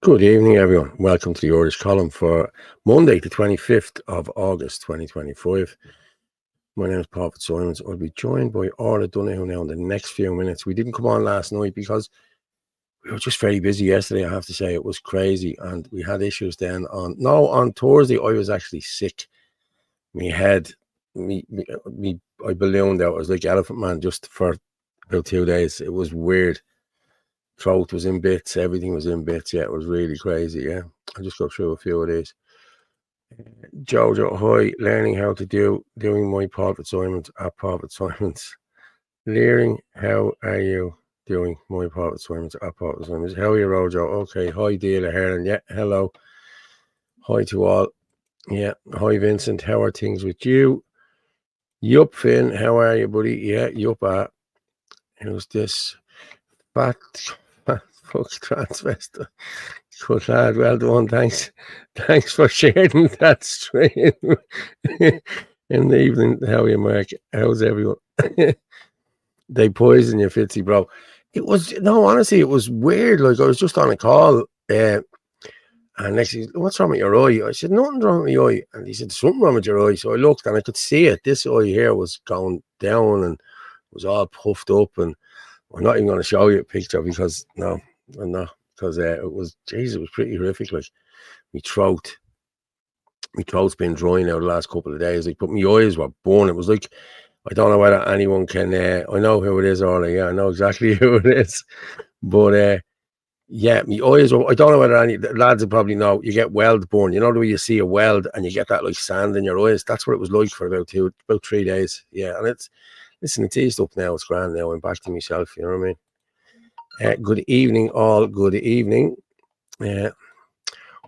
Good evening, everyone. Welcome to the Irish column for Monday, the 25th of August, 2025. My name is Paul Fitzsimons. I'll be joined by Orla Donoghue now in the next few minutes. We didn't come on last night because we were just very busy yesterday, I have to say. It was crazy, and we had issues then on Thursday. I was actually sick. My head, I ballooned out. I was like Elephant Man just for about 2 days. It was weird. Throat was in bits, everything was in bits. Yeah, it was really crazy. Yeah, I'll just go through a few of these. Jojo, hi, learning how to doing my Paul Fitzsimons at Paul Fitzsimons. Leering, how are you doing my Paul Fitzsimons at Paul Fitzsimons? How are you, Rojo? Okay, hi, Dealer Heron. Yeah, hello. Hi to all. Yeah, hi, Vincent. How are things with you? Yup, Finn, how are you, buddy? Yeah, yup. Who's this? Fat fuck transvestite. Good lad, well done. Thanks for sharing that stream in the evening. How are you, Mark? How's everyone? They poison you, Fitzy, bro. Honestly, it was weird. Like, I was just on a call, and next thing, what's wrong with your eye? I said, nothing's wrong with my eye. And he said, something wrong with your eye. So I looked and I could see it. This eye here was going down and was all puffed up. And I'm not even going to show you a picture because no, I'm not. Because it was pretty horrific. Like, my throat's been dry now the last couple of days. Like, but my eyes were burning. It was like, I don't know whether anyone can. I know who it is, Orla. Yeah, I know exactly who it is. But yeah, my eyes were. I don't know whether any lads will probably know. You get weld burn. You know the way you see a weld and you get that like sand in your eyes. That's what it was like for about 3 days. Yeah, and it's eased up now. It's grand now. I'm back to myself. You know what I mean? Good evening, all. Good evening.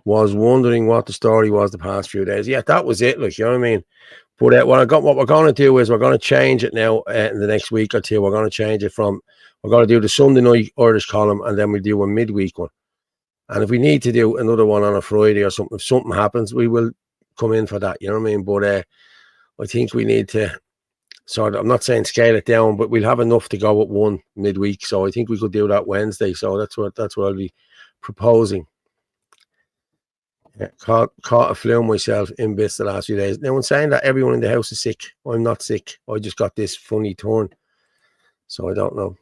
Was wondering what the story was the past few days. Yeah, that was it. Like, you know what I mean? But what we're going to do is we're going to change it now in the next week or two. We're going to change it from, we're going to do the Sunday night Irish column and then we do a midweek one. And if we need to do another one on a Friday or something, if something happens, we will come in for that. You know what I mean? But I think we need to I'm not saying scale it down, but we'll have enough to go at one midweek. So I think we could do that Wednesday. So that's what I'll be proposing. Yeah, caught a flu myself in bits the last few days. Now, in saying that, everyone in the house is sick. I'm not sick. I just got this funny turn. So I don't know.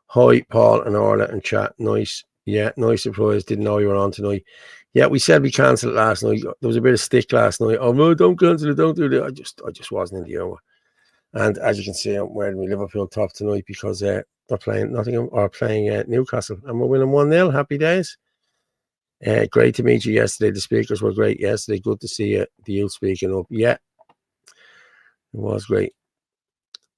Hi, Paul and Orla and chat. Nice. Yeah, nice surprise. Didn't know you were on tonight. Yeah, we said we cancelled it last night. There was a bit of stick last night. Oh no, don't cancel it, don't do that. I just wasn't in the hour. And as you can see, I'm wearing my Liverpool top tonight because they're playing Nottingham or playing Newcastle, and we're winning 1-0. Happy days. Great to meet you yesterday. The speakers were great yesterday. Good to see you. The youth speaking up. Yeah, it was great.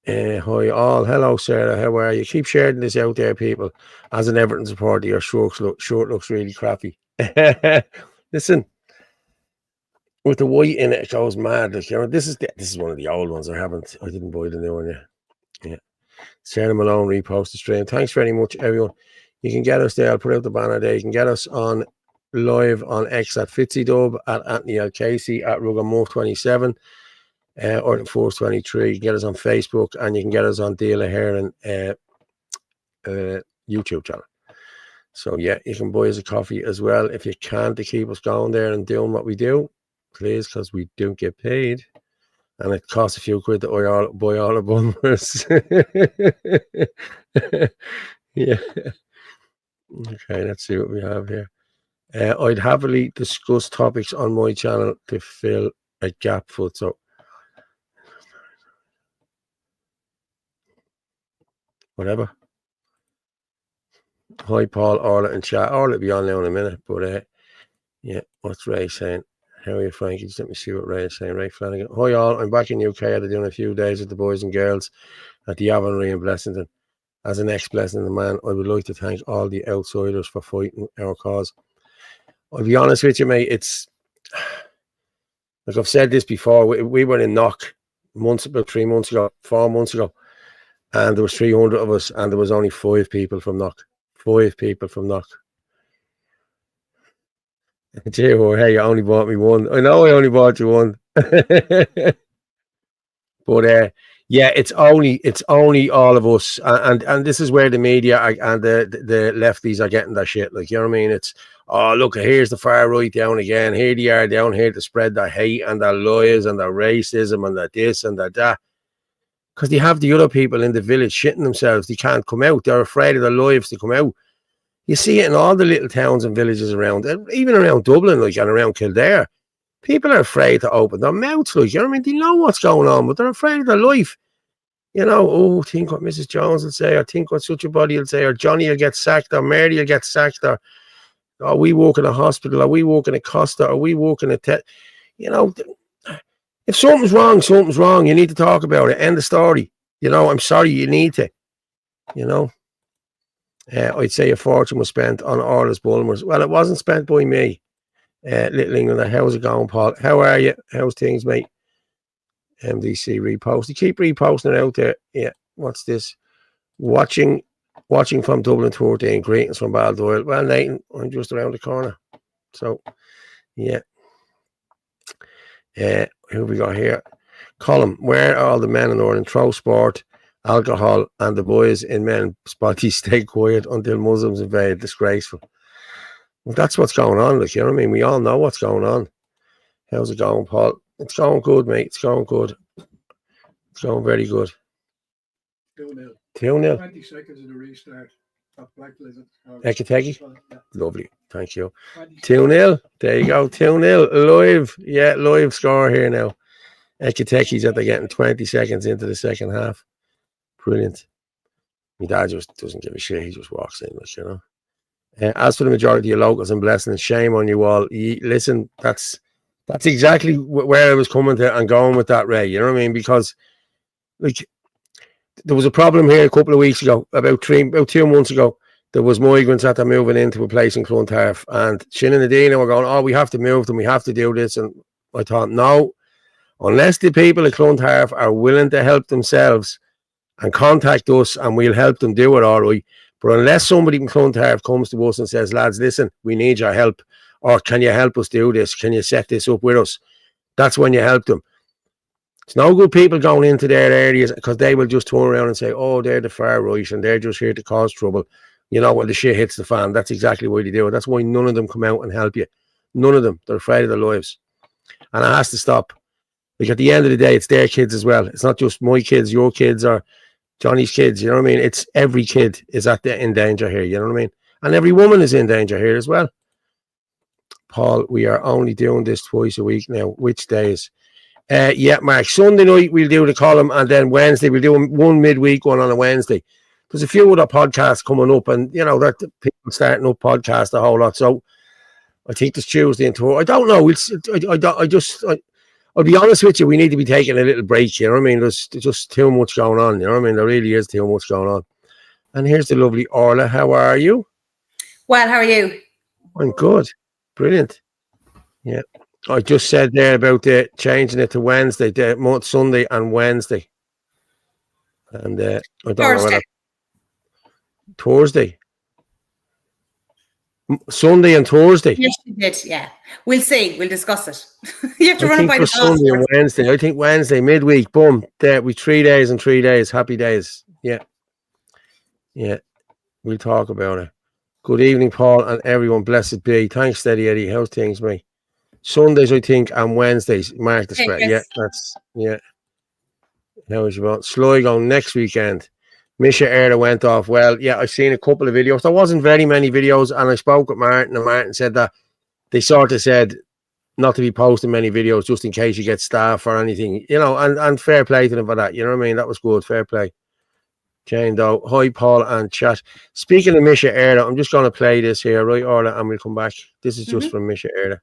Hi all. Hello, Sarah. How are you? Keep sharing this out there, people. As an Everton supporter, your shirt looks really crappy. Listen, with the white in it, it goes mad. Like, you know, this is one of the old ones. I didn't buy the new one yet. Yeah. Sarah Malone repost the stream. Thanks very much, everyone. You can get us there. I'll put out the banner there. You can get us on live on X at FitzyDub, at Anthony L. Casey, at RugaMuff27, or at Force23. You can get us on Facebook, and you can get us on Dealer Heron YouTube channel. So yeah, you can buy us a coffee as well if you can, to keep us going there and doing what we do, please, because we don't get paid, and it costs a few quid to buy all the bummers. Yeah. Okay, let's see what we have here. I'd happily discuss topics on my channel to fill a gap foot. So whatever. Hi, Paul, Orla, and chat. Orla will be on now in a minute, but yeah, what's Ray saying? How are you, Frankie? Just let me see what Ray is saying. Ray Flanagan. Hi, all. I'm back in UK after doing a few days with the boys and girls at the Avonry in Blessington. As an ex-Blessington man, I would like to thank all the outsiders for fighting our cause. I'll be honest with you, mate. It's like I've said this before. We were in Knock about 3 months ago, 4 months ago, and there was 300 of us, and there was only 5 people from Knock. 5 people from Knock. Gee, well, hey, you only bought me one. I know I only bought you one. But yeah, it's only all of us, and this is where the media and the lefties are getting their shit. Like, you know what I mean? It's, oh, look, here's the far right down again. Here they are down here to spread their hate and their lies and their racism and their this and their that. Because they have the other people in the village shitting themselves. They can't come out. They're afraid of their lives to come out. You see it in all the little towns and villages around, even around Dublin, like, and around Kildare. People are afraid to open their mouths, like, you know what I mean? They know what's going on, but they're afraid of their life. You know, oh, think what Mrs. Jones will say, or think what such a body will say, or Johnny will get sacked, or Mary will get sacked, or we work in a hospital, or we work in a Costa, or we work in a you know, if something's wrong, something's wrong. You need to talk about it. End of story. You know, I'm sorry, you need to. You know, I'd say a fortune was spent on Orla's Bulmers. Well, it wasn't spent by me. Little England, how's it going, Paul? How are you? How's things, mate? MDC repost. You keep reposting it out there. Yeah. What's this? Watching from Dublin 13. Greetings from Baldoyle. Well, Nathan, I'm just around the corner. So, yeah. Who we got here? Colin, where are all the men in Ireland? Throw sport, alcohol, and the boys in men spotty stay quiet until Muslims invade. Disgraceful. Well, that's what's going on. Like, you know what I mean? We all know what's going on. How's it going, Paul? It's going good, mate. It's going good. It's going very good. 2-0. 2-0. 20 seconds of the restart. Ekiteki? Yeah. Lovely. Thank you. 2-0. There you go. 2-0. Live. Yeah, live score here now. Ekiteki's at the getting 20 seconds into the second half. Brilliant. My dad just doesn't give a shit. He just walks in, like, you know. As for the majority of locals and blessings, shame on you all. Listen, that's exactly where I was coming to and going with that, Ray. You know what I mean? Because, like, there was a problem here a couple of weeks ago, about 2 months ago. There was migrants that are moving into a place in Clontarf, and Shin and Adina were going, oh, we have to move them, we have to do this. And I thought, no, unless the people of Clontarf are willing to help themselves and contact us, and we'll help them do it, all right. But unless somebody from Clontarf comes to us and says, lads, listen, we need your help, or can you help us do this? Can you set this up with us? That's when you help them. It's no good people going into their areas, because they will just turn around and say, oh, they're the far right and they're just here to cause trouble. You know, when the shit hits the fan, that's exactly why they do it. That's why none of them come out and help you. None of them. They're afraid of their lives. And it has to stop. Like, at the end of the day, it's their kids as well. It's not just my kids, your kids, or Johnny's kids. You know what I mean? It's every kid is in danger here. You know what I mean? And every woman is in danger here as well. Paul, we are only doing this twice a week now. Which days? Yeah, Mark. Sunday night we'll do the column, and then Wednesday we'll do one midweek one on a Wednesday. There's a few other podcasts coming up, and you know that people starting up podcasts a whole lot. So I think there's Tuesday and tomorrow. I don't know. I'll be honest with you. We need to be taking a little break. You know what I mean? There's just too much going on. You know what I mean? There really is too much going on. And here's the lovely Orla. How are you? Well, how are you? I'm good. Brilliant. Yeah. I just said there about changing it to Wednesday, Sunday and Wednesday. And I don't know whether Thursday. Sunday and Thursday. Yes, you did. Yeah. We'll see. We'll discuss it. You have to run it by the boss. Sunday and Wednesday. I think Wednesday, midweek, boom. There, we 3 days and 3 days. Happy days. Yeah. Yeah. We'll talk about it. Good evening, Paul, and everyone. Blessed be. Thanks, Steady Eddie. How's things, mate? Sundays, I think, and Wednesdays. Mark the spread. Yeah, that's, yeah. How is your Sligo next weekend? Mise Eire went off well. Yeah, I've seen a couple of videos. There wasn't very many videos, and I spoke with Martin, and Martin said that they sort of said not to be posting many videos just in case you get staff or anything, you know, and fair play to them for that. You know what I mean? That was good. Fair play. Jane Doe. Hi, Paul and chat. Speaking of Mise Eire, I'm just going to play this here, right, Orla, and we'll come back. This is just from Mise Eire.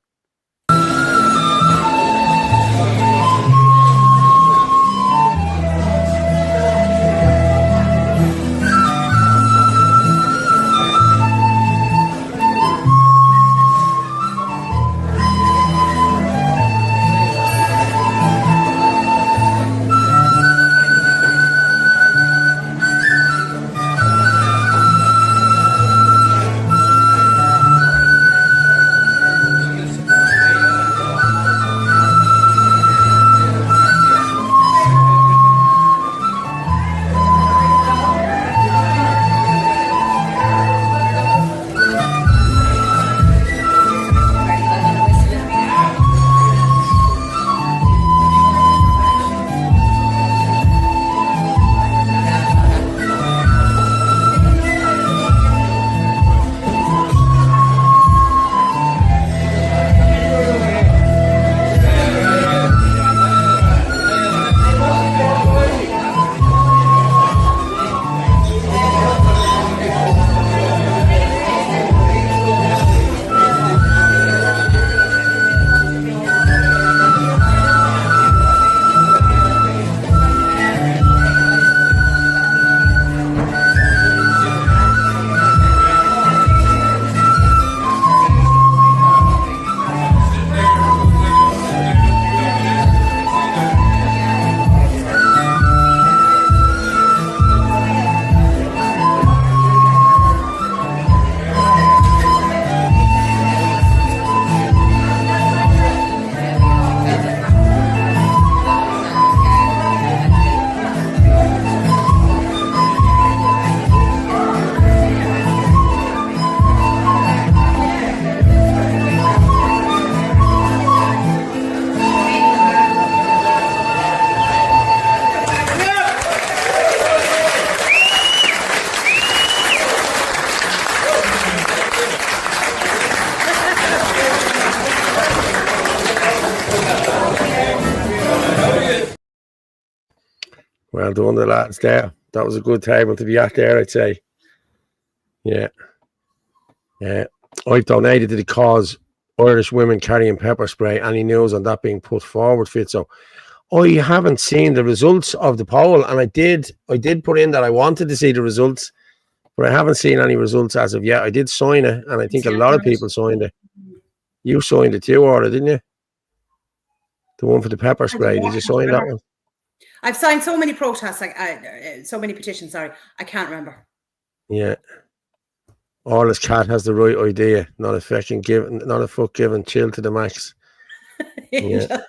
Well done, the lads there. That was a good table to be at there, I'd say. Yeah. I've donated to the cause Irish women carrying pepper spray. Any news on that being put forward, Fitzo? I haven't seen the results of the poll, and I did put in that I wanted to see the results, but I haven't seen any results as of yet. I did sign it, and I think a lot of people signed it. You signed it too, Orla, didn't you? The one for the pepper spray. Did you sign that one? I've signed so many protests, so many petitions. Sorry, I can't remember. Yeah. Orla's cat has the right idea. Not a fuck given. Chill to the max. Yeah.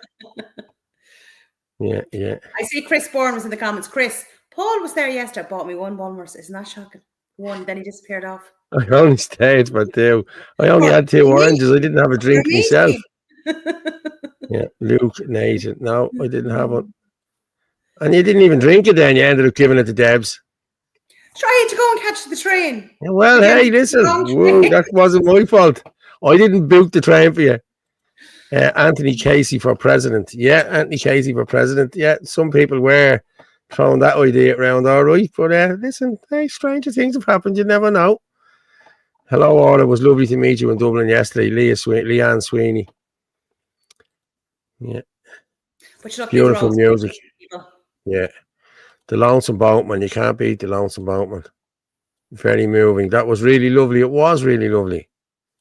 Yeah. I see Chris Bourne was in the comments. Chris, Paul was there yesterday. Bought me one Bulmers. Isn't that shocking? One. Then he disappeared off. I only stayed for two. I only had two oranges. I didn't have a drink myself. Yeah, Luke, Nathan. No, I didn't have one. And you didn't even drink it then. You ended up giving it to Debs. Try to go and catch the train. Yeah, well, hey, listen. Whoa, that wasn't my fault. I didn't book the train for you. Anthony Casey for president. Yeah, Anthony Casey for president. Yeah, some people were throwing that idea around, all right. But listen, hey, stranger things have happened. You never know. Hello, Orla. It was lovely to meet you in Dublin yesterday. Leanne Sweeney. Yeah. Beautiful music. Yeah. The Lonesome Boatman. You can't beat the Lonesome Boatman. Very moving. That was really lovely. It was really lovely.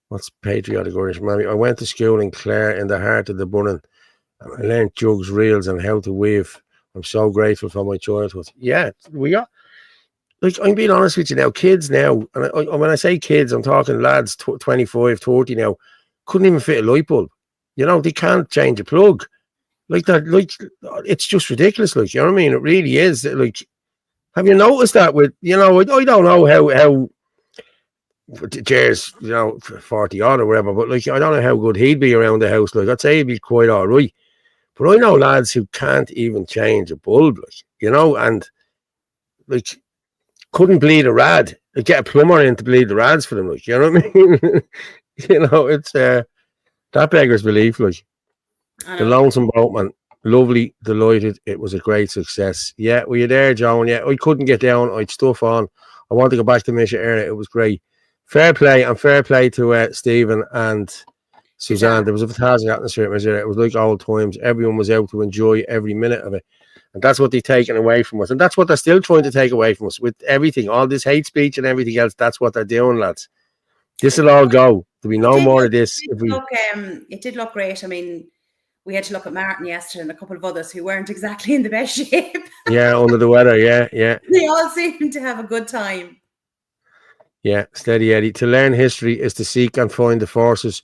What's patriotic Irish mammy? I went to school in Clare in the heart of the Burren, and I learned jugs, reels, and how to weave. I'm so grateful for my childhood. Yeah, we got. Like, I'm being honest with you now, kids now, and when I say kids, I'm talking lads 25, 30 now, couldn't even fit a light bulb. You know, they can't change a plug. Like that, like, it's just ridiculous, like, you know what I mean? It really is. Like, have you noticed that with, you know, I don't know how Jer's, you know, 40 odd or whatever, but like, I don't know how good he'd be around the house. Like, I'd say he'd be quite all right. But I know lads who can't even change a bulb, like, you know, and like, couldn't bleed a rad. They'd get a plumber in to bleed the rads for them, like, you know what I mean? You know, it's that beggars belief, like. The Lonesome Boatman, lovely, delighted. It was a great success. Yeah, were you there, Joan? Yeah, I couldn't get down. I'd stuff on. I want to go back to Mise Eire. It was great. Fair play, and fair play to Stephen and Suzanne. There was a fantastic atmosphere at Mise Eire. It was like old times. Everyone was out to enjoy every minute of it. And that's what they've taken away from us. And that's what they're still trying to take away from us with everything. All this hate speech and everything else. That's what they're doing, lads. This will all go. There'll be no more of this. It did look great. I mean, we had to look at Martin yesterday and a couple of others who weren't exactly in the best shape. Yeah, under the weather, yeah. They all seemed to have a good time. Yeah, steady Eddie. To learn history is to seek and find the forces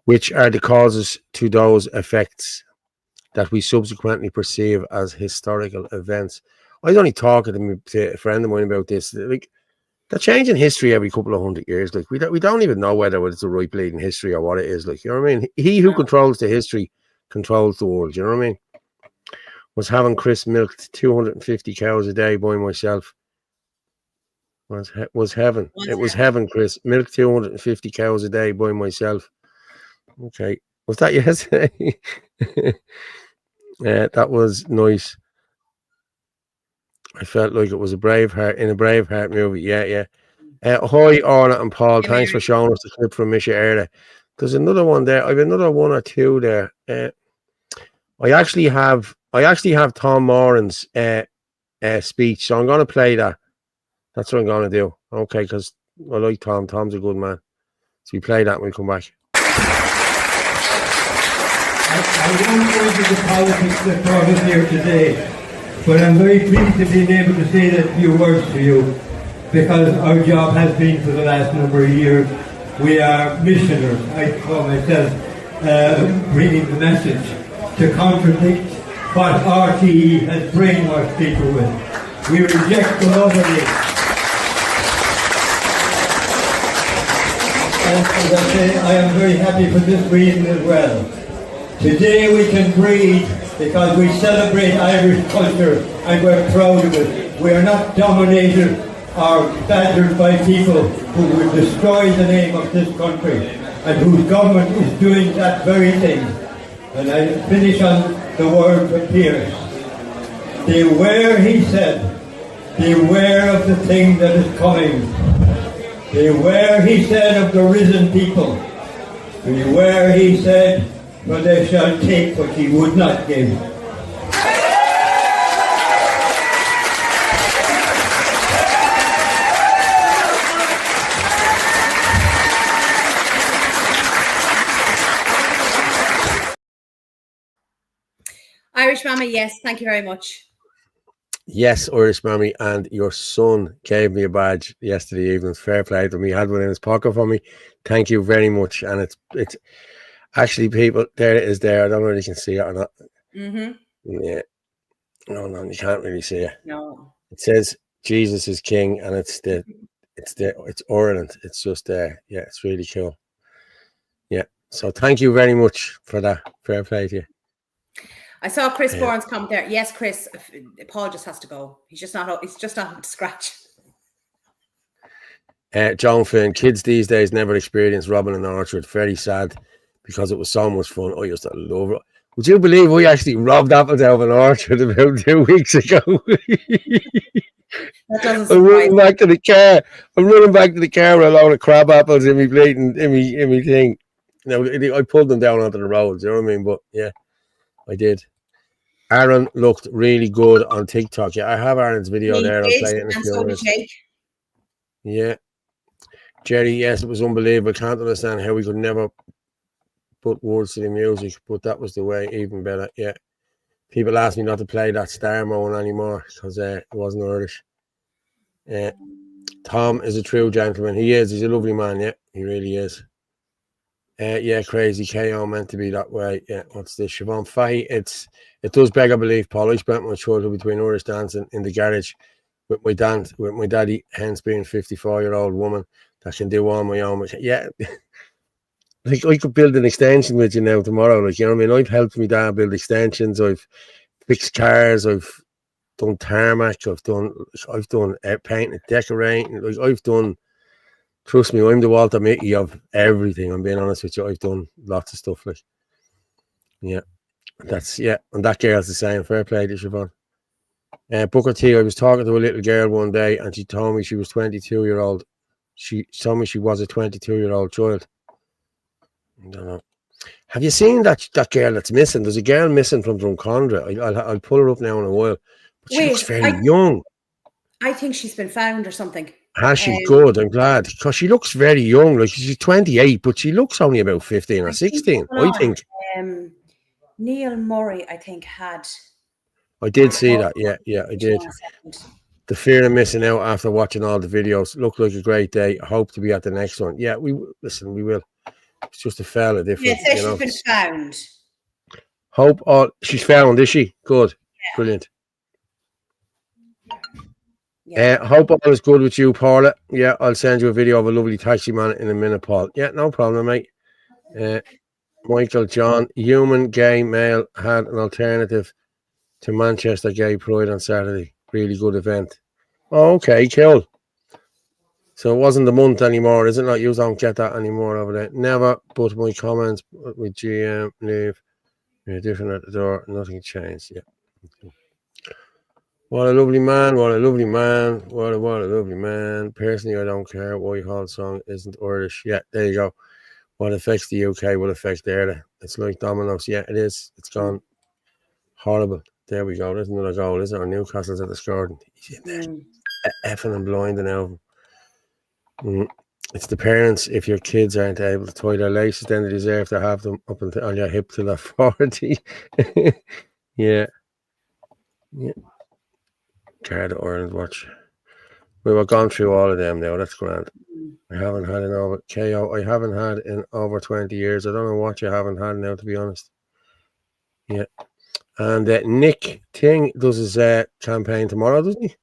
which are the causes to those effects that we subsequently perceive as historical events. I was only talking to a friend of mine about this. Like, they're changing history every couple of 100 years. Like, we don't even know whether it's the right bleeding history or what it is. Like, you know what I mean? He who controls the history controls the world. You know what I mean? Was having Chris milked 250 cows a day by myself. Was heaven. It was heaven, Chris. Milked 250 cows a day by myself. Okay. Was that yesterday? That was nice. I felt like it was in a Braveheart movie. Yeah. Hi, Orla and Paul. Thanks for showing us the clip from Mise Eire. There's another one there. I have another one or two there. I actually have Tom Moran's speech, so I'm going to play that. That's what I'm going to do. Okay, because I like Tom. Tom's a good man. So we play that when we come back. I won't go into the politics that brought us here today. But I'm very pleased to be able to say that few words to you, because our job has been for the last number of years. We are missioners. I call myself bringing the message to contradict what RTE has brainwashed people with. We reject the love of it. And as I say, I am very happy for this reason as well. Today we can breathe because we celebrate Irish culture and we're proud of it. We are not dominated or battered by people who will destroy the name of this country and whose government is doing that very thing. And I finish on the words of Pierce. Beware, he said, beware of the thing that is coming. Beware, he said, of the risen people. Beware, he said, for they shall take what ye would not give. Irish Mama, yes, thank you very much. Yes, Irish Mammy, and your son gave me a badge yesterday evening. Fair play to me. He had one in his pocket for me. Thank you very much. And it's actually, people, there it is there. I don't know if you can see it or not. Yeah. No, you can't really see it. No. It says Jesus is King, and it's Ireland. It's just there. Yeah, it's really cool. Yeah. So thank you very much for that. Fair play to you. I saw Chris Bourne's comment there. Yes, Chris, Paul just has to go. He's just not up to scratch. John Finn, kids these days never experience robbing an orchard. Very sad because it was so much fun. I used to love it. Would you believe we actually robbed apples out of an orchard about 2 weeks ago? That doesn't I'm running surprise back to the car. I'm running back to the car with a load of crab apples in me plate and in me thing. Now I pulled them down onto the road. You know what I mean? But yeah, I did. Aaron looked really good on TikTok. Yeah, I have Aaron's video there. I'll play it in a few minutes. Yeah. Jerry, yes, it was unbelievable. Can't understand how we could never put words to the music, but that was the way, even better. Yeah. People asked me not to play that Star Moan anymore because it wasn't Irish. Tom is a true gentleman. He is. He's a lovely man. Yeah, he really is. Yeah, crazy. KO meant to be that way. Yeah, what's this? Siobhan Fahey. It does beg a belief, Paul. I spent my childhood between Irish dancing in the garage with my daddy, hence being a 54-year-old woman that can do all my own. Yeah. Like I could build an extension with you now tomorrow. Like, you know what I mean? I've helped my dad build extensions. I've fixed cars. I've done tarmac. I've done painting, decorating. Like I've done. Trust me, I'm the Walter Mitty of everything. I'm being honest with you. I've done lots of stuff. Like, yeah, and that girl's the same. Fair play to Siobhan. Booker T. I was talking to a little girl one day, and she told me she was 22-year-old. She told me she was a 22-year-old child. I don't know. Have you seen that girl that's missing? There's a girl missing from Drumcondra. I'll pull her up now in a while. But she looks very young. I think she's been found or something. Has she? Good. I'm glad. Because she looks very young. Like she's 28, but she looks only about 15 or 16. I think. Neil Murray, I think, had. I did see that. Yeah, I did. The fear of missing out after watching all the videos. Looked like a great day. I hope to be at the next one. Yeah, we will. It's just a fella different. Yeah, so she's been found. Hope all she's found, is she? Good. Yeah. Brilliant. Yeah. Hope all is good with you, Paula. Yeah, I'll send you a video of a lovely taxi man in a minute, Paul. Yeah, no problem, mate. Michael John, human gay male had an alternative to Manchester Gay Pride on Saturday. Really good event. Oh, okay, cool. So it wasn't the month anymore, is it not? You don't get that anymore over there. Never, but my comments with GM leave. You're different at the door. Nothing changed. Yeah. What a lovely man. What a lovely man. What a lovely man. Personally, I don't care. Whitehall song isn't Irish. Yeah, there you go. What affects the UK will affect there. It's like dominoes. Yeah, it is. It's gone horrible. There we go. There's another goal, isn't it? Or Newcastle's at the score. He's in there. Effing and blinding out. It's the parents. If your kids aren't able to tie their laces, then they deserve to have them up on your hip till they're 40. Yeah. Card of Ireland watch. We were gone through all of them now. That's grand. I haven't had I haven't had in over 20 years. I don't know what you haven't had now, to be honest. Yeah. And Nick Ting does his campaign tomorrow, doesn't he?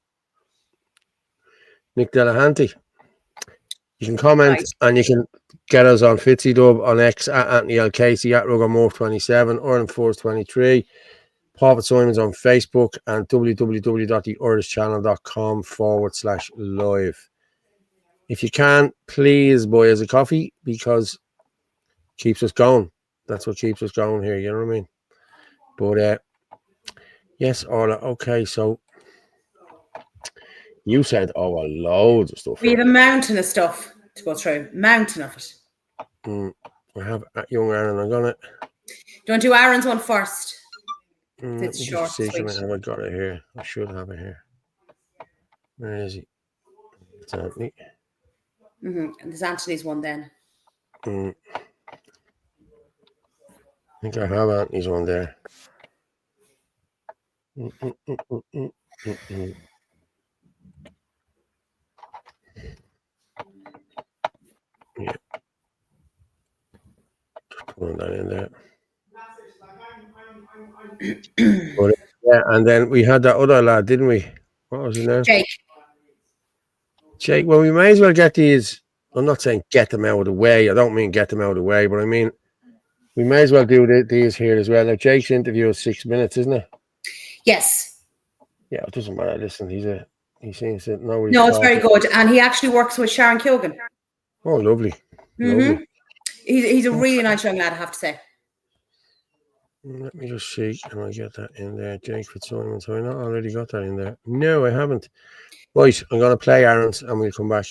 Nick Delahanty. You can comment and you can get us on FitzyDub, on X at Anthony L. Casey, at RuggerMorph27, Ireland Force 23, Paul Fitzsimons on Facebook, and www.theirishchannel.com/live. If you can, please buy us a coffee because it keeps us going. That's what keeps us going here, you know what I mean? But Yes, Orla. Okay, so you said, loads of stuff. We have a mountain of stuff to go through. Mountain of it. I have young Aaron. I'm gonna. Do you want to do Aaron's one first? Let It's me short, just see. sweet. Have I got it here? I should have it here. Where is he? It's Anthony. And there's Anthony's one then. I think I have Anthony's one there. Yeah. Just putting that in there. But, yeah, and then we had that other lad, didn't we? What was his name? Jake. Well, we may as well get these. I'm not saying get them out of the way. I don't mean get them out of the way, but I mean we may as well do these here as well. Now, Jake's interview is 6 minutes, isn't it? Yes. Yeah, it doesn't matter. Listen, he seems to know what he's No, it's talking. very good. And he actually works with Sharon Keoghan. Oh, lovely. Lovely. He's a really nice young lad, I have to say. Let me just see. Can I get that in there? Jake Fitzsimons. Have I not already got that in there? No, I haven't. Right, I'm going to play Aaron's and we'll come back.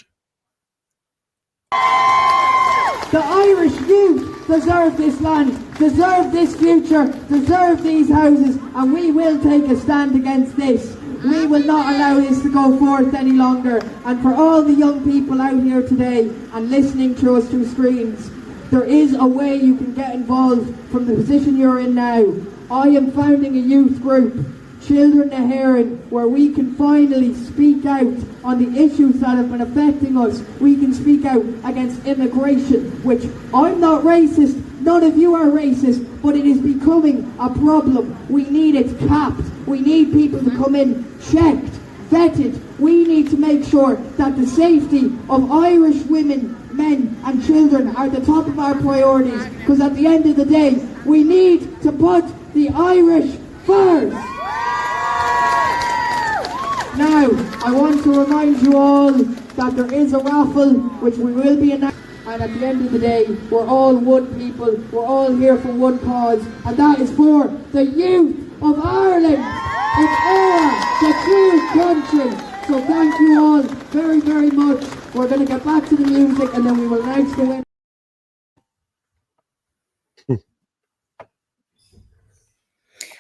The Irish youth deserve this land, deserve this future, deserve these houses, and we will take a stand against this. We will not allow this to go forth any longer. And for all the young people out here today and listening to us through screens, there is a way you can get involved from the position you're in now. I am founding a youth group, Children of Heron, where we can finally speak out on the issues that have been affecting us. We can speak out against immigration, which I'm not racist, none of you are racist, but it is becoming a problem. We need it capped. We need people to come in checked, vetted. We need to make sure that the safety of Irish women, men and children are the top of our priorities, because at the end of the day, we need to put the Irish first. Now, I want to remind you all that there is a raffle which we will be announcing, and at the end of the day, we're all one people, we're all here for one cause, and that is for the youth of Ireland, of our, the true country. So thank you all very, very much. We're going to get back to the music and then we will announce the winner.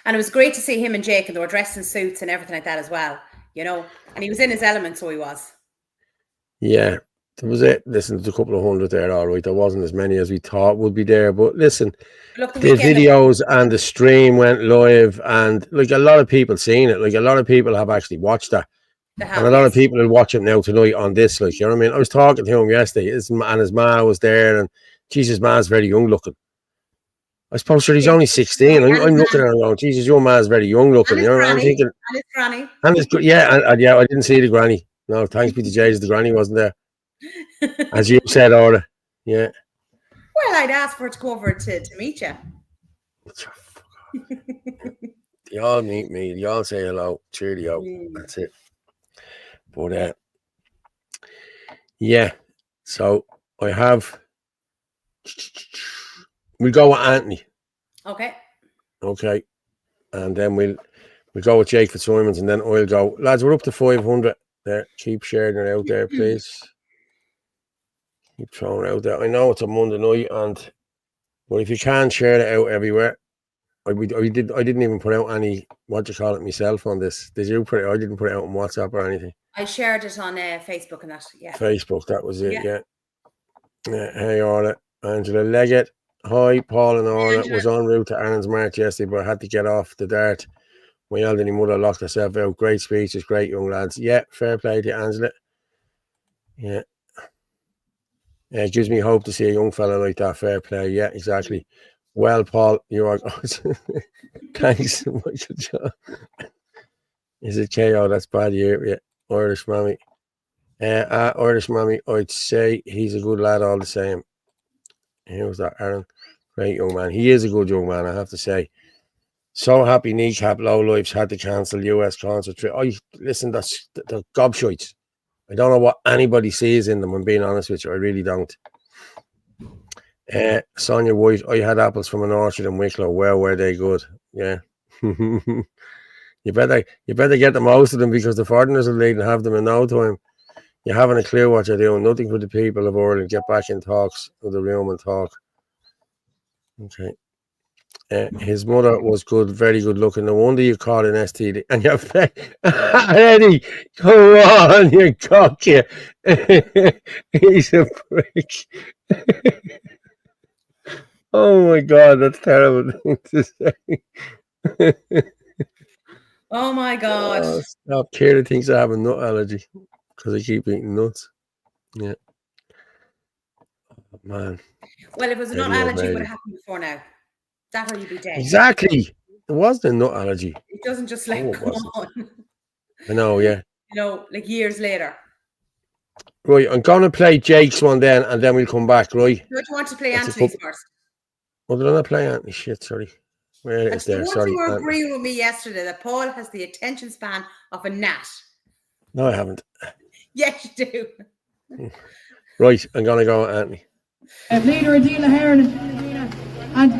And it was great to see him and Jake, and they were dressed in suits and everything like that as well, you know. And he was in his element, so he was. Yeah, that was it. Listen, there's a couple of hundred there, all right. There wasn't as many as we thought would be there. But listen, Look, the videos and the stream went live, and like a lot of people seen it. Like a lot of people have actually watched that. And a lot of people will watch it now tonight on this, like, you know what I mean? I was talking to him yesterday, and his ma was there, and Jesus, ma's very young looking. I suppose he's only 16. I'm looking at him going, Jesus, your ma's very young looking. You know, I'm thinking, and his granny. And his, yeah, yeah, I didn't see the granny. No, thanks be to Jesus, the granny wasn't there. As you said, Orla. Yeah. Well, I'd ask for it to go over to meet you. They all meet me. They all say hello. Cheerio. That's it. But yeah, so I have. We'll go with Anthony. Okay. Okay, and then we'll go with Jake Fitzsimons, and then I'll go. Lads, we're up to 500 there. Keep sharing it out there, please. Keep throwing it out there. I know it's a Monday night, but if you can share it out everywhere. I didn't even put out any, what do you call it, myself on this. Did you put it? I didn't put it out on WhatsApp or anything. I shared it on Facebook and that, yeah. Facebook, that was it, yeah. Hey, Orla. Angela Leggett. Hi, Paul and Orla. Was en route to Aaron's March yesterday, but I had to get off the dart. My elderly mother locked herself out. Great speeches, great young lads. Yeah, fair play to you, Angela. Yeah. It gives me hope to see a young fella like that. Fair play. Yeah, exactly. Well, Paul, you are. Thanks, Michael John. Is it KO? That's bad here. Yeah, Irish Mammy. Irish Mammy, I'd say he's a good lad all the same. Who was that, Aaron? Great young man. He is a good young man, I have to say. So happy Kneecap Lowlifes had to cancel US concert trip. Listen, that's the gobshites. I don't know what anybody sees in them, I'm being honest with you. I really don't. Sonia White, I had apples from an orchard in Wicklow. Well, were they good? Yeah. You better get the most of them, because the foreigners will lead and have them in no time. You haven't a clue what you're doing. Nothing for the people of Ireland. Get back in talks with the room and talk. Okay. His mother was good, very good looking. No wonder you caught an STD. And you're Eddie, come on, you cock you. He's a prick. Oh my God, that's terrible thing to say. Oh my God. Oh, stop. Kira thinks I have a nut allergy because I keep eating nuts. Yeah. Oh, man. Well, if it was a Eddie nut allergy, it O'Malley. would have happened before now. That or you'd be dead. Exactly. It wasn't a nut allergy. It doesn't just like Oh, it come wasn't. on. I know, yeah. You know, like years later. Right, I'm going to play Jake's one then, and then we'll come back, right? Don't you want to play That's a Anthony's couple- first? Oh, did I not play Anthony? Shit, sorry. Where And is the there? ones Sorry. who were Anthony. agreeing with me yesterday that Paul has the attention span of a gnat. No, I haven't. Yes, you do. Right, I'm going to go with Anthony. Leader Adela Heron and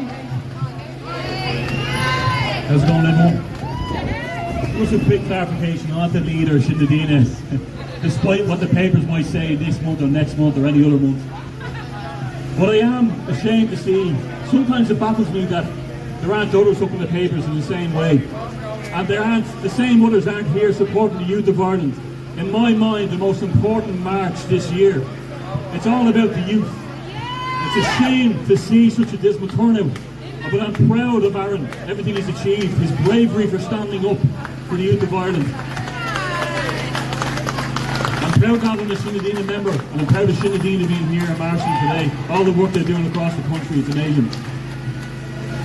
How's it going, everyone? Just a quick clarification, I'm not the leader, Shinadina, despite what the papers might say this month or next month or any other month. But I am ashamed to see, sometimes it baffles me that there aren't others up in the papers in the same way. And the same others aren't here supporting the youth of Ireland. In my mind, the most important march this year, it's all about the youth. It's a shame to see such a dismal turnout. But I'm proud of Aaron, everything he's achieved, his bravery for standing up for the youth of Ireland. I'm proud to have him a Shinadina member, and I'm proud of Shinadina being here and marching today. All the work they're doing across the country is amazing.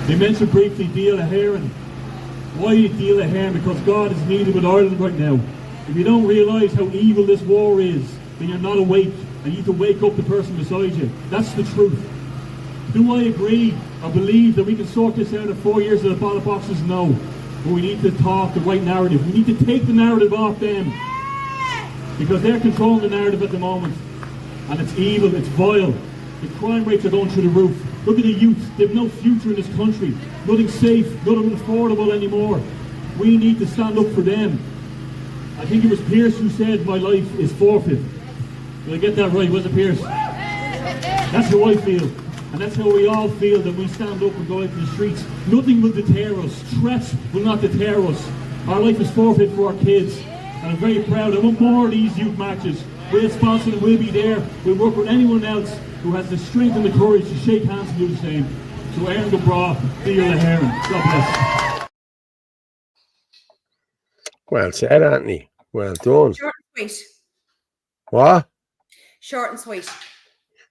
They mentioned briefly Díl Heron. Why Díl Heron? Because God is needed with Ireland right now. If you don't realise how evil this war is, then you're not awake, and you need to wake up the person beside you. That's the truth. Do I agree or believe that we can sort this out in 4 years of the ballot boxes? No. But we need to talk the right narrative. We need to take the narrative off them. Because they're controlling the narrative at the moment. And it's evil, it's vile. The crime rates are going through the roof. Look at the youth. They have no future in this country. Nothing safe, nothing affordable anymore. We need to stand up for them. I think it was Pierce who said my life is forfeit. Did I get that right? Was it Pierce? That's how I feel. And that's how we all feel that we stand up and go out to the streets. Nothing will deter us. Threats will not deter us. Our life is forfeit for our kids. And I'm very proud. I want more of these youth marches. We'll sponsor them. We'll be there. We'll work with anyone else who has the strength and the courage to shake hands and do the same. So Aaron Gabra, Díl Heron. God bless. Well said, Anthony. Well done. Short and sweet. What? Short and sweet.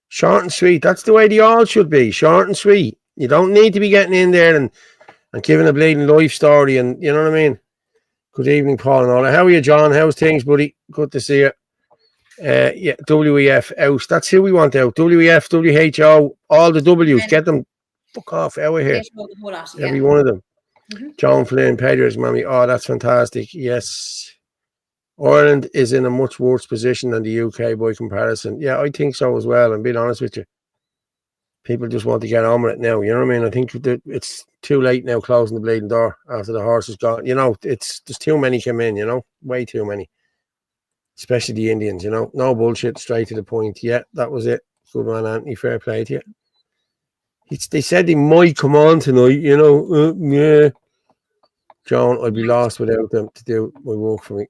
Short and sweet. That's the way they all should be. Short and sweet. You don't need to be getting in there and giving a bleeding life story, and you know what I mean? Good evening, Paul and all that. How are you, John? How's things, buddy? Good to see you. Yeah, WEF out. That's who we want out. WEF, WHO, all the W's. Get them fuck off out of here. The whole lot, yeah. Every one of them. Mm-hmm. John Flynn, patriotism, mommy. Oh, that's fantastic. Yes. Ireland is in a much worse position than the UK by comparison. Yeah, I think so as well. I'm being honest with you. People just want to get on with it now. You know what I mean? I think it's too late now closing the bleeding door after the horse is gone. You know, there's too many come in, you know, way too many. Especially the Indians, you know. No bullshit, straight to the point. Yeah, that was it. Good man, Anthony. Fair play to you. They said they might come on tonight, you know. Yeah. John, I'd be lost without them to do my work for me.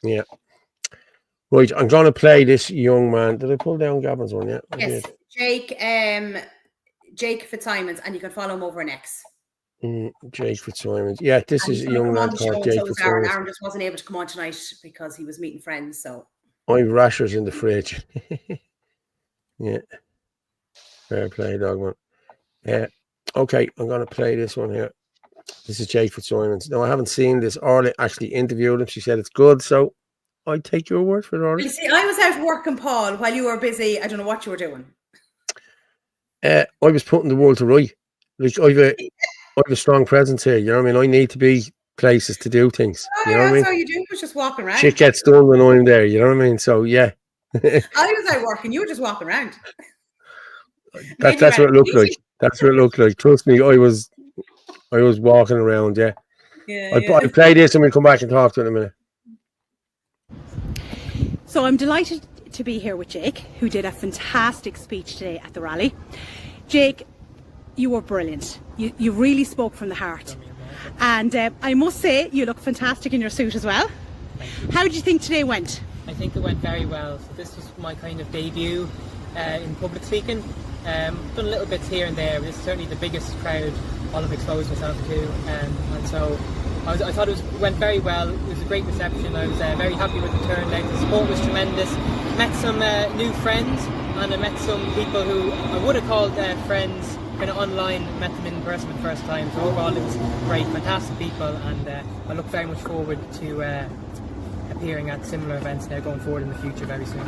Yeah. Right, I'm going to play this young man. Did I pull down Gavin's one yet? Yes, Jake Fitzsimons, and you can follow him over an X. Jake Fitzsimons. Yeah, this is a young man called Jake Fitzsimons. Aaron just wasn't able to come on tonight because he was meeting friends, so. I have rashers in the fridge. Yeah. Fair play, dog man. Okay, I'm going to play this one here. This is Jake Fitzsimons. Now, I haven't seen this. Orla actually interviewed him. She said it's good, so I take your word for it, Orla. You see, I was out working, Paul, while you were busy. I don't know what you were doing. I was putting the world to right. Like, I have a strong presence here. You know what I mean? I need to be places to do things. Oh, you know what I mean? That's all you do was just walking around. Shit gets done when I'm there. You know what I mean? So, yeah. I was out working. You were just walking around. That's what it looked like. That's what it looked like. Trust me, I was walking around, yeah. I'll play this and we'll come back and talk to it in a minute. So I'm delighted to be here with Jake, who did a fantastic speech today at the rally. Jake, you were brilliant. You really spoke from the heart. And I must say, you look fantastic in your suit as well. How did you think today went? I think it went very well. So this was my kind of debut in public speaking. Done little bits here and there, but it's certainly the biggest crowd I'll have exposed myself to. And so I thought it went very well. It was a great reception. I was very happy with the turnout. The support was tremendous. Met some new friends, and I met some people who I would have called friends kind of online, met them in person for the first time. So overall it was great, fantastic people, and I look very much forward to appearing at similar events now going forward in the future very soon.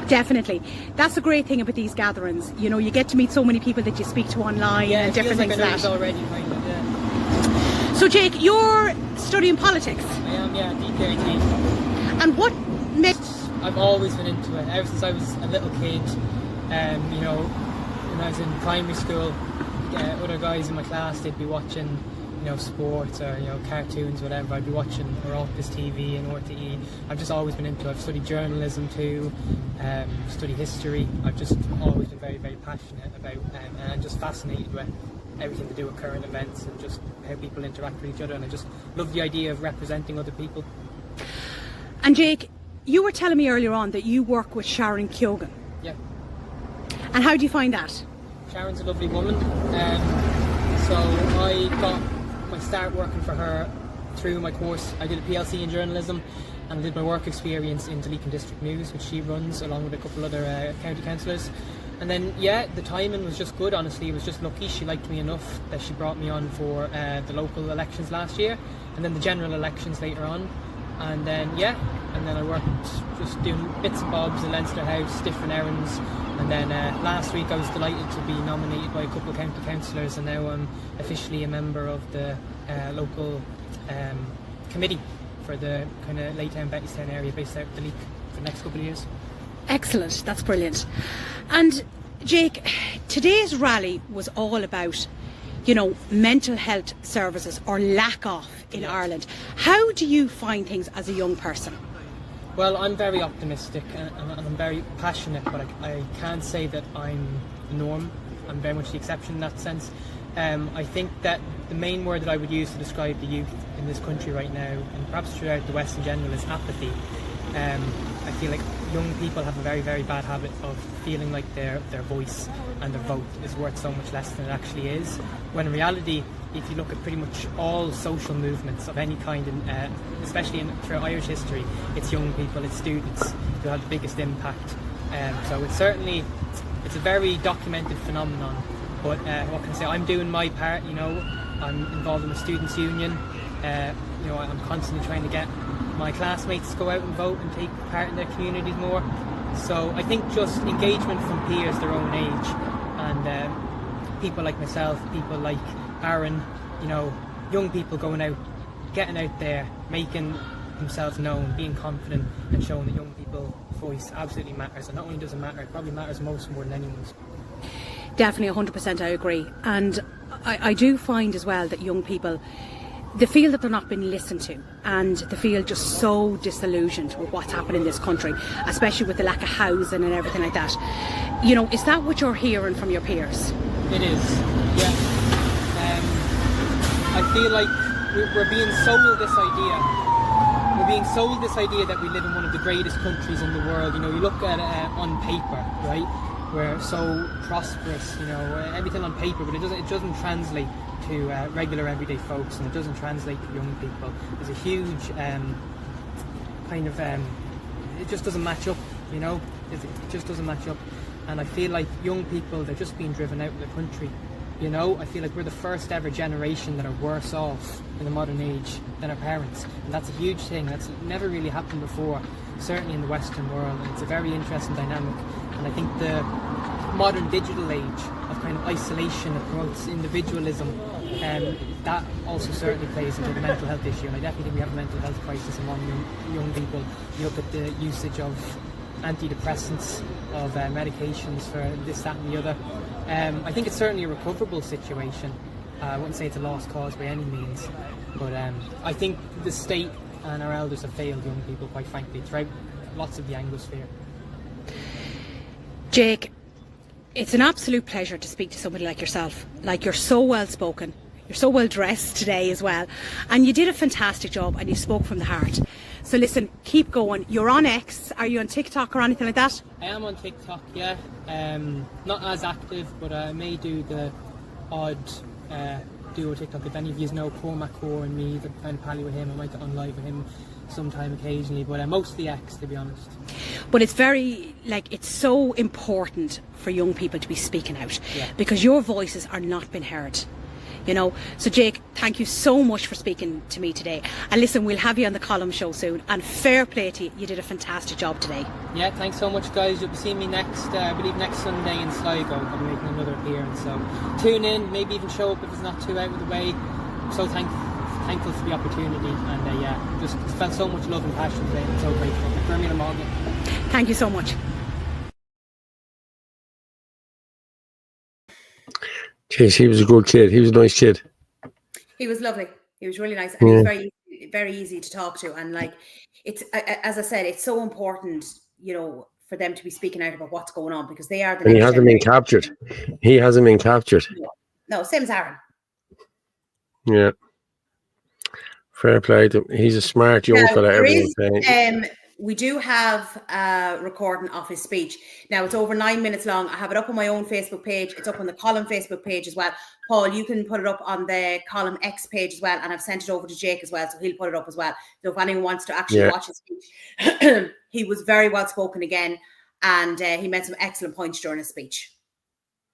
Definitely. That's the great thing about these gatherings. You know, you get to meet so many people that you speak to online and different things like like that. Already kind of, yeah. So Jake, you're studying politics. I am, yeah, DPRT. And what made... I've always been into it, ever since I was a little kid. You know, when I was in primary school, other guys in my class, they'd be watching, you know, sports or, you know, cartoons, whatever. I'd be watching Oireachtas TV and RTE. I've just always been into it. I've studied journalism too, studied history. I've just always been very, very passionate about and just fascinated with everything to do with current events and just how people interact with each other, and I just love the idea of representing other people. And Jake, you were telling me earlier on that you work with Sharon Keoghan. Yeah. And how do you find that? Sharon's a lovely woman. So I got my start working for her through my course. I did a PLC in journalism and did my work experience in Leakin District News, which she runs along with a couple other county councillors. And then, yeah, the timing was just good, honestly. It was just lucky. She liked me enough that she brought me on for the local elections last year, and then the general elections later on. And then, yeah, and then I worked just doing bits and bobs in Leinster House, different errands. And then last week I was delighted to be nominated by a couple of county councillors, and now I'm officially a member of the local committee for the kind of Laytown, Bettystown area based out of the Leak for the next couple of years. Excellent, that's brilliant. And Jake, today's rally was all about, you know, mental health services or lack of in Ireland. How do you find things as a young person? Well, I'm very optimistic and I'm very passionate, but I can't say that I'm the norm. I'm very much the exception in that sense. I think that the main word that I would use to describe the youth in this country right now, and perhaps throughout the West in general, is apathy. I feel like young people have a very, very bad habit of feeling like their voice and their vote is worth so much less than it actually is, when in reality, if you look at pretty much all social movements of any kind, especially throughout Irish history, it's young people, it's students who have the biggest impact. So it's a very documented phenomenon, but what can I say, I'm doing my part, you know. I'm involved in the Students' Union, you know, I'm constantly trying to get my classmates to go out and vote and take part in their communities more. So I think just engagement from peers their own age, and people like myself, people like Aaron, you know, young people going out, getting out there, making themselves known, being confident, and showing that young people's voice absolutely matters. And not only does it matter, it probably matters most more than anyone's. Definitely, 100% I agree. And I do find as well that young people, they feel that they're not being listened to, and they feel just so disillusioned with what's happening in this country, especially with the lack of housing and everything like that. You know, is that what you're hearing from your peers? It is, yeah. I feel like we're being sold this idea. We're being sold this idea that we live in one of the greatest countries in the world. You know, you look at it on paper, right? We're so prosperous, you know, everything on paper, but it doesn't translate to regular everyday folks, and it doesn't translate to young people. There's a huge it just doesn't match up, you know. It just doesn't match up, and I feel like young people, they're just being driven out of the country. You know, I feel like we're the first ever generation that are worse off in the modern age than our parents, and that's a huge thing. That's never really happened before, certainly in the Western world, and it's a very interesting dynamic. And I think the modern digital age of kind of isolation that promotes individualism, that also certainly plays into the mental health issue. And I definitely think we have a mental health crisis among young people. You look at the usage of antidepressants, of medications for this, that and the other. I think it's certainly a recoverable situation, I wouldn't say it's a lost cause by any means, but I think the state and our elders have failed young people, quite frankly, throughout lots of the Anglosphere. Jake, it's an absolute pleasure to speak to somebody like yourself. Like, you're so well spoken, you're so well dressed today as well, and you did a fantastic job and you spoke from the heart. So listen, keep going. You're on X. Are you on TikTok or anything like that? I am on TikTok, yeah. Not as active, but I may do the odd duo TikTok. If any of you know Cormac Core and me, the kind of pally with him, I might get on live with him sometime occasionally, but mostly X, to be honest. But it's very, like, it's so important for young people to be speaking out, Yeah. because your voices are not being heard. You know, so Jake, thank you so much for speaking to me today. And listen, we'll have you on the column show soon. And fair play to you, you did a fantastic job today. Yeah, thanks so much, guys. You'll be seeing me next, I believe next Sunday in Sligo. I'm making another appearance, so tune in, maybe even show up if it's not too out of the way. I'm so thankful for the opportunity, and yeah, just felt so much love and passion today. I'm so grateful. Birmingham Morgan. Thank you so much. Jeez, he was a good kid. He was a nice kid. He was lovely. He was really nice, and he was very easy to talk to. And like, it's, as I said, it's so important, you know, for them to be speaking out about what's going on, because they are the. And he next hasn't been generation. captured. He hasn't been captured. No, same as Aaron. Yeah. Fair play to him. He's a smart young Now, fella. there Everyone's is, saying. we do have a recording of his speech. Now, it's over 9 minutes long. I have it up on my own Facebook page. It's up on the column Facebook page as well. Paul, you can put it up on the column X page as well, and I've sent it over to Jake as well, so he'll put it up as well. So if anyone wants to actually watch his speech, he was very well spoken again, and he made some excellent points during his speech.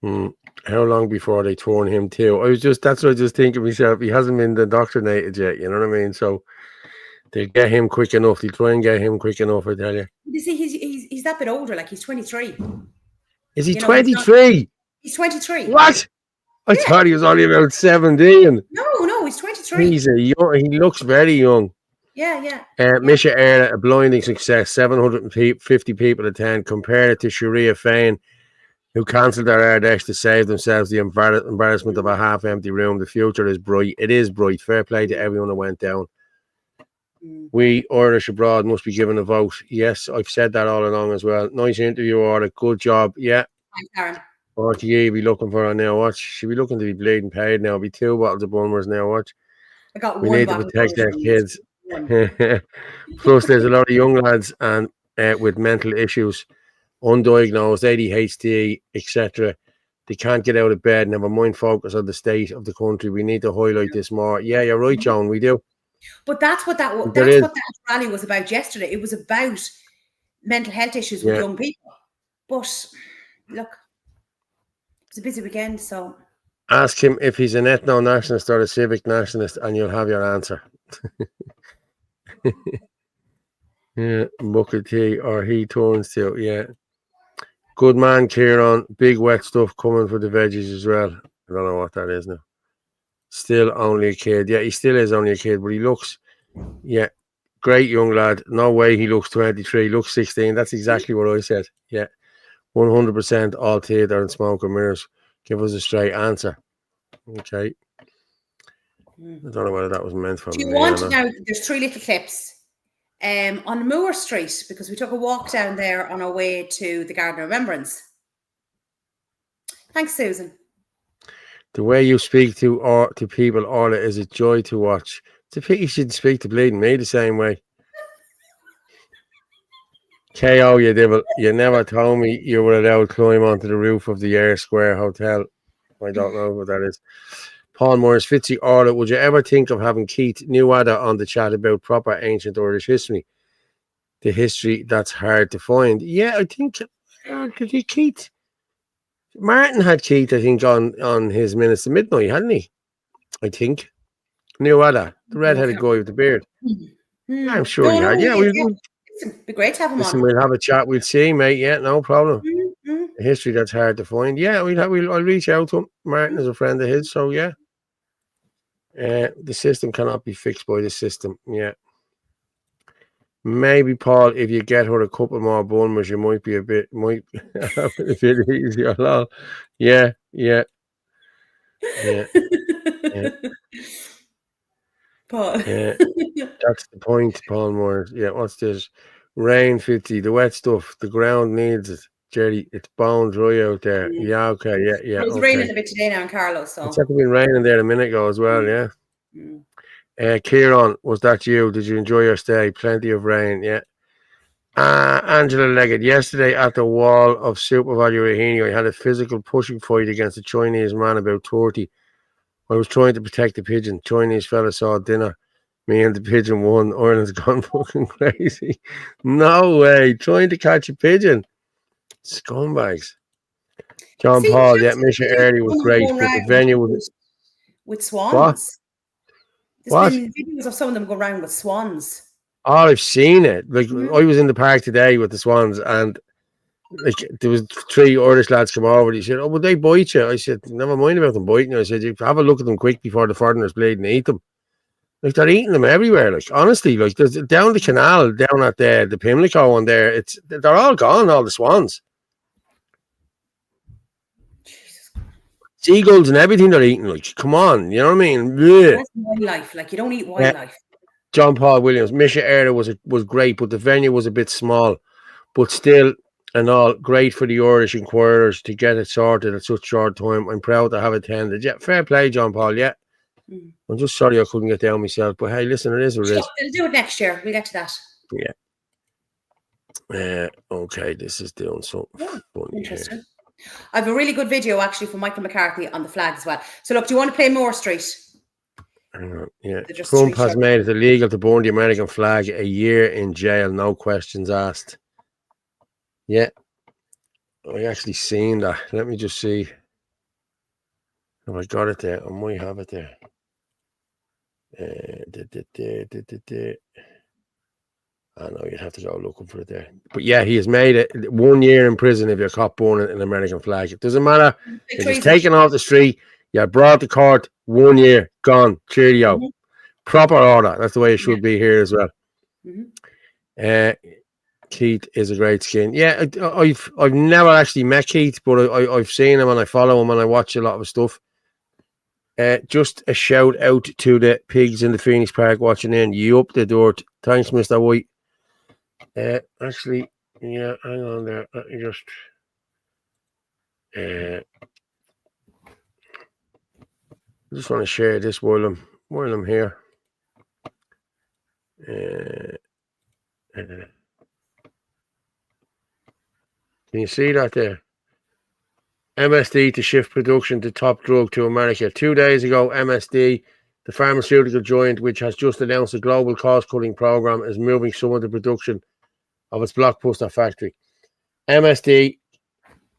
How long before they turn him too? That's what I just think of myself. He hasn't been indoctrinated yet, you know what I mean? So they get him quick enough. They try and get him quick enough, I tell you. You see, he's that bit older, like he's 23. Is he You know, 23? He's 23. What? I thought he was only about 17. No, he's 23. He's he looks very young. Yeah. Mise Eire, a blinding success. 750 people attend. Compare it to Sharia Fain, who cancelled their Ardèche to save themselves the embarrassment of a half-empty room. The future is bright. It is bright. Fair play to everyone that went down. We Irish abroad must be given a vote. Yes, I've said that all along as well. Nice interview, Orla. Good job. Yeah. Thanks, Aaron. RTE be looking for her now. Watch. She'll be looking to be bleeding paid now. Be 2 bottles of Bulmers now. Watch. I got We one need to bottle protect of our Bulmers. kids. Plus, there's a lot of young lads and with mental issues, undiagnosed, ADHD, etc. They can't get out of bed and have a mind focus on the state of the country. We need to highlight this more. Yeah, you're right, John. We do. But that's what that rally was about yesterday. It was about mental health issues with young people. But look, it was a busy weekend, so ask him if he's an ethno-nationalist or a civic nationalist, and you'll have your answer. Yeah, Booker T, or he turns to, yeah. Good man, Kieran. Big wet stuff coming for the veggies as well. I don't know what that is now. Still only a kid. Yeah, he still is only a kid, but he looks, yeah, great young lad. No way he looks 23. He looks 16. That's exactly what I said. Yeah, 100% all theatre and smoke and mirrors. Give us a straight answer. Okay. I don't know whether that was meant for me. do you want now? There's 3 little clips on Moore Street, because we took a walk down there on our way to the Garden of Remembrance. Thanks, Susan. The way you speak to people, Orla, is a joy to watch. It's a pity you shouldn't speak to bleeding me the same way. KO, you devil. You never told me you were allowed to climb onto the roof of the Air Square Hotel. I don't know what that is. Paul Morris, Fitzy, Orla, would you ever think of having Keith Newada on the chat about proper ancient Irish history? The history that's hard to find. Yeah, I think Keith. Martin had Keith, I think, on his Minutes to Midnight, hadn't he? I think. Newada, the red-headed guy with the beard. I'm sure he had. Yeah, it'd be great to have him on. We'll have a chat. We'll see, mate. Yeah, no problem. The history that's hard to find. Yeah, I'll reach out to him. Martin is a friend of his, so yeah. The system cannot be fixed by the system. Yeah. Maybe, Paul, if you get her a couple more Bulmers, you might be a bit easier. Yeah. Yeah, yeah, Paul. yeah. That's the point, Paul Moore. Yeah, what's this? Rain 50, the wet stuff. The ground needs it. Jerry, it's bone dry out there. Yeah, okay, yeah, It was raining okay. a bit today now in Carlos, so. It's actually been raining there a minute ago as well, yeah. Mm. Kieran, was that you? Did you enjoy your stay? Plenty of rain, yeah. Angela Leggett, yesterday at the wall of Super Value Rahini, I had a physical pushing fight against a Chinese man about 30. I was trying to protect the pigeon. Chinese fella saw dinner. Me and the pigeon won. Ireland's gone fucking crazy. No way. Trying to catch a pigeon. Scumbags. John See, Paul, yeah, there's Mise videos Eire of was someone great, going but the round venue was... with swans. What? There's What? been videos of some of them go around with swans. Oh, I've seen it. Like, Mhm. I was in the park today with the swans, and like there was 3 Irish lads come over. He said, "Oh, would they bite you?" I said, "Never mind about them biting you." I said, "You have a look at them quick before the foreigners bleed and eat them." Like, they're eating them everywhere. Like, honestly, like there's down the canal, down at the Pimlico one there. They're all gone. All the swans, seagulls, and everything they're eating. Like, come on, you know what I mean? Blech. That's wildlife. Like, you don't eat Yeah. wildlife. John Paul Williams, Mise Eire was great, but the venue was a bit small. But still, and all, great for the Irish inquirers to get it sorted at such short time. I'm proud to have attended. Yeah, fair play, John Paul. Yeah, I'm just sorry I couldn't get down myself. But hey, listen, it is what it is. They'll do it next year. We'll get to that. Yeah. Okay, this is doing something funny here. Interesting. I have a really good video actually from Michael McCarthy on the flag as well. So look, do you want to play Moore Street? Hang on, yeah. They're just Trump three has shots. made it illegal to burn the American flag. A year in jail, no questions asked. Yeah, I actually seen that. Let me just see. Have I got it there? I might have it there. I know you'd have to go looking for it there. But yeah, he has made it 1 year in prison if you're caught burning an American flag. It doesn't matter. If it's taken off the street, you're brought to court, 1 year, gone, cheerio. Proper order. That's the way it should be here as well. Keith is a great skin. Yeah, I've never actually met Keith, but I've seen him and I follow him and I watch a lot of his stuff. Just a shout out to the pigs in the Phoenix Park watching in. You up the dirt. Thanks, Mr. White. Actually, yeah, hang on there. Let me just I just want to share this while I'm here. Can you see that there? MSD to shift production to top drug to America. 2 days ago, MSD, the pharmaceutical giant, which has just announced a global cost-cutting program, is moving some of the production of its blockbuster factory. MSD,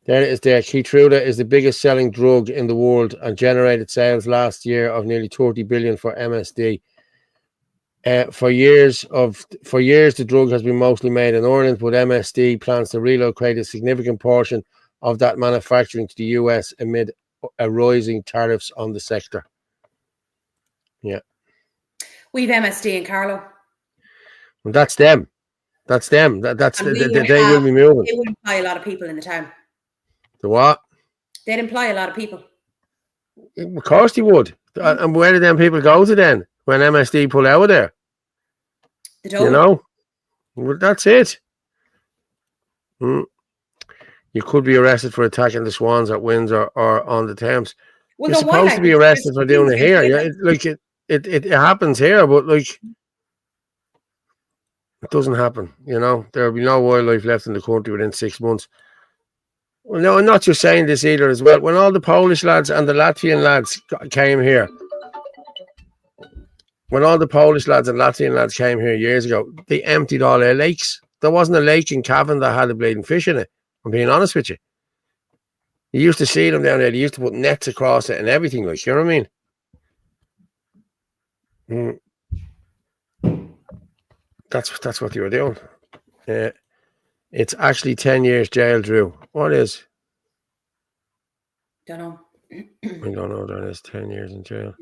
there it is there. Keytruda is the biggest selling drug in the world and generated sales last year of nearly 30 billion for MSD. For years, the drug has been mostly made in Ireland, but MSD plans to relocate a significant portion of that manufacturing to the US amid rising tariffs on the sector. Yeah. We've MSD in Carlo. Well, that's them. That's them. They will be moving. They would employ a lot of people in the town. The what? They'd employ a lot of people. Of course they would. And where do them people go to then when MSD pull out of there? The Dole. You know? Well, that's it. You could be arrested for attacking the swans at Windsor or on the Thames. Well, You're supposed to be arrested for doing it here. Yeah, it happens here, but like it doesn't happen. You know, there'll be no wildlife left in the country within 6 months. Well, no, I'm not just saying this either as well. When all the Polish lads and the Latvian lads came here, years ago, they emptied all their lakes. There wasn't a lake in Cavan that had a bleeding fish in it. I'm being honest with you. You used to see them down there. They used to put nets across it and everything. Like, you know what I mean? That's what they were doing. It's actually 10 years jail, Drew. What is? Don't know. I don't know. That is 10 years in jail.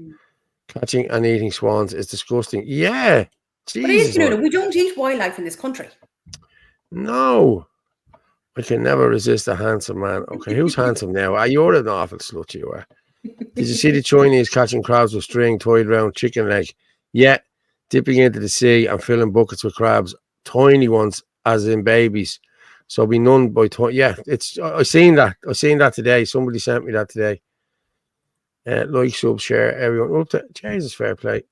Catching and eating swans is disgusting. Yeah. Jesus, but we don't eat wildlife in this country. No. I can never resist a handsome man. Okay, who's handsome now? You're an awful slut, you are. Did you see the Chinese catching crabs with string tied around chicken leg? Yeah, dipping into the sea and filling buckets with crabs, tiny ones, as in babies. So be none by yeah, it's I seen that. I seen that today. Somebody sent me that today. Like, sub, share, everyone. Up to Jesus, fair play.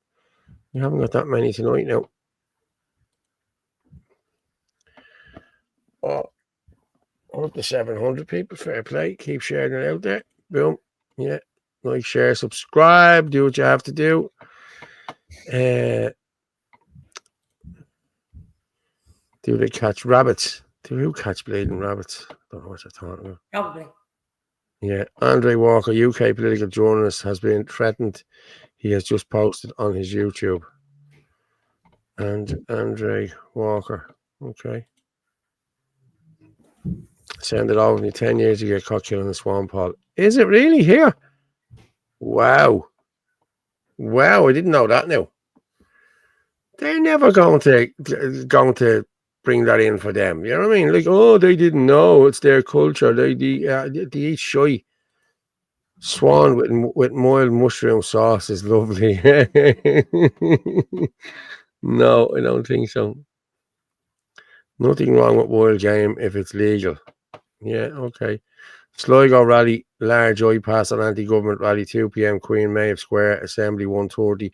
We haven't got that many tonight now. Oh, we're up to 700 people. Fair play. Keep sharing it out there. Boom. Yeah. Like, share, subscribe. Do what you have to do. Do they catch rabbits? Do who catch bleeding rabbits? Don't know what you're talking about. Probably. Yeah. Andre Walker, UK political journalist, has been threatened. He has just posted on his YouTube. And Andre Walker. Okay. Send it over to me. 10 years to get caught killing a swan, Paul. Is it really here? Wow. Wow, I didn't know that now. They're never going to bring that in for them. You know what I mean? Like, oh, they didn't know. It's their culture. They eat shy. Swan with mild mushroom sauce is lovely. No, I don't think so. Nothing wrong with wild game if it's legal. Yeah, okay. Sligo rally, large iPass on anti-government rally, 2 p.m. Queen Maeve Square, Assembly 1:30.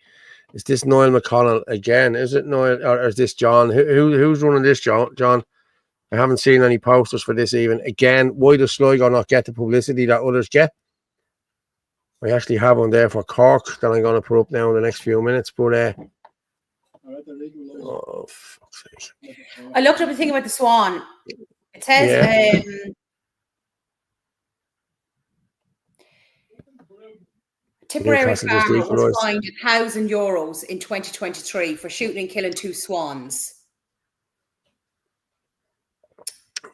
Is this Niall McConnell again? Is it Niall, or is this John? Who's running this, John? I haven't seen any posters for this even. Again, why does Sligo not get the publicity that others get? I actually have one there for Cork that I'm going to put up now in the next few minutes, but oh, fuck's sake. I looked up a thing about the swan. It says Tipperary farmer was fined €1,000 in 2023 for shooting and killing 2 swans.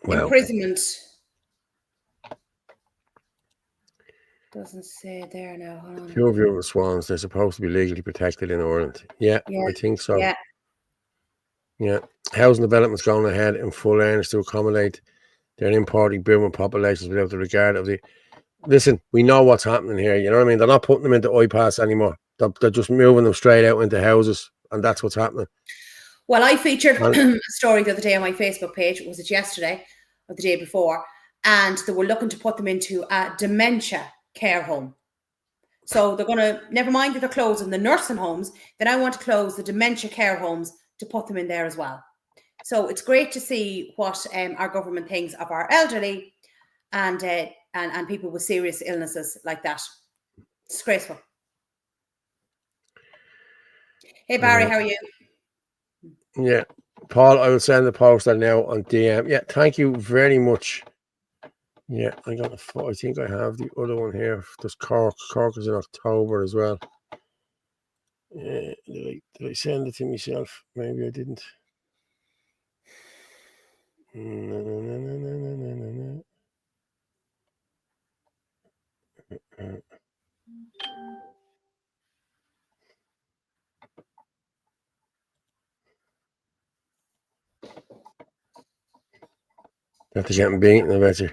Wow. Imprisonment. Doesn't say there now. Hold on. Pure view of swans, they're supposed to be legally protected in Ireland. Yeah, I think so. Yeah. Housing development's going ahead in full earnest to accommodate their importing booming populations without the regard of the... Listen, we know what's happening here. You know what I mean? They're not putting them into iPass anymore. They're just moving them straight out into houses, and that's what's happening. Well, I featured a story the other day on my Facebook page. Was it yesterday or the day before? And they were looking to put them into a dementia care home. So they're going to, never mind that they're closing the nursing homes, then I want to close the dementia care homes to put them in there as well. So it's great to see what our government thinks of our elderly and people with serious illnesses like that. Disgraceful. Hey, Barry, how are you? Yeah. Paul, I will send the poster now on DM. Yeah, thank you very much. Yeah, I think I have the other one here. There's Cork. Cork is in October as well. Did I send it to myself? Maybe I didn't. No. After getting beaten, I bet you.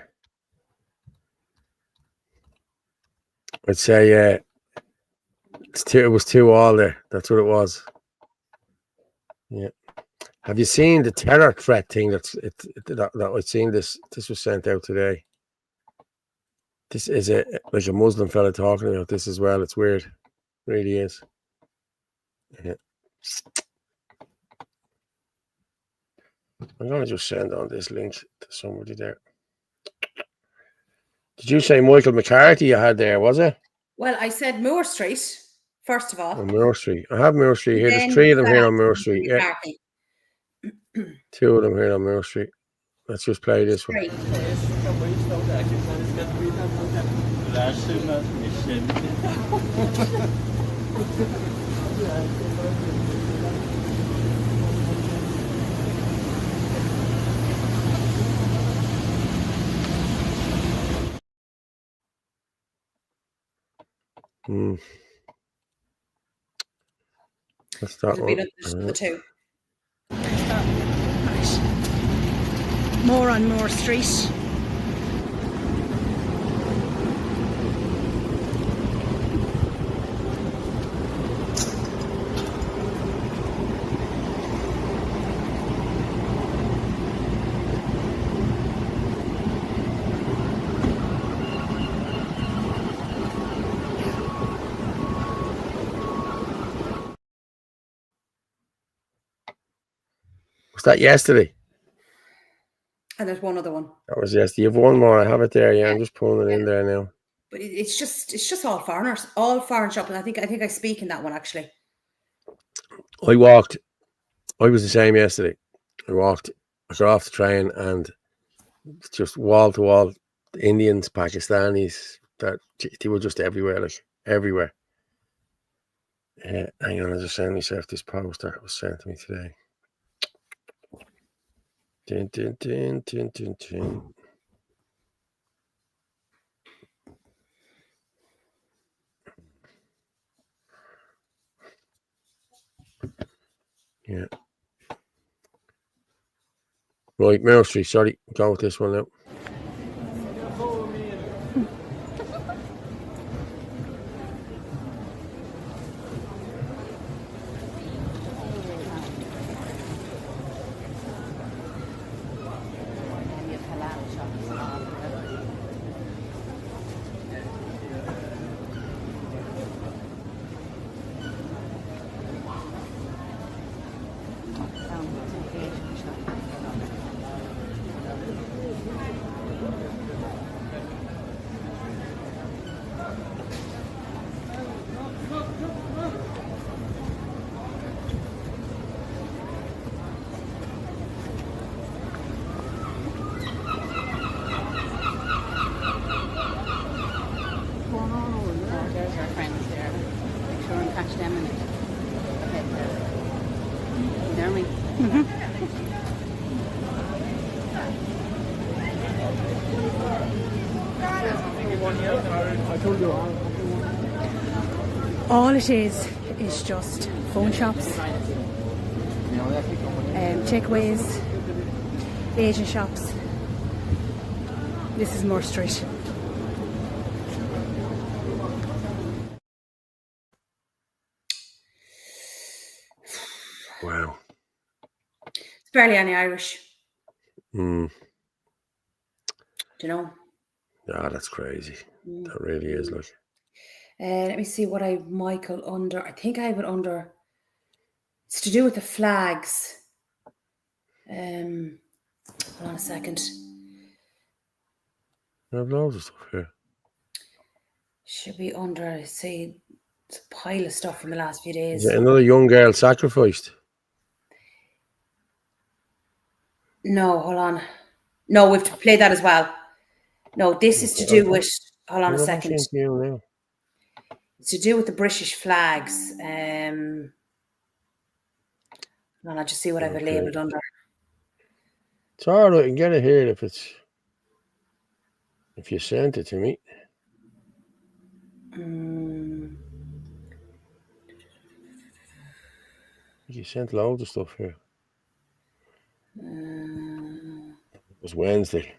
I'd say it was 2-2 there. That's what it was. Yeah. Have you seen the terror threat thing that I've seen this was sent out today? This is like a Muslim fella talking about this as well. It's weird. It really is. Yeah. I'm gonna just send on this link to somebody there. Did you say Michael McCarthy you had there, was it? Well, I said Moore Street, first of all. Oh, Moore Street. I have Moore Street here. There's 3 of them here on Moore Street. Yeah. 2 of them here on Moore Street. Let's just play this one. Let's start one. The 2. More on Moore Street. Was that yesterday? And there's one other one. That was yesterday. You have one more. I have it there. Yeah, I'm just pulling it in there now. But it's just all foreigners, all foreign shopping. I think I speak in that one actually. I was the same yesterday. I got off the train and just wall to wall Indians, Pakistanis, that they were just everywhere, like everywhere. Hang on, I just sent myself this poster that was sent to me today. Dun, dun, dun, dun, dun, dun. Yeah. Right, Meryl Street, sorry, go with this one now. There's our friends there. Make sure and catch them in it. There we. All it is just phone shops, takeaways, Asian shops. This is Moore Street. Wow. It's barely any Irish. Mm. Do you know? Ah, that's crazy. That really is, like. Let me see what I have Michael under. I think I have it under. It's to do with the flags. Hold on a second. I have loads of stuff here. Should be under. See, it's a pile of stuff from the last few days. Is it another young girl sacrificed? No, hold on. No, we've to play that as well. No, this is to do with. Hold on a second. It's to do with the British flags. And I'll just see what I've labelled under. It's hard. I can get it here if you sent it to me. You sent loads of stuff here. It was Wednesday.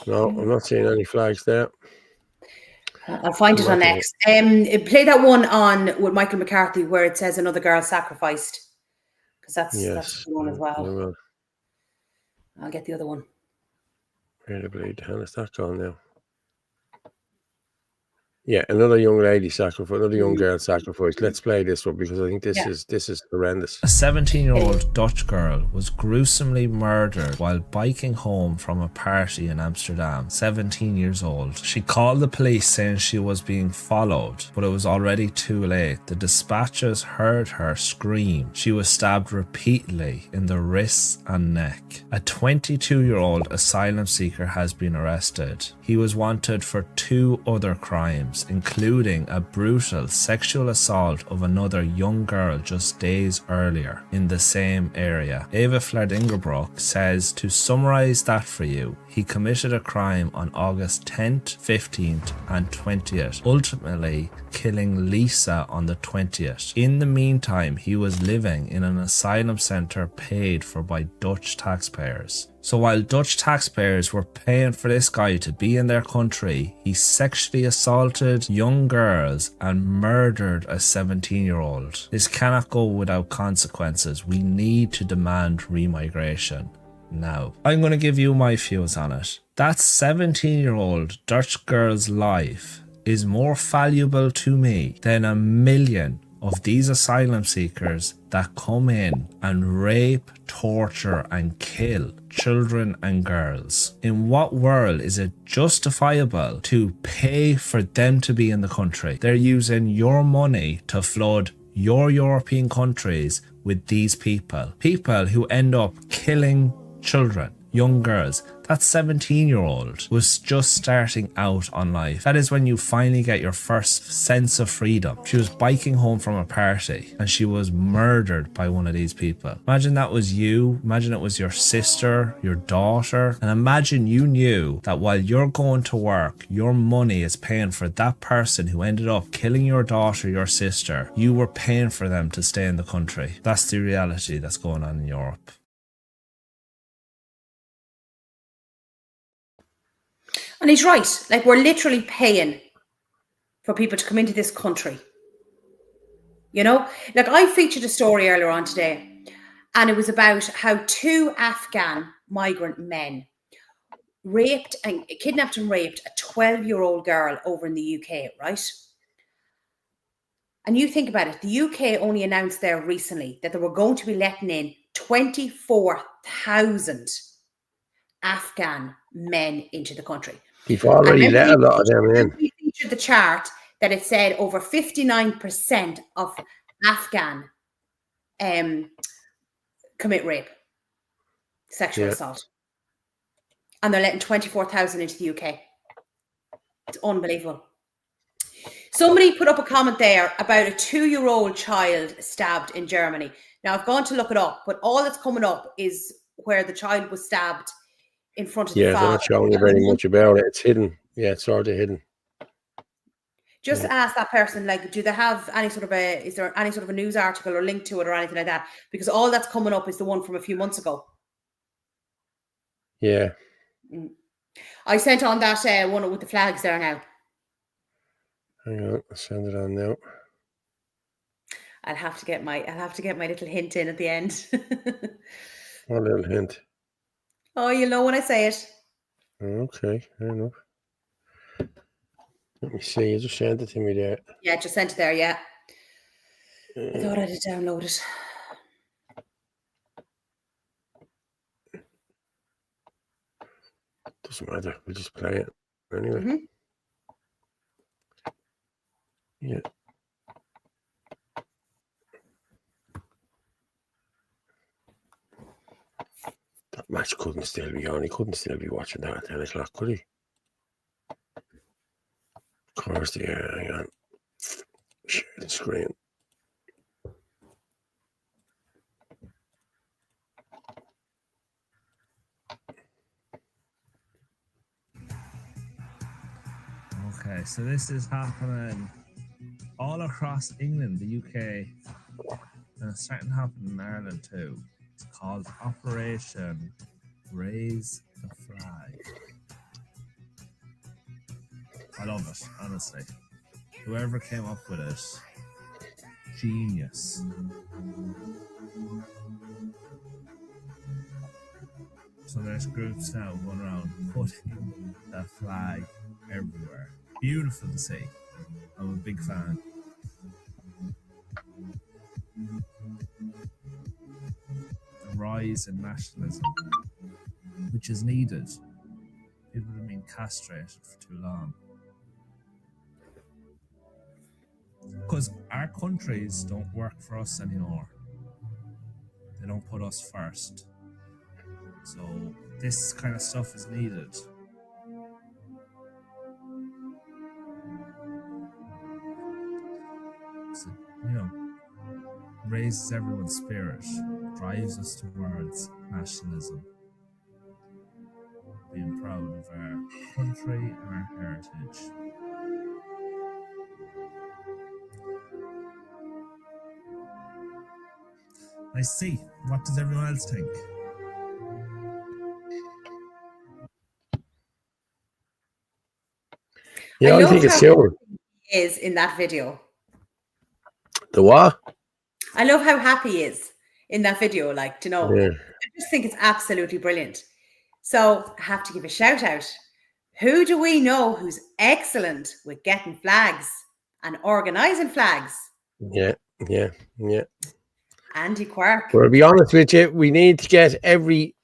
No, I'm not seeing any flags there. I'll find it on X. Play that one on with Michael McCarthy where it says another girl sacrificed. Because that's the one as well. I'll get the other one. Where the bleed hell is that gone now? Yeah, another young lady sacrificed, another young girl sacrificed. Let's play this one because I think this is horrendous. A 17-year-old Dutch girl was gruesomely murdered while biking home from a party in Amsterdam. 17 years old. She called the police saying she was being followed, but it was already too late. The dispatchers heard her scream. She was stabbed repeatedly in the wrists and neck. A 22-year-old asylum seeker has been arrested. He was wanted for 2 other crimes, including a brutal sexual assault of another young girl just days earlier in the same area. Eva Flerdingerbroek says, to summarise that for you, he committed a crime on August 10th, 15th and 20th, ultimately killing Lisa on the 20th. In the meantime, he was living in an asylum centre paid for by Dutch taxpayers. So while Dutch taxpayers were paying for this guy to be in their country, he sexually assaulted young girls and murdered a 17-year-old. This cannot go without consequences. We need to demand remigration. now. I'm going to give you my views on it. That 17-year-old Dutch girl's life is more valuable to me than 1 million of these asylum seekers that come in and rape, torture and kill children and girls. In what world is it justifiable to pay for them to be in the country? They're using your money to flood your European countries with these people. People who end up killing children, young girls. That 17-year-old was just starting out on life. That is when you finally get your first sense of freedom. She was biking home from a party and she was murdered by one of these people. Imagine that was you. Imagine it was your sister, your daughter. And imagine you knew that while you're going to work, your money is paying for that person who ended up killing your daughter, your sister. You were paying for them to stay in the country. That's the reality that's going on in Europe. And he's right. Like, we're literally paying for people to come into this country. You know, like, I featured a story earlier on today, and it was about how 2 Afghan migrant men kidnapped and raped a 12-year-old girl over in the UK, right? And you think about it, the UK only announced there recently that they were going to be letting in 24,000 Afghan men into the country. You've already let a lot of them in. We featured the chart that it said over 59% of Afghan commit rape, sexual assault. And they're letting 24,000 into the UK. It's unbelievable. Somebody put up a comment there about a 2-year-old child stabbed in Germany. Now, I've gone to look it up, but all that's coming up is where the child was stabbed in front of the father. Yeah, they're not showing you very much about it. It's hidden. Yeah, it's sort of hidden. Just ask that person, like, do they have any sort of is there any sort of a news article or link to it or anything like that? Because all that's coming up is the one from a few months ago. Yeah. I sent on that one with the flags there now. Hang on, I'll send it on now. I'll have to get my little hint in at the end. One little hint. Oh, you'll know when I say it. Okay, fair enough. Let me see. You just sent it to me there. Yeah, just sent it there. Yeah. I thought I had download it. Doesn't matter. We'll just play it anyway. Yeah. That match couldn't still be on. He couldn't still be watching that at 10 o'clock, could he? Of course, yeah. Hang on. Share the screen. Okay, so this is happening all across England, the UK, and it's starting to happen in Ireland too. It's called Operation Raise the Flag. I love it, honestly. Whoever came up with it, genius. So there's groups now going around putting the flag everywhere. Beautiful to see. I'm a big fan. The rise in nationalism, which is needed. People have been castrated for too long. Because our countries don't work for us anymore. They don't put us first. So this kind of stuff is needed. So, you know, raises everyone's spirit, drives us towards nationalism. Being proud of our country and our heritage. I see. What does everyone else think? Yeah, I think it's silver. Is in that video. The what? I love how happy he is in that video, like, you know. Yeah. I just think it's absolutely brilliant. So I have to give a shout out. Who do we know who's excellent with getting flags and organising flags? Yeah. Andy Quirk. But I'll be honest with you, we need to get every,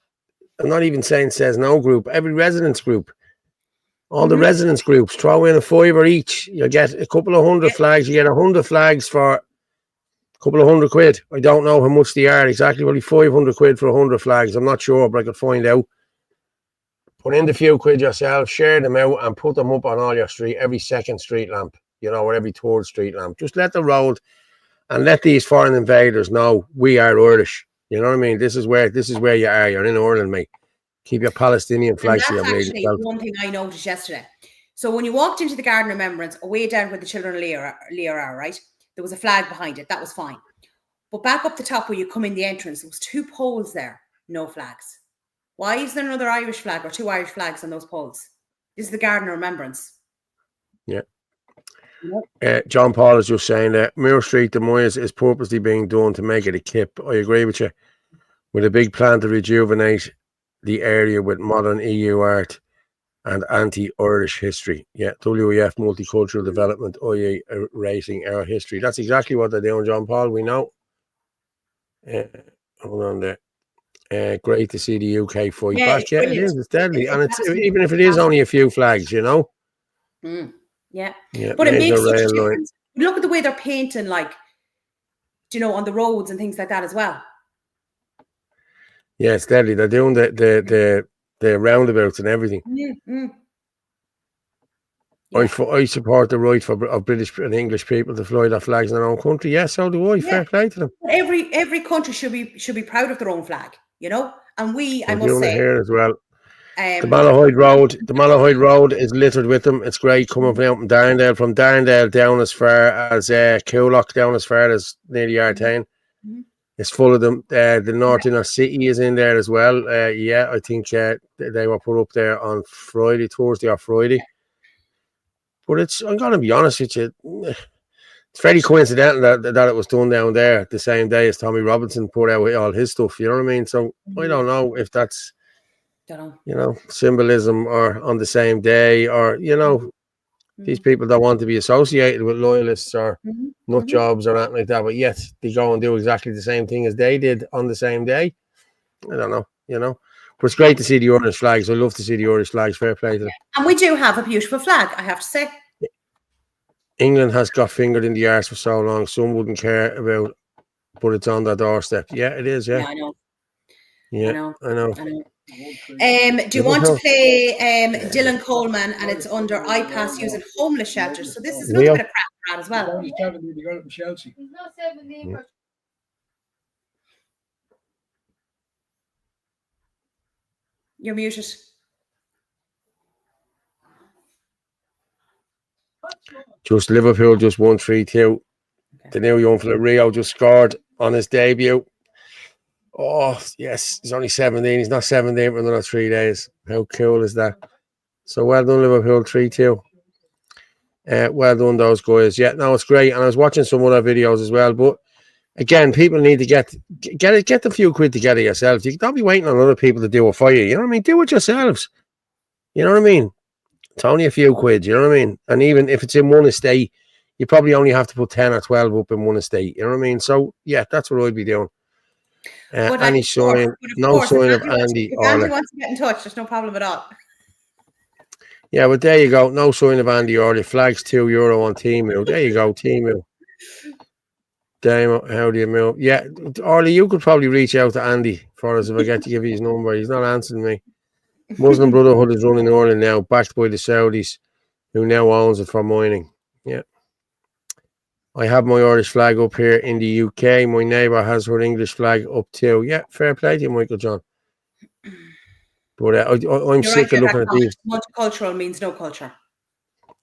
I'm not even saying says no group, every residence group, all the residence groups, throw in a $5 each. You get a couple of 100 flags. You get 100 flags for a couple of £100. I don't know how much they are exactly, probably 500 quid for 100 flags. I'm not sure, but I could find out. Put in the few quid yourself, share them out, and put them up on all your street, every second street lamp, you know, or every third street lamp. Just let the road and let these foreign invaders know we are Irish. You know what I mean? This is where you are. You're in Ireland, mate. Keep your Palestinian flags to your That's bleeding actually self. one thing I noticed yesterday. So when you walked into the Garden of Remembrance, away down where the children of Leah are, right? There was a flag behind it. That was fine. But back up the top where you come in the entrance, there was 2 poles there, no flags. Why is there another Irish flag or 2 Irish flags on those poles? This is the Garden of Remembrance. Yeah. John Paul is just saying that Muir Street, the Moyes, is purposely being done to make it a kip. I agree with you. With a big plan to rejuvenate the area with modern EU art and anti-Irish history. Yeah, WEF multicultural development, i.e. erasing our history. That's exactly what they're doing, John Paul. We know. Hold on there. Great to see the UK fight back. Yeah, it is. It's deadly. And it's even if it is only a few flags, you know. Yeah. Yeah, But it makes such a rail line. difference. Look at the way they're painting, like, you know, on the roads and things like that as well. Yeah, it's deadly. They're doing the roundabouts and everything. Yeah. I support the right of British and English people to fly their flags in their own country. Yes, so do I. Fair play to them. Every country should be proud of their own flag, you know. And I must doing say, it here as well. The Malahide Road is littered with them. It's great coming from Darndale, down as far as Coolock, down as far as near the Artane. It's full of them. The North Inner City is in there as well. Yeah, I think they were put up there on Thursday or Friday. But I'm going to be honest with you, it's very coincidental that it was done down there the same day as Tommy Robinson put out all his stuff. You know what I mean? So I don't know if that's, you know, symbolism or on the same day, or, you know, these people don't want to be associated with loyalists or nut jobs or anything like that, but yet they go and do exactly the same thing as they did on the same day. I don't know, you know. But it's great to see the Irish flags. I love to see the Irish flags. Fair play to them. and we do have a beautiful flag, I have to say. England has got fingered in the arse for so long. Some wouldn't care about, but it's on their doorstep. Yeah, it is. Yeah, I know. Yeah, I know. Do you want to play Dylan Coleman, and it's under iPass using homeless shelters? So this is another bit of crap for that as well. He's telling me they got it in Chelsea. He's not 17. You're muted. Just Liverpool just won 3-2. The new young fella Rio just scored on his debut. Oh, yes, he's only 17. He's not 17 for another 3 days. How cool is that? So well done, Liverpool, 3-2. Well done, those guys. Yeah, no, it's great. And I was watching some other videos as well. But again, people need to get the few quid together yourselves. You don't be waiting on other people to do it for you. You know what I mean? Do it yourselves. You know what I mean? It's only a few quid. You know what I mean? And even if it's in one estate, you probably only have to put 10 or 12 up in one estate. You know what I mean? So yeah, that's what I'd be doing. Any sign, no sign of Andy. If Andy wants to get in touch, there's no problem at all. Yeah, but there you go. No sign of Andy Orley. Flags €2 on Temu. There you go, Temu. Damn, how do you move? Yeah, Orley, you could probably reach out to Andy for us if I get to give you his number. He's not answering me. Muslim Brotherhood is running Ireland now, backed by the Saudis, who now owns it for mining. Yeah. I have my Irish flag up here in the UK. My neighbour has her English flag up too. Yeah, fair play to you, Michael John. But I'm sick of looking at these. Multicultural means no culture.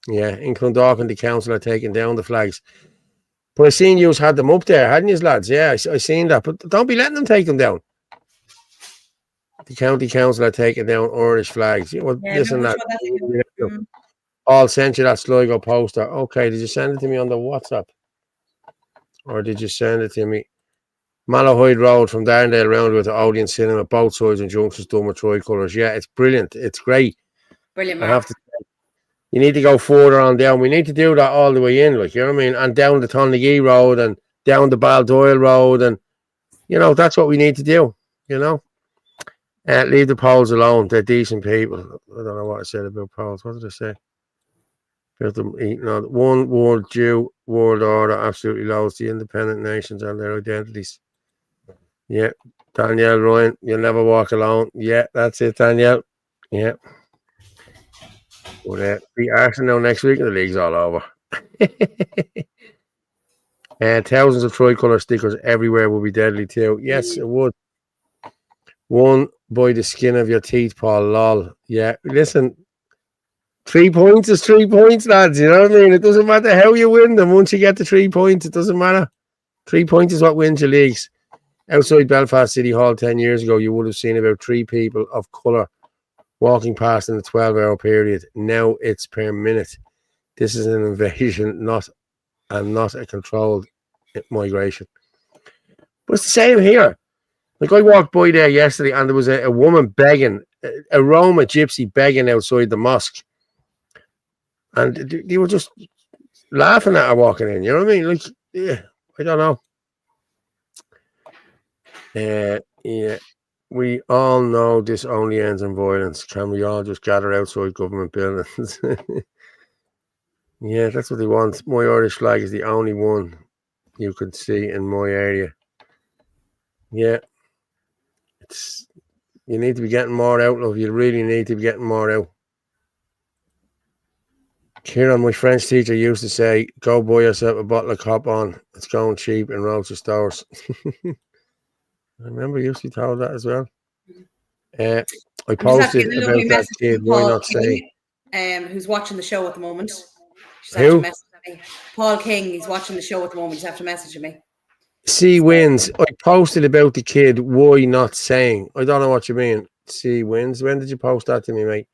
Yeah, in Clondalkin, the council are taking down the flags. But I seen you had them up there, hadn't you, lads? Yeah, I seen that. But don't be letting them take them down. The county council are taking down Irish flags. Well, yeah, listen, that. I'll send you that Sligo poster. Okay, did you send it to me on the WhatsApp? Or did you send it to me Malahide Road from Darndale roundabout to Odeon Cinema, both sides and junctions done with tricolours. Yeah, it's brilliant. It's great. Brilliant, I Mark. have to say, you need to go further on down. We need to do that all the way in, like, you know what I mean? And down the Tonagee Road and down the Baldoyle Road, and you know, that's what we need to do, you know. Leave the Poles alone. They're decent people. I don't know what I said about Poles. What did I say? About them eating on one world Jew, world order, absolutely loads the independent nations and their identities. Yeah. Danielle Ryan, you'll never walk alone. Yeah, that's it, Danielle. Yeah. But beat Arsenal next week and the league's all over. Thousands of tricolour stickers everywhere will be deadly too. Yes, it would. One by the skin of your teeth, Paul. Lol. Yeah, listen. 3 points is 3 points, lads. You know what I mean? It doesn't matter how you win them. Once you get the 3 points, it doesn't matter. 3 points is what wins your leagues. Outside Belfast City Hall 10 years ago, you would have seen about 3 people of colour walking past in a 12-hour period. Now it's per minute. This is an invasion, not a controlled migration. But it's the same here. Like, I walked by there yesterday and there was a woman begging, a Roma gypsy begging outside the mosque. And they were just laughing at her walking in. You know what I mean? Like, yeah, I don't know. Yeah, we all know this only ends in violence. Can we all just gather outside government buildings? Yeah, that's what they want. My Irish flag is the only one you could see in my area. Yeah. You need to be getting more out, love. You really need to be getting more out. Kieran, my French teacher, used to say, go buy yourself a bottle of cop on. It's going cheap in roads of stores. I remember you used to be told that as well. I posted about that kid, why not say? Who's watching the show at the moment. Who? Me. Paul King, he's watching the show at the moment. He's after messaging me. C wins. I posted about the kid, why not saying? I don't know what you mean. C wins. When did you post that to me, mate?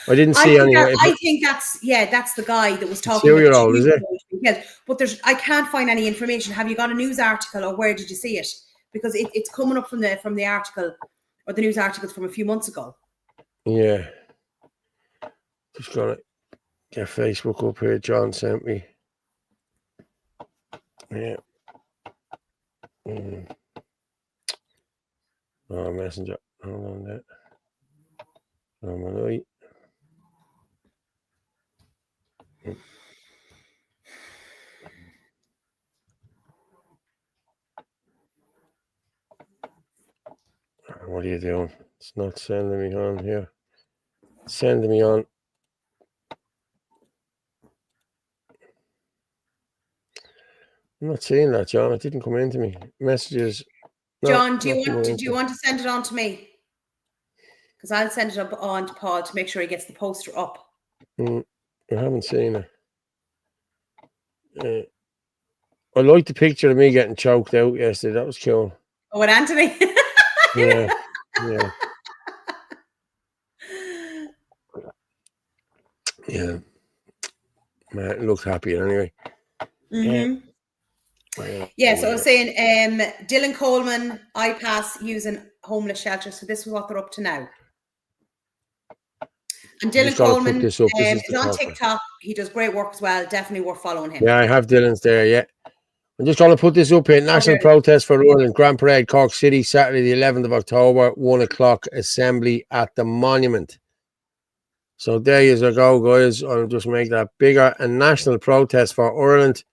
I didn't see anyway. I think that's the guy that was talking. 2-year-old, is it? But I can't find any information. Have you got a news article, or where did you see it? Because it's coming up from the article, or the news articles from a few months ago. Yeah. Just gonna get Facebook up here. John sent me. Yeah. Oh, Messenger. Hold on there. Oh, my night. What are you doing? It's not sending me on here. It's sending me on. I'm not seeing that, John. It didn't come into me. Messages. John, do you want to send it on to me? Because I'll send it up on to Paul to make sure he gets the poster up. I haven't seen it. I liked the picture of me getting choked out yesterday. That was cool. Oh, with Anthony? Yeah. Yeah. Man, it looked happy anyway. Yeah, so I was saying, Dylan Coleman, iPass using homeless shelters. So this is what they're up to now. And Dylan Coleman is on TikTok. He does great work as well. Definitely worth following him. Yeah, I have Dylan's there, yeah. I'm just going to put this up here. National Protest for Ireland, Grand Parade, Cork City, Saturday the 11th of October, 1 o'clock, assembly at the Monument. So there you go, guys. I'll just make that bigger. A National Protest for Ireland,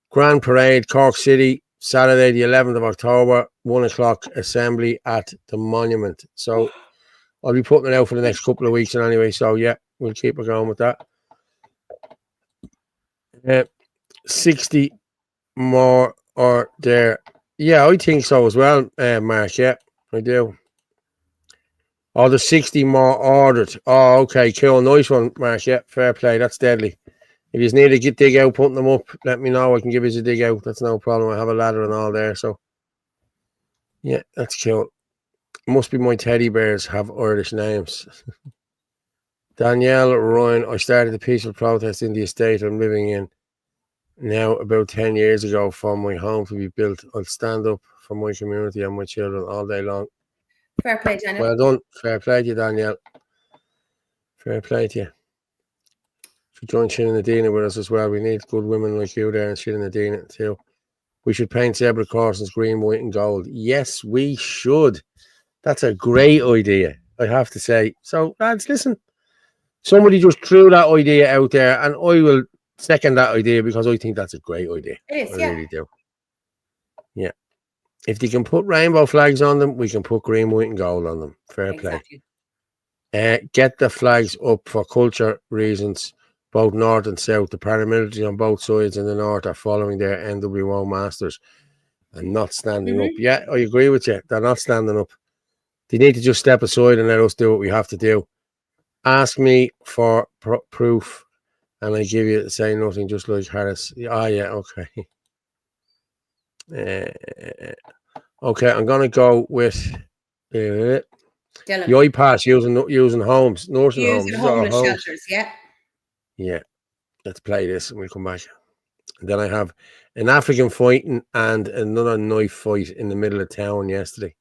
Grand Parade, Cork City, Saturday the 11th of October, 1 o'clock, assembly at the Monument. So I'll be putting it out for the next couple of weeks anyway. So yeah, we'll keep it going with that. 60 more are there. Yeah, I think so as well, Mark. Yeah, I do. Oh, there's 60 more ordered. Oh, okay, cool. Nice one, Mark. Yeah, fair play. That's deadly. If you need to dig out, putting them up, let me know. I can give you a dig out. That's no problem. I have a ladder and all there. So, yeah, that's cool. Must be my teddy bears have Irish names. Danielle Ryan, I started a peaceful protest in the estate I'm living in now about 10 years ago for my home to be built. I'll stand up for my community and my children all day long. Fair play, Daniel. Well done. Fair play to you, Danielle. Fair play to you. Should join Shin Nadina with us as well. We need good women like you there and Shin Nadina too. We should paint zebra crossings green, white, and gold. Yes, we should. That's a great idea, I have to say. So, lads, listen. Somebody just threw that idea out there, and I will second that idea because I think that's a great idea. It is, I yeah. really do. Yeah. If they can put rainbow flags on them, we can put green, white, and gold on them. Fair play. Exactly. Get the flags up for culture reasons, both north and south. The paramilitary on both sides in the north are following their NWO masters and not standing up. Yeah, I agree with you. They're not standing up. They need to just step aside and let us do what we have to do. Ask me for proof, and I give you say nothing, just like Harris. Ah, yeah, okay. Okay, I'm gonna go with the iPass using homes, nursing homes. Using homeless shelters, yeah. Yeah, let's play this and we'll come back. And then I have an African fighting and another knife fight in the middle of town yesterday.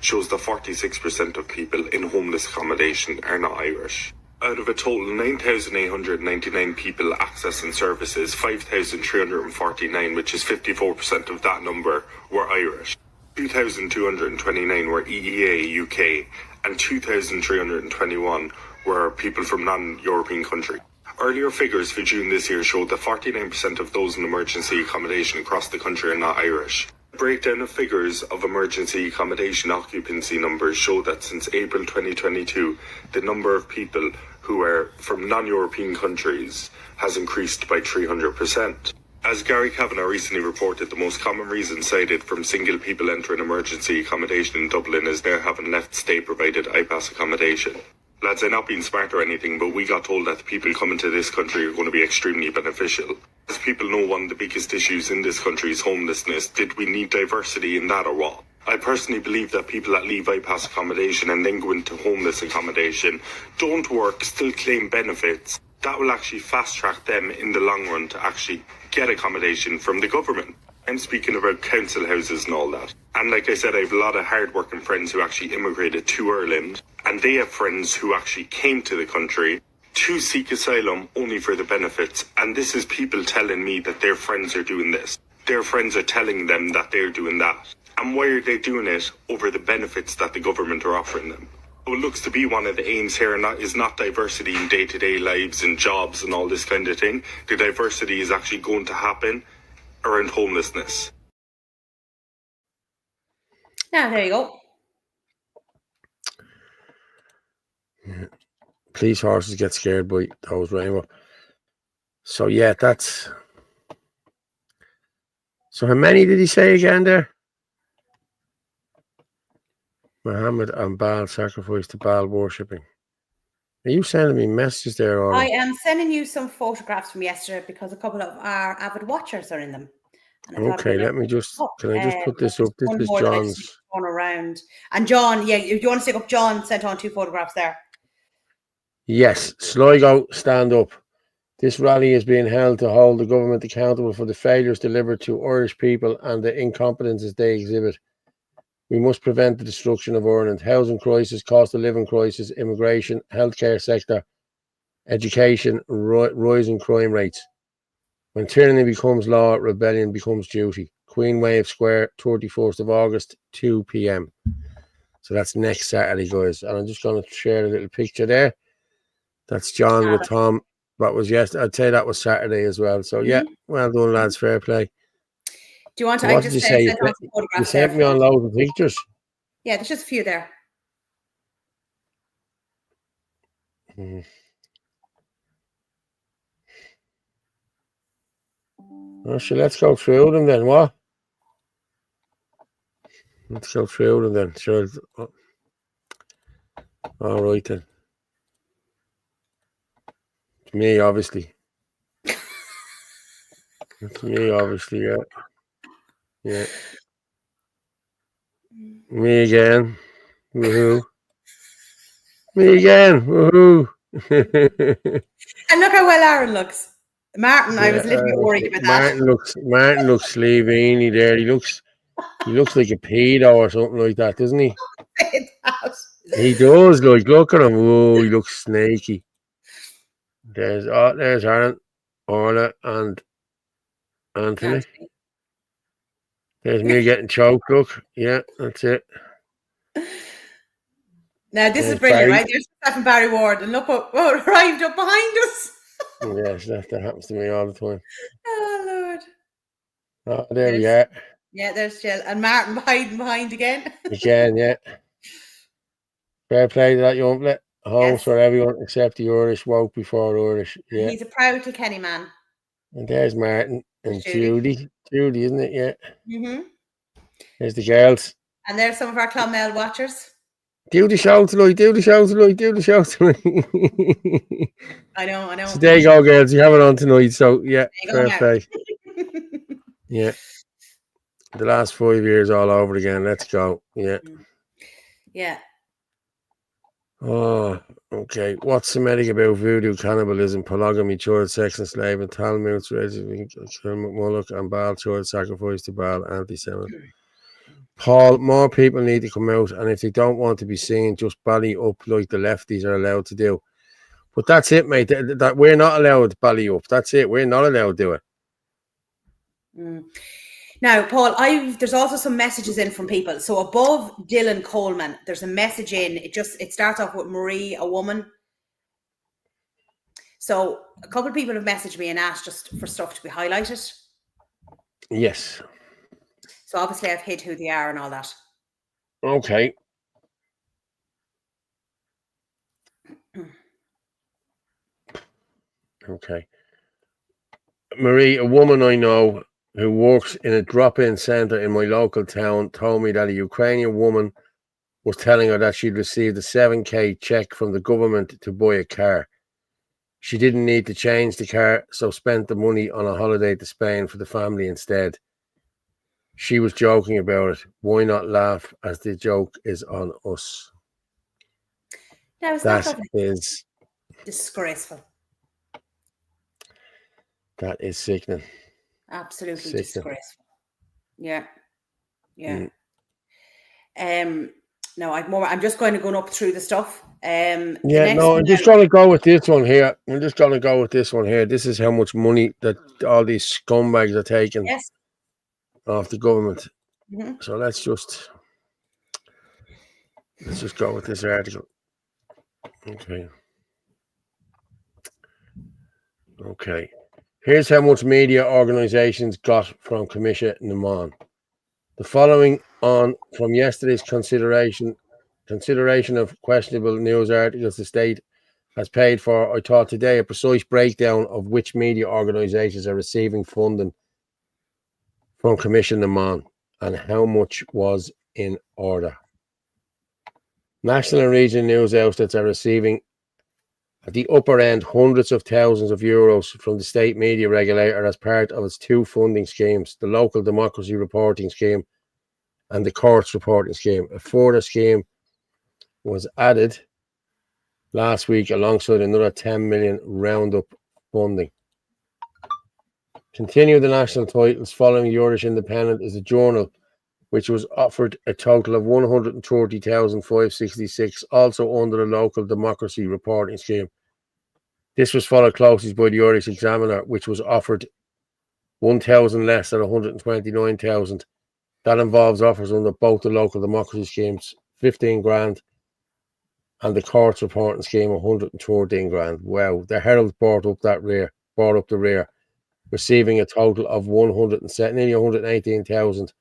Shows that 46% of people in homeless accommodation are not Irish. Out of a total 9,899 people accessing services, 5,349, which is 54% of that number, were Irish. 2,229 were EEA UK, and 2,321 were people from non-European countries. Earlier figures for June this year showed that 49% of those in emergency accommodation across the country are not Irish. Breakdown of figures of emergency accommodation occupancy numbers show that since April 2022, the number of people who are from non-European countries has increased by 300%. As Gary Kavanagh recently reported, the most common reason cited from single people entering emergency accommodation in Dublin is their having left state-provided IPAS accommodation. Lads, I'm not being smart or anything, but we got told that the people coming to this country are going to be extremely beneficial. As people know, one of the biggest issues in this country is homelessness. Did we need diversity in that or what? I personally believe that people that leave IPAS accommodation and then go into homeless accommodation don't work, still claim benefits. That will actually fast track them in the long run to actually get accommodation from the government. I'm speaking about council houses and all that. And like I said, I have a lot of hard-working friends who actually immigrated to Ireland, and they have friends who actually came to the country to seek asylum only for the benefits. And this is people telling me that their friends are doing this. Their friends are telling them that they're doing that. And why are they doing it over the benefits that the government are offering them? What looks to be one of the aims here is not diversity in day-to-day lives and jobs and all this kind of thing. The diversity is actually going to happen around homelessness. Now, there you go. Yeah. Police horses get scared by those rainbow. So, yeah, that's... So, how many did he say again there? Muhammad and Baal sacrifice to Baal worshipping. Are you sending me messages there? Or... I am sending you some photographs from yesterday because a couple of our avid watchers are in them. Okay, let me just, can I just put this up? This is John's. Around. And John, yeah, if you want to stick up, John sent on 2 photographs there. Yes, Sligo, stand up. This rally is being held to hold the government accountable for the failures delivered to Irish people and the incompetences they exhibit. We must prevent the destruction of Ireland. Housing crisis, cost of living crisis, immigration, healthcare sector, education, rising crime rates. When tyranny becomes law, rebellion becomes duty. Queen Wave Square, 31st of August, 2 p.m. So that's next Saturday, guys. And I'm just going to share a little picture there. That's John with Tom. That was yesterday. I'd say that was Saturday as well. So, yeah, well done, lads. Fair play. Do you want to? What did you say? You sent me on loads of pictures. Yeah, there's just a few there. Well, so let's go through them then. What? Let's go through them then. Sure. All right then. It's me, obviously. It's me, obviously. Yeah. Yeah. Me again. Woohoo. Me again. Woohoo. And look how well Aaron looks. Martin, I was a little bit worried about that. Martin looks sleevey there. He looks like a pedo or something like that, doesn't he? He does. Like, look at him. Oh, he looks snaky. There's Aaron, Orla, and Anthony. There's me getting choked. Look, yeah, that's it. Now this is brilliant, right? There's Steph and Barry Ward, and look what arrived up behind us. Yes, that happens to me all the time. Oh Lord! Oh, there we are. Yeah, there's Jill and Martin hiding behind again. Again, yeah. Fair play to that young fella. Homes for everyone except the Irish. Woke before Irish. Yeah. He's a proud Kilkenny man. And there's Martin and Judy. Judy, isn't it? Yeah. Mm-hmm. There's the girls. And there's some of our Clonmel watchers. Do the show tonight. Do the show tonight. Do the show tonight. I know. So there you go, girls. You have it on tonight. So yeah, fair play. Yeah. The last 5 years all over again. Let's go. Yeah. Yeah. Oh, okay. What's Semitic about voodoo, cannibalism, polygamy, child sex and slave, and Talmud, Moloch, and Baal, child sacrifice to Baal, anti-Semitic? Paul, more people need to come out, and if they don't want to be seen, just bally up like the lefties are allowed to do. But that's it, mate. That we're not allowed to bally up. That's it. We're not allowed to do it. Now, Paul, there's also some messages in from people. So above Dylan Coleman, there's a message in. It starts off with Marie, a woman. So a couple of people have messaged me and asked just for stuff to be highlighted. Yes. So obviously I've hid who they are and all that. Okay. Okay. Marie, a woman I know who works in a drop-in centre in my local town, told me that a Ukrainian woman was telling her that she'd received a 7k check from the government to buy a car. She didn't need to change the car, so spent the money on a holiday to Spain for the family instead. She was joking about it. Why not laugh, as the joke is on us? That is disgraceful. That is sickening. Absolutely disgraceful. Yeah. No, I'm just going to go up through the stuff. I'm just going to go with this one here. This is how much money that all these scumbags are taking off the government. Mm-hmm. So let's just go with this article. Okay. Here's how much media organisations got from Commissioner Naman. The following on from yesterday's consideration of questionable news articles the state has paid for. I thought today a precise breakdown of which media organisations are receiving funding from Commissioner Naman and how much was in order. National and regional news outlets are receiving at the upper end hundreds of thousands of euros from the state media regulator as part of its two funding schemes, the local democracy reporting scheme and the courts reporting scheme. A further scheme was added last week alongside another 10 million roundup funding. Continue the national titles following the Irish Independent is a journal which was offered a total of 130,566, also under the local democracy reporting scheme. This was followed closely by the Irish Examiner, which was offered 1,000 less than 129,000. That involves offers under both the local democracy schemes, 15 grand, and the courts reporting scheme, 113 grand. Wow, the Herald brought up the rear, receiving a total of nearly 118,000.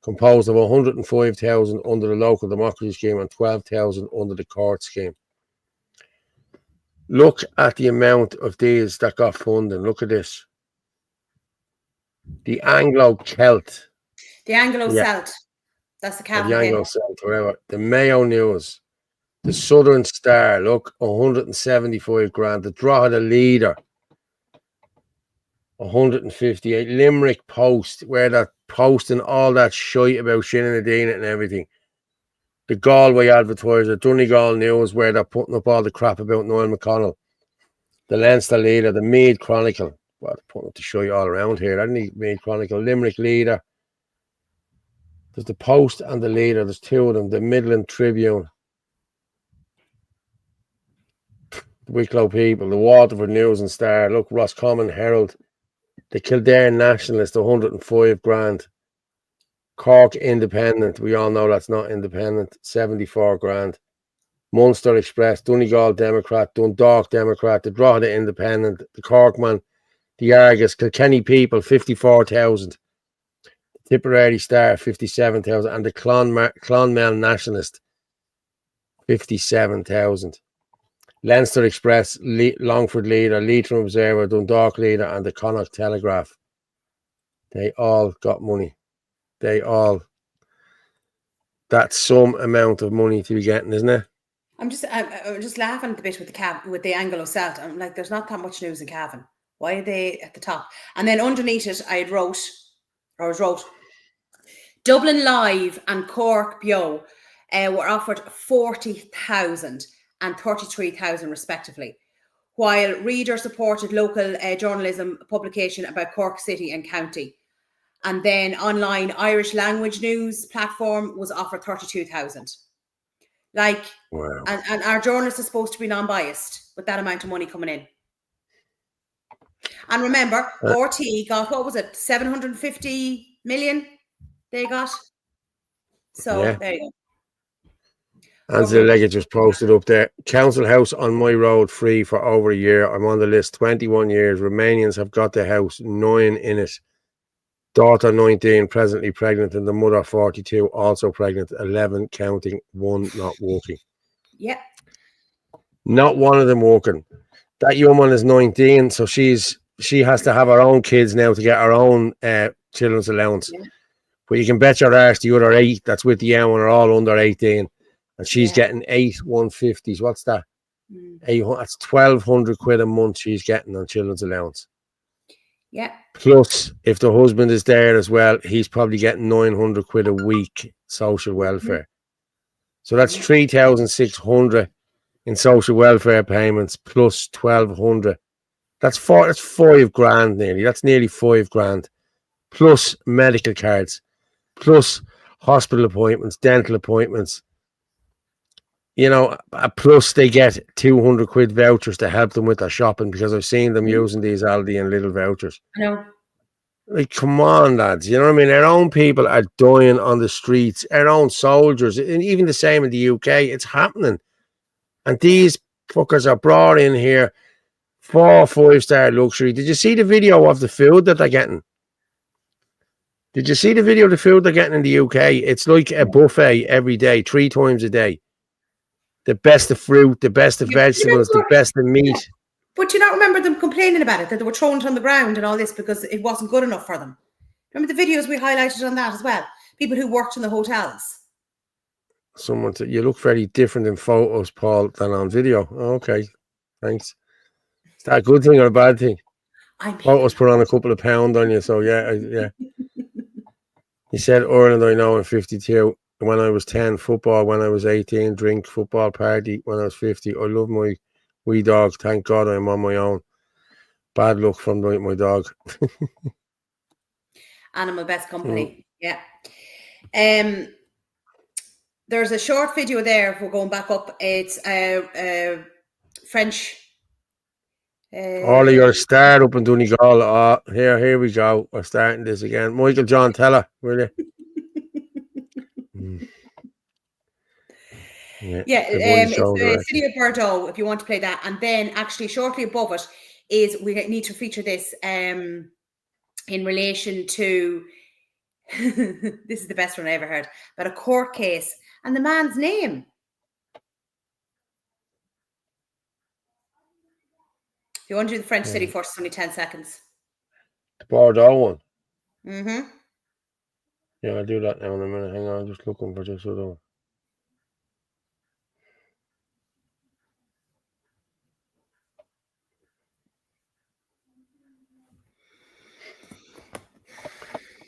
Composed of 105,000 under the local democracy scheme and 12,000 under the court scheme. Look at the amount of these that got funding. Look at this. The Anglo-Celt. The Anglo-Celt. That's the capital. The Anglo-Celt, whatever. The Mayo News. The Southern Star. Look, 175 grand. The Drogheda Leader. 158. Limerick Post, where they're posting all that shite about Shannon Adina and everything. The Galway Advertiser, Donegal News, where they're putting up all the crap about Noel McConnell. The Leinster Leader, the Meath Chronicle, well, putting up to show you all around here. Hasn't he? Main Chronicle, Limerick Leader. There's the Post and the Leader. There's two of them. The Midland Tribune, the Wicklow People, the Waterford News and Star. Look, Roscommon Herald, the Kildare Nationalist, 105 grand. Cork Independent, we all know that's not independent, 74 grand. Munster Express, Donegal Democrat, Dundalk Democrat, the Drogheda Independent, the Corkman, the Argus, Kilkenny People, 54,000. Tipperary Star, 57,000. And the Clonmel Nationalist, 57,000. Leinster Express, Longford Leader, Leitrim Observer, Dundalk Leader, and the Connacht Telegraph. They all got money. That's some amount of money to be getting, isn't it? I'm just laughing at the bit with the Anglo-Celt. I'm like, there's not that much news in Cavan. Why are they at the top? And then underneath it, I wrote, Dublin Live and Cork Bio were offered 40,000 and 33,000 respectively, while Reader supported local journalism publication about Cork City and County. And then online Irish language news platform was offered 32,000. Like, wow. And our journalists are supposed to be non-biased with that amount of money coming in. And remember, RT got, what was it, 750 million they got? So, yeah. There you go. Angela Leggett just posted up there. Council house on my road free for over a year. I'm on the list, 21 years. Romanians have got the house, 9 in it. Daughter 19, presently pregnant, and the mother 42, also pregnant, 11 counting, 1 not working. Yeah. Not one of them working. That young one is 19, so she has to have her own kids now to get her own children's allowance. Yeah. But you can bet your arse the other 8 that's with the young one are all under 18, and she's getting 8 150s. What's that? 800, that's 1,200 quid a month she's getting on children's allowance. Yeah. Plus, if the husband is there as well, he's probably getting 900 quid a week social welfare. So that's 3,600 in social welfare payments plus 1,200. That's 5 grand nearly. That's nearly 5 grand. Plus medical cards, plus hospital appointments, dental appointments. You know, plus they get 200 quid vouchers to help them with their shopping, because I've seen them using these Aldi and Lidl vouchers. I know. Like, come on, lads. You know what I mean? Our own people are dying on the streets. Our own soldiers, and even the same in the UK. It's happening. And these fuckers are brought in here 4-5-star luxury. Did you see the video of the food that they're getting? Did you see the video of the food they're getting in the UK? It's like a buffet every day, 3 times a day. The best of fruit, the best of vegetables, the best of meat. Yeah. But you not remember them complaining about it, that they were thrown on the ground and all this because it wasn't good enough for them. Remember the videos we highlighted on that as well? People who worked in the hotels. Someone said, you look very different in photos, Paul, than on video. Okay, thanks. Is that a good thing or a bad thing? Photos put on a couple of pounds on you, so yeah. He said, Ireland I know in 52. When I was 10, football. When I was 18, drink, football, party. When I was 50, I love my wee dog. Thank God I'm on my own. Bad luck from my dog. Animal best company. Yeah. There's a short video there. If we're going back up, it's French. All of your start up in Donegal. Here we go. We're starting this again. Michael John, tell her, will you? It's the City of Bordeaux, if you want to play that. And then actually shortly above it is, we need to feature this in relation to, this is the best one I ever heard, about a court case and the man's name. If you want to do the French city first, it's only 10 seconds. The Bordeaux one? Mm-hmm. Yeah, I'll do that now in a minute. Hang on, I'm just looking for this other one.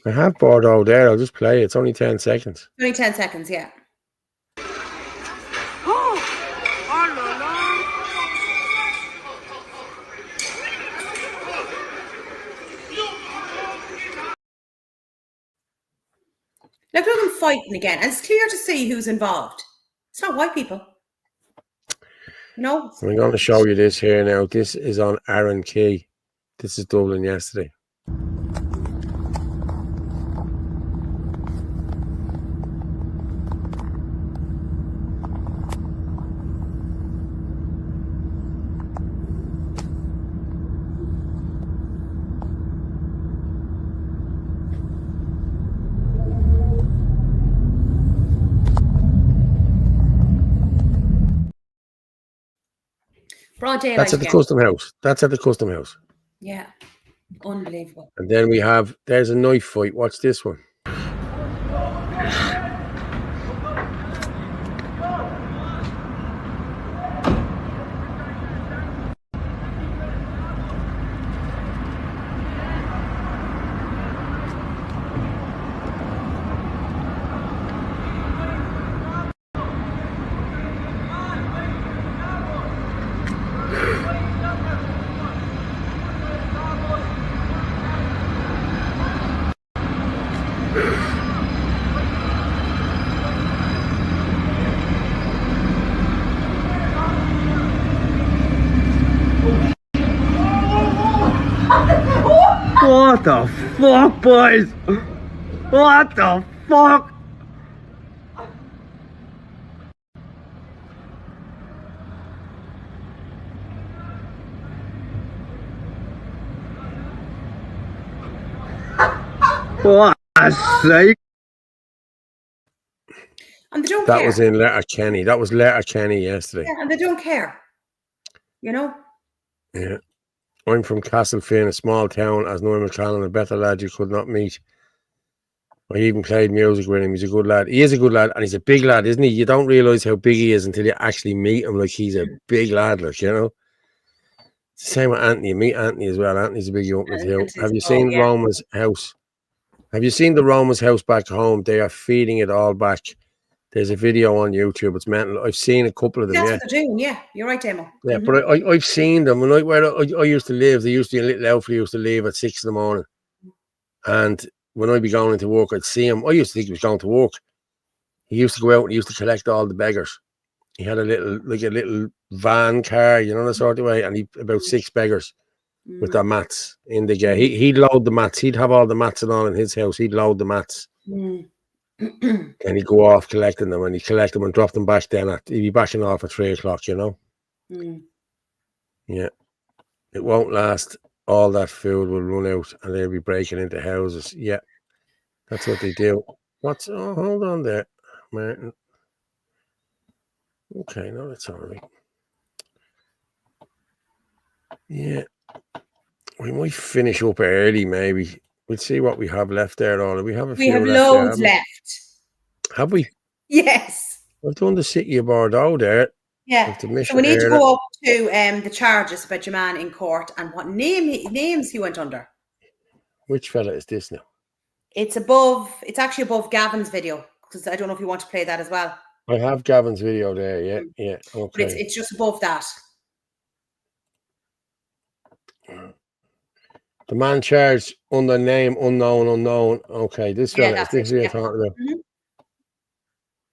I have Bordeaux there. I'll just play it. It's only 10 seconds. Only 10 seconds, yeah. Like, look at them fighting again. And it's clear to see who's involved. It's not white people. No. I'm going to show you this here now. This is on Aaron Key. This is Dublin yesterday. Broad daylight That's at the again. Custom House. That's at the Custom House. Yeah. Unbelievable. And then we have, there's a knife fight. Watch this one. What the fuck, boys? What the fuck? What a sake. And they don't That care. was in Letterkenny. That was Letterkenny yesterday. Yeah, and they don't care. You know? Yeah. I'm from Castlefin, a small town, as Noel McClellan, a better lad you could not meet. I even played music with him. He's a good lad. He is a good lad, and he's a big lad, isn't he? You don't realise how big he is until you actually meet him. Like, he's a big lad, like, you know? It's the same with Anthony. You meet Anthony as well. Anthony's a big uncle too. Have you seen Roma's house? Have you seen the Roma's house back home? They are feeding it all back. There's a video on YouTube. It's mental. I've seen a couple of them. That's Yeah, what they're doing. Yeah, you're right, Demo. yeah. But I've seen them. When where I used to live, they used to be a little outfit. Used to leave at 6 in the morning, and when I'd be going into work, I'd see him. I used to think he was going to work. He used to go out and he used to collect all the beggars. He had a little van car, you know, the sort of way, and he about 6 beggars with their mats in the gate. He'd load the mats. He'd have all the mats and all in his house. He'd load the mats. And he'd go off collecting them, and he'd collect them and drop them back then. He'd be backing off at 3 o'clock, you know? Yeah. It won't last. All that food will run out and they'll be breaking into houses. Yeah. That's what they do. Oh, hold on there, Martin. Okay, no, that's all right. Yeah. We might finish up early, maybe. We'll see what we have left there, Ola. We have a few. We have left loads there, left. have we? Yes. I've done the City of Bordeaux there. Yeah. So we need to go up to the charges about your man in court and what names he went under. Which fella is this now? It's actually above Gavin's video, because I don't know if you want to play that as well. I have Gavin's video there, yeah, yeah. Okay. But it's just above that. The man charged under name unknown. Okay, this fella, Yeah, is this what you're talking about? Mm-hmm.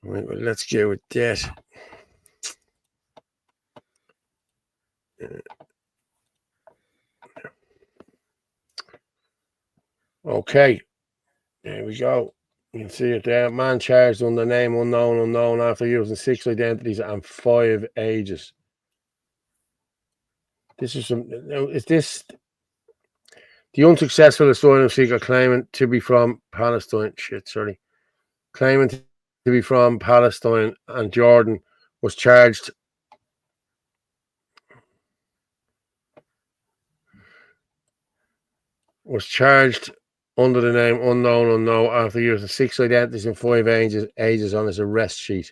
Right, well, let's go with that. Okay, there we go. You can see it there. Man charged under name unknown after using 6 identities and 5 ages. This is some. Is this the unsuccessful asylum seeker claiming to be from Palestine? Claiming to be from Palestine and Jordan was charged. Under the name unknown after using 6 identities and 5 ages on his arrest sheet.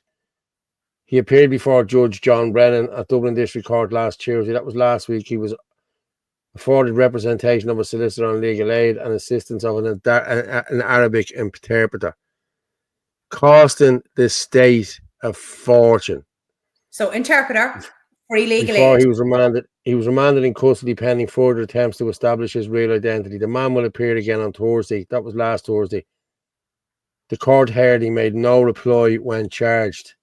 He appeared before Judge John Brennan at Dublin District Court last Tuesday. That was last week. He was afforded representation of a solicitor on legal aid and assistance of an Arabic interpreter, costing the state a fortune. So interpreter for illegal Before aid. he was remanded in custody pending further attempts to establish his real identity. The man will appear again on Thursday. That was last Thursday. The court heard he made no reply when charged.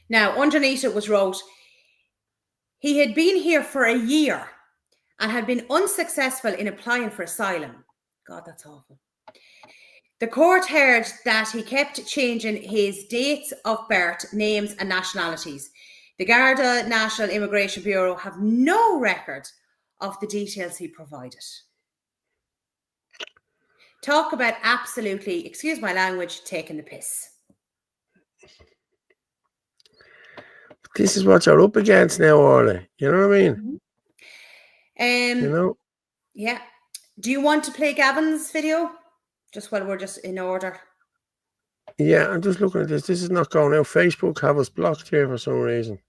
Now, underneath it was wrote, he had been here for a year and had been unsuccessful in applying for asylum. God, that's awful. The court heard that he kept changing his dates of birth, names and nationalities. The Garda National Immigration Bureau have no record of the details he provided. Talk about absolutely, excuse my language, taking the piss. This is what you're up against now, Orla. You know what I mean? You know? Yeah. Do you want to play Gavin's video? Just while we're just in order. Yeah, I'm just looking at this. This is not going out. Facebook have us blocked here for some reason.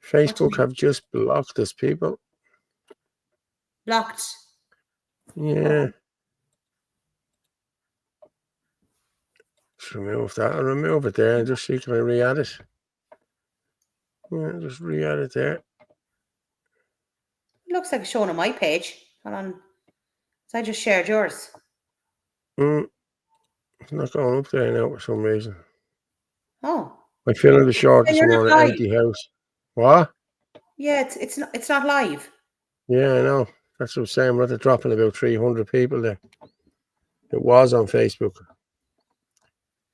Facebook have just blocked us, people. Blocked? Yeah. Just remove that. I'll remove it there and just see can I re-add it. Yeah, just re-add it there. It looks like it's showing on my page. Hold on. So I just shared yours. It's not going up there now for some reason. Oh. I feel in the short this morning, empty house. What? Yeah, it's not live. Yeah, I know. That's what I'm saying. We're dropping about 300 people there. It was on Facebook.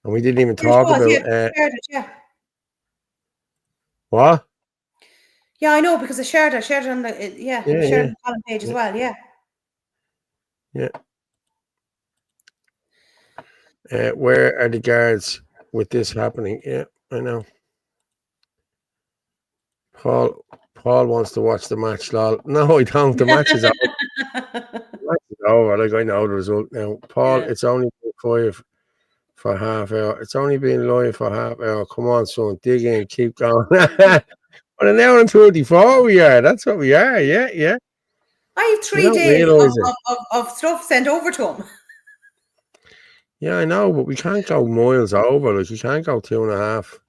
And we didn't even talk about shared it, yeah. What? Yeah, I know, because I shared it on the shared it on the column page as well, yeah. Yeah. Where are the guards with this happening? Yeah, I know. Paul wants to watch the match, lol. No, I don't. The match is over. The match is over. Like, I know the result now. Paul, it's only been 5 for half hour. It's only been live for half hour. Come on, son. Dig in. Keep going. Well, an hour and 34 we are. That's what we are. Yeah, yeah. I have 3 days of stuff sent over to him. Yeah, I know, but we can't go miles over. Like, you can't go 2.5.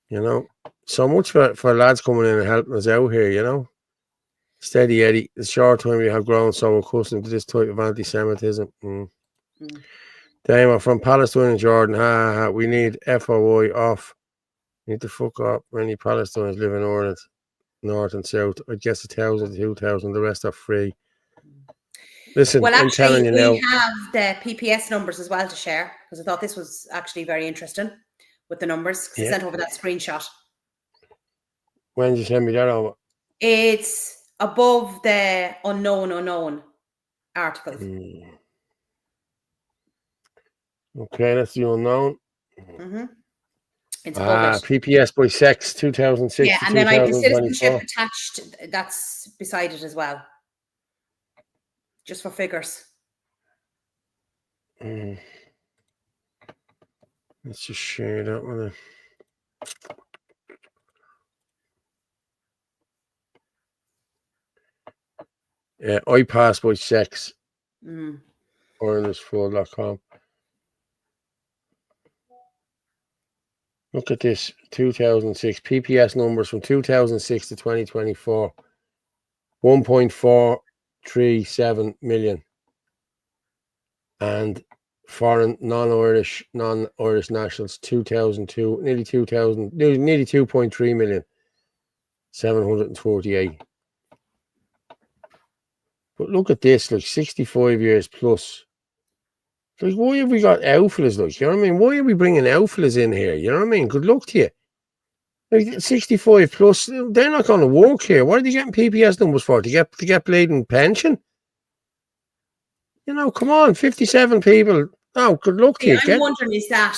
You know, so much for lads coming in and helping us out here, you know. Steady Eddie, the short time we have grown so accustomed to this type of anti-Semitism. Damo from Palestine and Jordan, we need FOI off. We need to fuck up. Many Palestinians live in Ireland, north and south. I guess 1,000 to 2,000, the rest are free. Listen, well, I'm telling you now. We have the PPS numbers as well to share, because I thought this was actually very interesting with the numbers. I sent over that screenshot. When did you send me that over? It's above the unknown article. Okay, that's the unknown. It's above it. PPS by sex, 2006 yeah, to and then I have the 2024. citizenship attached. That's beside it as well. Just for figures. Let's just share that one. I pass by sex. Irelandisfull.com. Look at this, 2006 PPS numbers from 2006 to 2024. 1.437 million. And foreign non-Irish nationals, 2,002, nearly 2,000, nearly 2.3 million. 748. But look at this, like 65 years plus. Like, why have we got outfielders? Like, you know what I mean? Why are we bringing outfielders in here? You know what I mean? Good luck to you. Like 65 plus, they're not going to work here. What are they getting PPS numbers for? To get bleeding pension? You know, come on, 57 people. Oh, good luck to you. I'm wondering, is that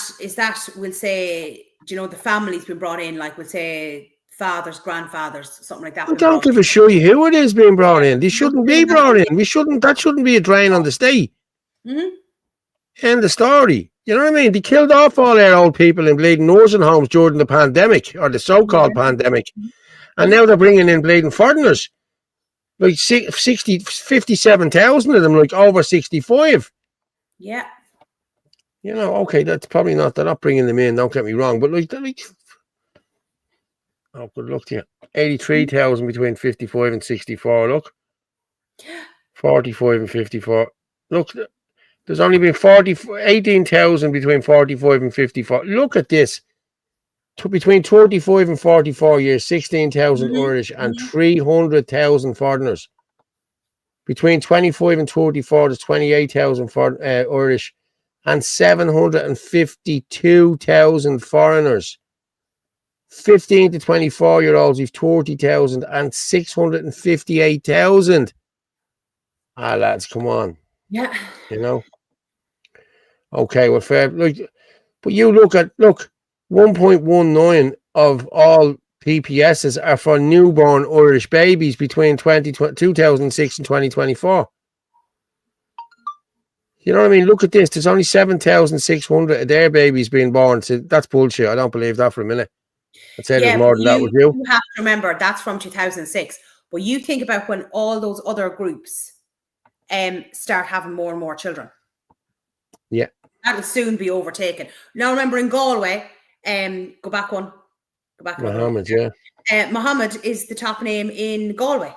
we'll say, you know, the family's been brought in, like we'll say fathers, grandfathers, something like that. I don't give a shit who it is being brought in. They shouldn't be brought in. That shouldn't be a drain on the state. End of story. You know what I mean? They killed off all our old people in bleeding nursing homes during the pandemic, or the so-called pandemic. And now they're bringing in bleeding foreigners. Like 57,000 of them, like over 65. Yeah. You know, okay, that's probably not, they're not bringing them in, don't get me wrong, but like oh, good luck to you. 83,000 between 55 and 64, look. 45 and 54. Look, There's only been 18,000 between 45 and 54. Look at this. Between 35 and 44 years, 16,000 Irish and 300,000 foreigners. Between 25 and 34, there's 28,000 Irish and 752,000 foreigners. 15 to 24-year-olds, we've 30,000 and 658,000. Ah, lads, come on. Yeah. You know? Okay, well, fair. But you look, 1.19 of all PPSs are for newborn Irish babies between 2006 and 2024. You know what I mean? Look at this. There's only 7,600 of their babies being born. So that's bullshit. I don't believe that for a minute. I'd say there's more than that with you. You have to remember that's from 2006. But you think about when all those other groups start having more and more children. Yeah. That'll soon be overtaken. Now remember in Galway, go back one. Mohammed, yeah. Mohammed is the top name in Galway.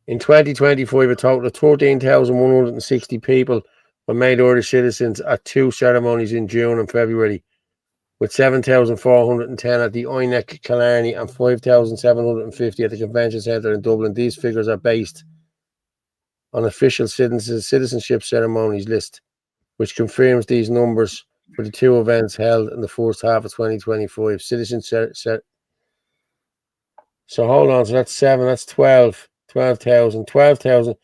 In 2025, a total of 13,160 people were made Irish citizens at 2 ceremonies in June and February, with 7,410 at the INEC Killarney and 5,750 at the Convention Centre in Dublin. These figures are based on official citizenship ceremonies list, which confirms these numbers for the 2 events held in the first half of 2025. So hold on, so that's 7, that's 12,000.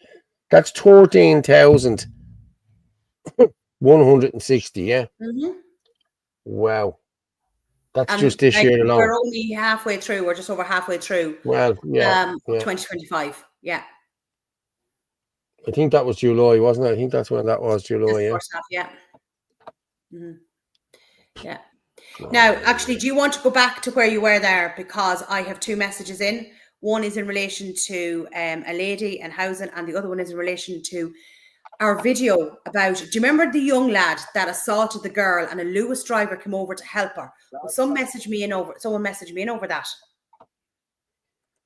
That's 13,160, yeah? Wow. That's just this year alone. We're only halfway through. We're just over halfway through. Well, yeah. 2025. Yeah. I think that was July, wasn't it? I think that's when that was, July, yeah. First half, yeah. Yeah. Now, actually, do you want to go back to where you were there? Because I have 2 messages in. One is in relation to a lady and housing, and the other one is in relation to our video about, do you remember the young lad that assaulted the girl and a Lewis driver came over to help her? Well, someone messaged me in over that.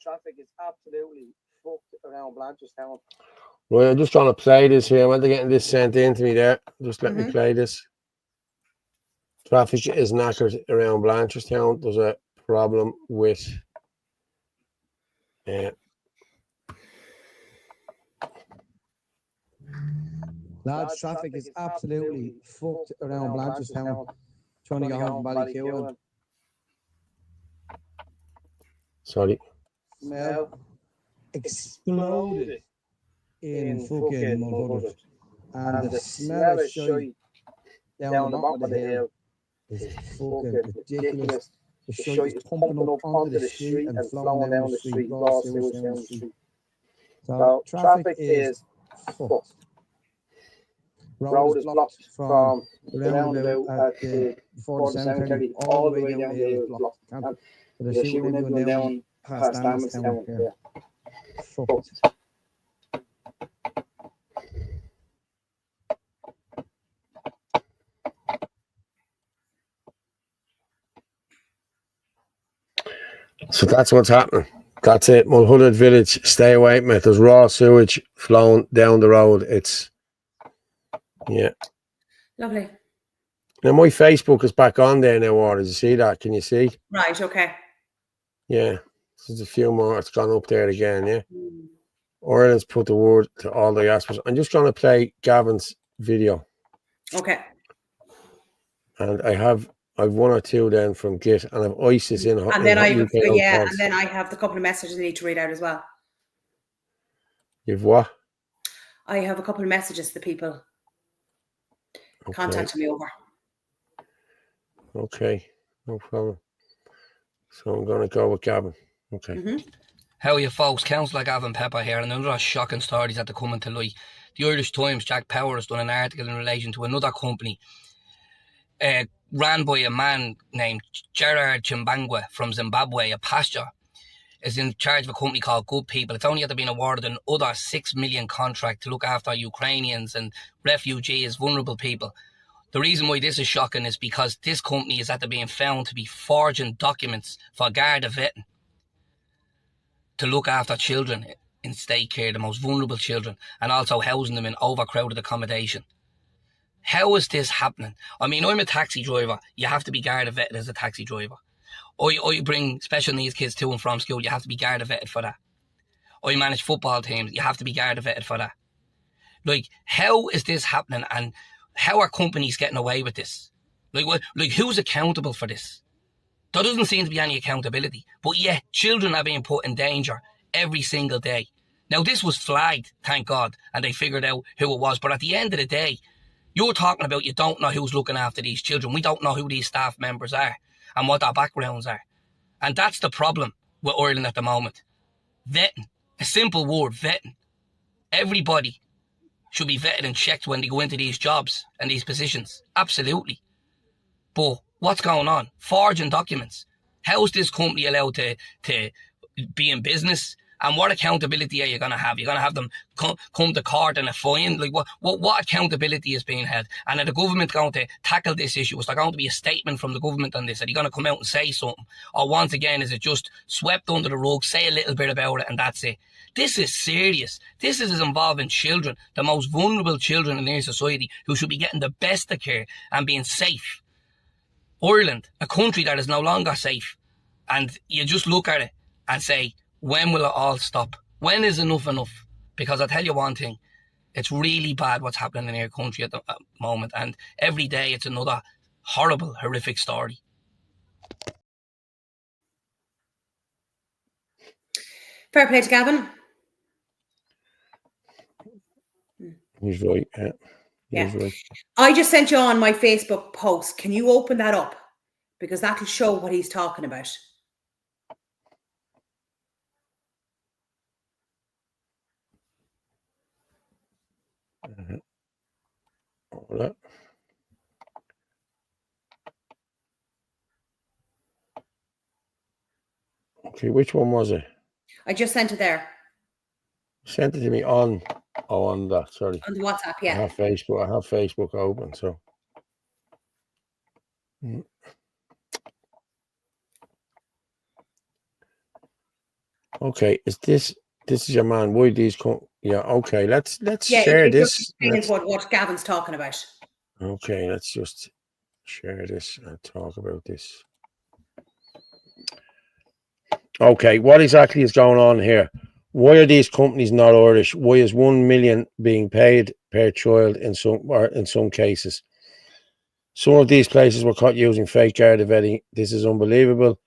Traffic is absolutely fucked around Blanchardstown. Well, I'm just trying to play this here. I'm getting this sent in to me there. Just let me play this. Traffic is knackered around Blanchardstown. There's a problem with Lads, traffic is absolutely fucked around Blanchardstown. Trying to go home from Ballykewan. Sorry. Smell exploded in fucking Mulhudder. And the smell of shite down the bottom of the hill is fucking ridiculous. The shite is pumping up onto the street and flowing down the street, raw sewage down the street. So traffic is fucked. Road is blocked from the roundabout at before the cemetery all the way down the hill is blocked. There's shit going down past Announcements here. Fucked. So that's what's happening. That's it. Mulhudder Village, stay away from it. There's raw sewage flowing down the road. It's, yeah. Lovely. Now, my Facebook is back on there now, Or. Did you see that? Can you see? Right, okay. Yeah. There's a few more. It's gone up there again, yeah. Ireland's put the word to all the aspects. I'm just going to play Gavin's video. Okay. And I've 1 or 2 then from Git, and I've ISIS in. And then and then I have the couple of messages I need to read out as well. You've what? I have a couple of messages to the people contacting me over. Okay, no problem. So I'm going to go with Gavin. Okay. How are you folks? Councillor Gavin Pepper here, and another shocking stories that are coming to light. The Irish Times, Jack Power, has done an article in relation to another company ran by a man named Gerard Chimbangwe from Zimbabwe. A pastor is in charge of a company called Good People. It's only after being awarded another 6 million contract to look after Ukrainians and refugees, vulnerable people. The reason why this is shocking is because this company is after being found to be forging documents for Garda vetting to look after children in state care, the most vulnerable children, and also housing them in overcrowded accommodation. How is this happening? I mean, I'm a taxi driver. You have to be Garda vetted as a taxi driver. I bring special needs kids to and from school. You have to be Garda vetted for that. I manage football teams. You have to be Garda vetted for that. Like, how is this happening, and how are companies getting away with this? Like who's accountable for this? There doesn't seem to be any accountability, but yet children are being put in danger every single day. Now, this was flagged, thank God, and they figured out who it was. But at the end of the day, you're talking about you don't know who's looking after these children. We don't know who these staff members are and what their backgrounds are. And that's the problem with Ireland at the moment. Vetting. A simple word, vetting. Everybody should be vetted and checked when they go into these jobs and these positions. Absolutely. But what's going on? Forging documents. How is this company allowed to be in business? And what accountability are you going to have? You're going to have them come to court and a fine? Like, what accountability is being held? And are the government going to tackle this issue? Is there going to be a statement from the government on this? Are they going to come out and say something? Or once again, is it just swept under the rug, say a little bit about it, and that's it? This is serious. This is involving children, the most vulnerable children in their society, who should be getting the best of care and being safe. Ireland, a country that is no longer safe. And you just look at it and say, when will it all stop? When is enough enough? Because I'll tell you one thing, it's really bad what's happening in our country at the moment. And every day it's another horrible, horrific story. Fair play to Gavin. He's right. Yeah. He's right. I just sent you on my Facebook post. Can you open that up? Because that'll show what he's talking about. All that. Okay, which one was it? I just sent it there. Sent it to me on that, sorry. On the WhatsApp, yeah. I have Facebook open, so. Okay, this is your man. Why these come? Yeah, okay, let's share this. What Gavin's talking about. Okay, let's just share this and talk about this. Okay, what exactly is going on here? Why are these companies not Irish? Why is 1 million being paid per child in some cases? Some of these places were caught using fake Garda vetting. This is unbelievable.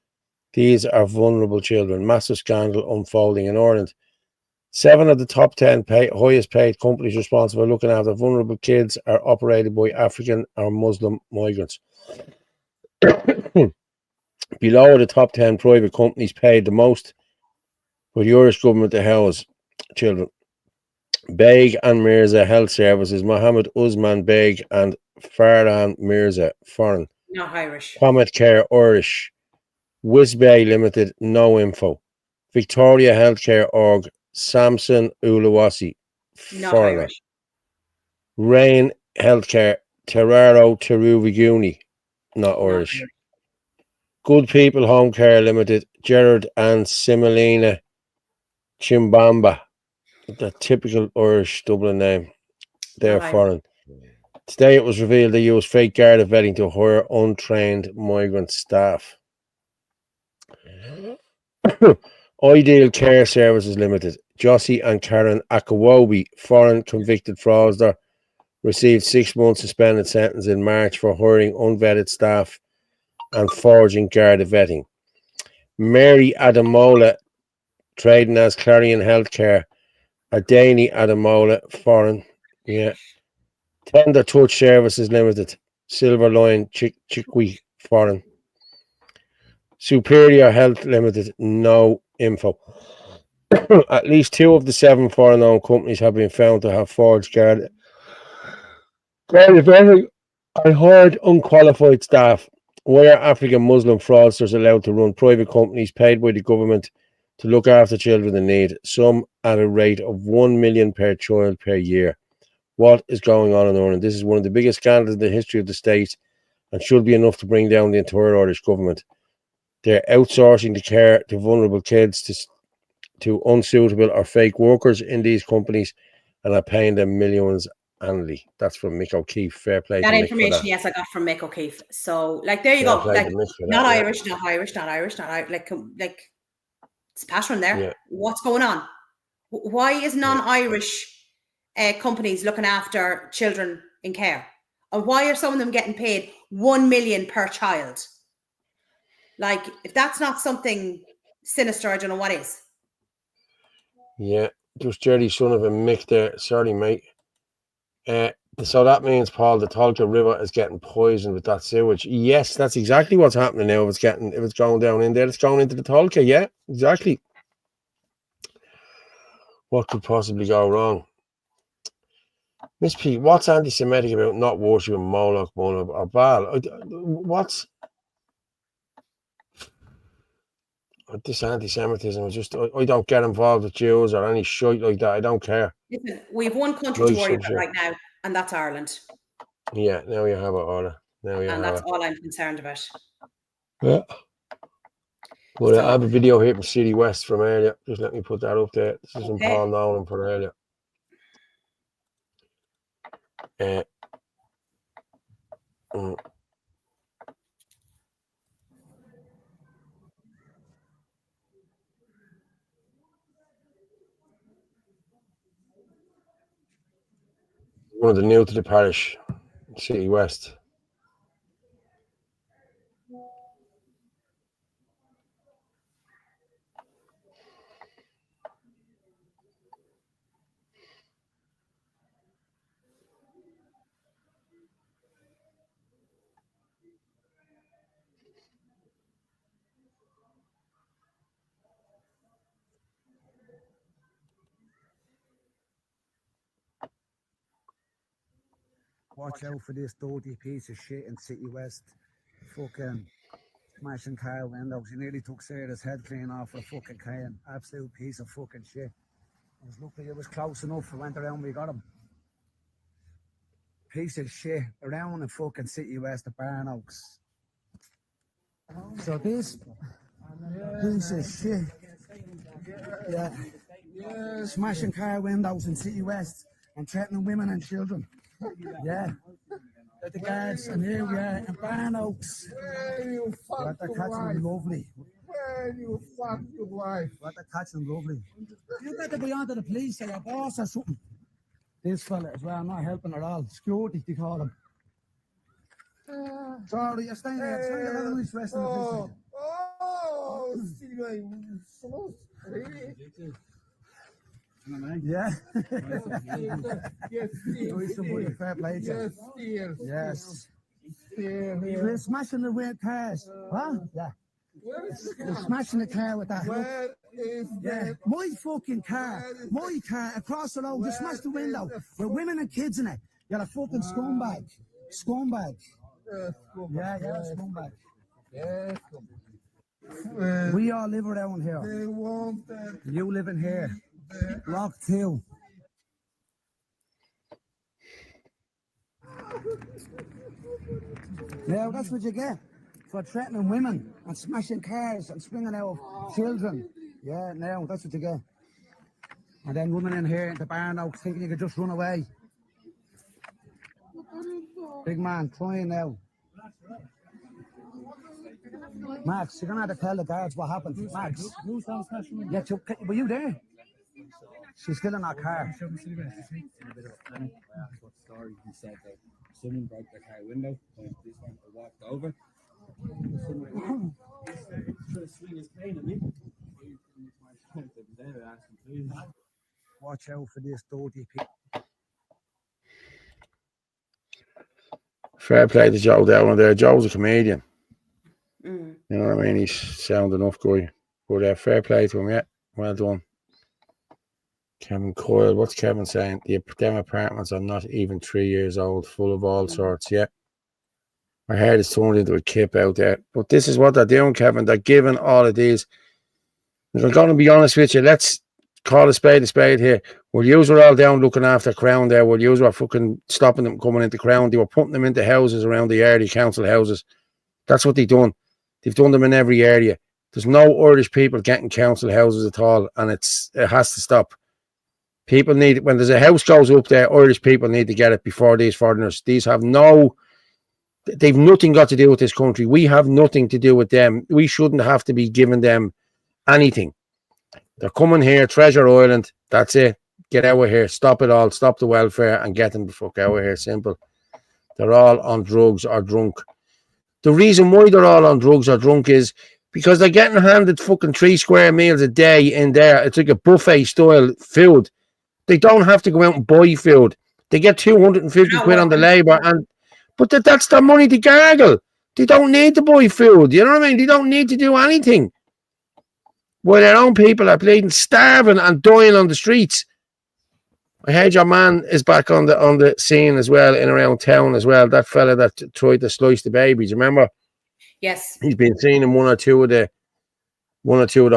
These are vulnerable children. Massive scandal unfolding in Ireland. 7 of the top 10 highest paid companies responsible for looking after vulnerable kids are operated by African or Muslim migrants. Below the top 10 private companies paid the most for the Irish government to house children. Beg and Mirza Health Services, Mohammed Usman Beg and Farhan Mirza, foreign. Not Irish. Comet Care, Irish. Wisbay Limited, no info. Victoria Healthcare Org, Samson Uluwasi, foreigner. Rain Healthcare, Terraro Teruviguni, not Irish. Good People Home Care Limited, Gerard and Similina Chimbamba, the typical Irish Dublin name. They're foreign. Today it was revealed they used fake Garda vetting to hire untrained migrant staff. Ideal Care Services Limited, Jossie and Karen Akawobi, foreign convicted fraudster, received 6 months suspended sentence in March for hiring unvetted staff and forging Garda vetting. Mary Adamola, trading as Clarion Healthcare, Adani Adamola, foreign. Yeah. Tender Touch Services Limited, Silverline Chickwe, foreign. Superior Health Limited, no info. At least 2 of the 7 foreign-owned companies have been found to have forged Garda vetting and hired unqualified staff. Why are African Muslim fraudsters allowed to run private companies paid by the government to look after children in need, some at a rate of 1 million per child per year? What is going on in Ireland? This is one of the biggest scandals in the history of the state and should be enough to bring down the entire Irish government. They're outsourcing the care to vulnerable kids to unsuitable or fake workers in these companies and are paying them millions annually. That's from Mick O'Keefe. Fair play That to Mick information, for that. yes, I got from Mick O'Keefe. So, like, there you Fair go. play Like, to Mick for not that, yeah. Irish, not Irish, not Irish, not Irish. Like, it's passion there. Yeah. What's going on? Why is non-Irish companies looking after children in care? And why are some of them getting paid 1 million per child? Like, if that's not something sinister, I don't know what is. Yeah, just Jerry, son of a Mick there. Sorry, mate. So that means, Paul, the Tolka River is getting poisoned with that sewage. Yes, that's exactly what's happening now. If it's going down in there, it's going into the Tolka. Yeah, exactly. What could possibly go wrong? Miss P, what's anti-Semitic about not worshipping Moloch, or Baal? What's this anti-Semitism? I don't get involved with Jews or any shit like that. I don't care. Listen, we have one country to Nice worry about subject. right now, and that's Ireland. Yeah, now you have it, Orla. And that's all I'm concerned about. Yeah. Well, I have a video here from City West from earlier. Just let me put that up there. This is from Paul Nolan for earlier. One of the new to the parish, City West. Watch out for this dirty piece of shit in City West. Fucking smashing car windows. He nearly took Sarah's head clean off for a fucking can. Absolute piece of fucking shit. It was lucky it was close enough. I went around, we got him. Piece of shit around in fucking City West at Barn Oaks. So this piece of shit. Yeah. Smashing car windows in City West and threatening women and children. Yeah. At the guards, and here we are in Barn Oaks. What they're catching lovely. Where you fuck your wife? What they're catching lovely. You better be on to the police or your boss or something. This fella as well, not helping at all. Security, they call him. Sorry, you're staying there. Tell you how nice rest in the police. See my so yeah. Yes, fair play. Yes. We're smashing the weird cars. Huh? Yeah. We're smashing the car with that. Where is that? My fucking car. My car across the road. Just smashed the window with women and kids in it. You're a fucking scumbag. Scumbag. Yeah, scumbag. Yes. We all live around here. They want that. You live in here. Block 2. Now that's what you get for threatening women and smashing cars and springing out of children. Yeah, now that's what you get. And then women in here in the Barn Oaks thinking you could just run away. Big man crying now. Max, you're gonna have to tell the guards what happened. Max. Yeah, were you there? She's still in our car. He said that someone broke the car window when this one walked over. Watch out for this dirty people. Fair play to Joe down there. Joe's a comedian. You know what I mean? He's sound enough guy. But fair play to him, yeah. Well done. Kevin Coyle, what's Kevin saying? Them apartments are not even 3 years old, full of all sorts, yeah. My head is turned into a kip out there. But this is what they're doing, Kevin. They're giving all of these. If I'm going to be honest with you, let's call a spade here. Well, you were all down looking after Crown there. Well, you were fucking stopping them coming into Crown. They were putting them into houses around the area, council houses. That's what they've done. They've done them in every area. There's no Irish people getting council houses at all, and it has to stop. People need, when there's a house goes up there, Irish people need to get it before these foreigners. They've nothing got to do with this country. We have nothing to do with them. We shouldn't have to be giving them anything. They're coming here, Treasure Island, that's it. Get out of here, stop it all, stop the welfare and get them the fuck out of here, simple. They're all on drugs or drunk. The reason why they're all on drugs or drunk is because they're getting handed fucking 3 square meals a day in there. It's like a buffet style food. They don't have to go out and buy food. They get 250 quid on the labour, but that's their money to gargle. They don't need to buy food. You know what I mean? They don't need to do anything. While their own people are bleeding, starving and dying on the streets. I heard your man is back on the scene as well, in around town as well. That fella that tried to slice the babies, remember? Yes. He's been seen in one or two of the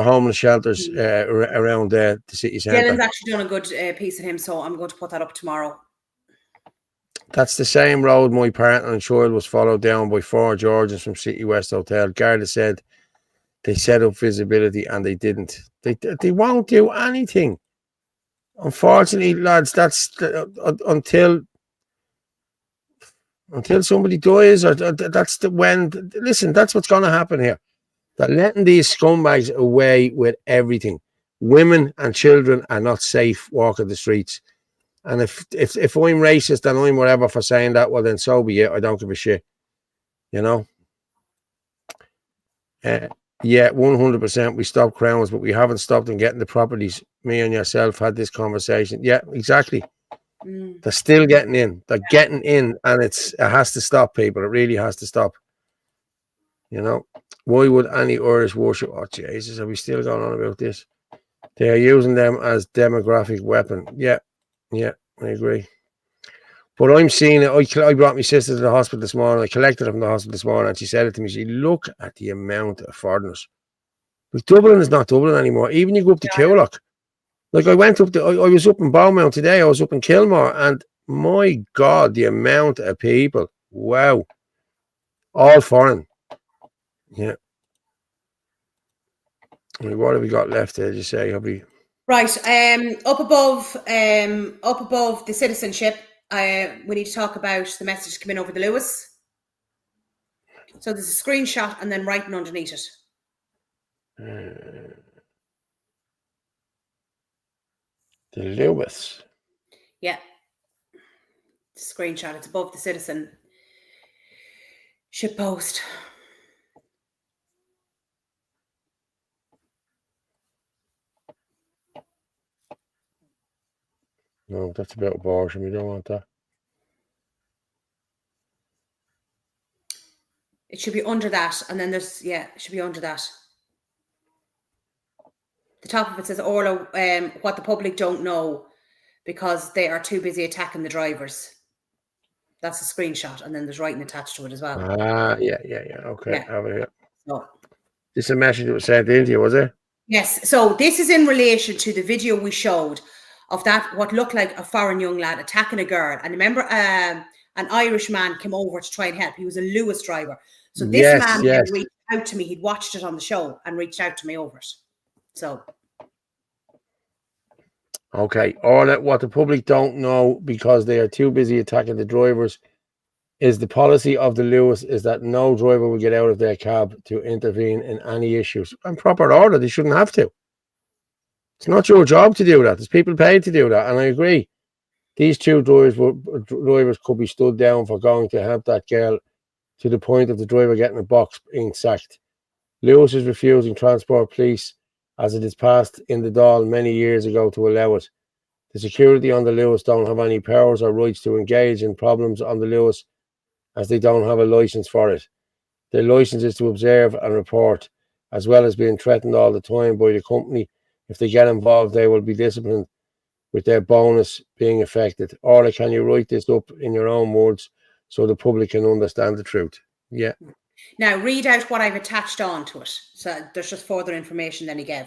homeless shelters around the city centre. Dylan's actually done a good piece of him, so I'm going to put that up tomorrow. That's the same road my partner and child was followed down by 4 Georgians from City West Hotel. Garda said they set up visibility and they didn't. They won't do anything. Unfortunately, lads, that's until somebody dies, or that's listen, that's what's going to happen here. They're letting these scumbags away with everything. Women and children are not safe walking the streets. And if I'm racist and I'm whatever for saying that, well, then so be it. I don't give a shit. You know? Yeah, 100% we stopped crowns, but we haven't stopped them getting the properties. Me and yourself had this conversation. Yeah, exactly. They're still getting in. They're getting in, and it has to stop, people. It really has to stop. You know? Why would any Irish worship? Oh, Jesus, are we still going on about this? They are using them as demographic weapon. Yeah, I agree. But I'm seeing it. I brought my sister to the hospital this morning. I collected her from the hospital this morning, and she said it to me. She look at the amount of foreigners. Like, Dublin is not Dublin anymore. Even you go up to Coolock. Like, I went up to, I was up in Beaumont today. I was up in Kilmore, and my God, the amount of people. Wow. All foreign. Yeah. What have we got left there? Did you say, hubby? Right. Up above the citizenship, we need to talk about the message coming over the Lewis. So there's a screenshot and then writing underneath it. The Lewis. Yeah. Screenshot. It's above the citizenship post. No, that's about abortion. We don't want that. It should be under that, and then there's it should be under that. The top of it says Orla, what the public don't know because they are too busy attacking the drivers. That's a screenshot, and then there's writing attached to it as well. Yeah. Okay, Yeah. have it here. So, this is a message that was sent in to you, was it? yes. So this is in relation to the video we showed of that, what looked like a foreign young lad attacking a girl. And remember, an Irish man came over to try and help. He was a Lewis driver. So this man reached out to me. He'd watched it on the show and reached out to me over it. So. Okay. Or what the public don't know because they are too busy attacking the drivers is the policy of the Lewis is that no driver will get out of their cab to intervene in any issues. In proper order, they shouldn't have to. It's not your job to do that. There's people paid to do that. And I agree. These 2 drivers could be stood down for going to help that girl to the point of the driver getting a box being sacked. Lewis is refusing transport police as it is passed in the Dáil many years ago to allow it. The security on the Lewis don't have any powers or rights to engage in problems on the Lewis as they don't have a licence for it. Their licence is to observe and report, as well as being threatened all the time by the company. If they get involved, they will be disciplined with their bonus being affected. Or can you write this up in your own words so the public can understand the truth? Yeah. Now read out what I've attached on to it. So there's just further information than he gave.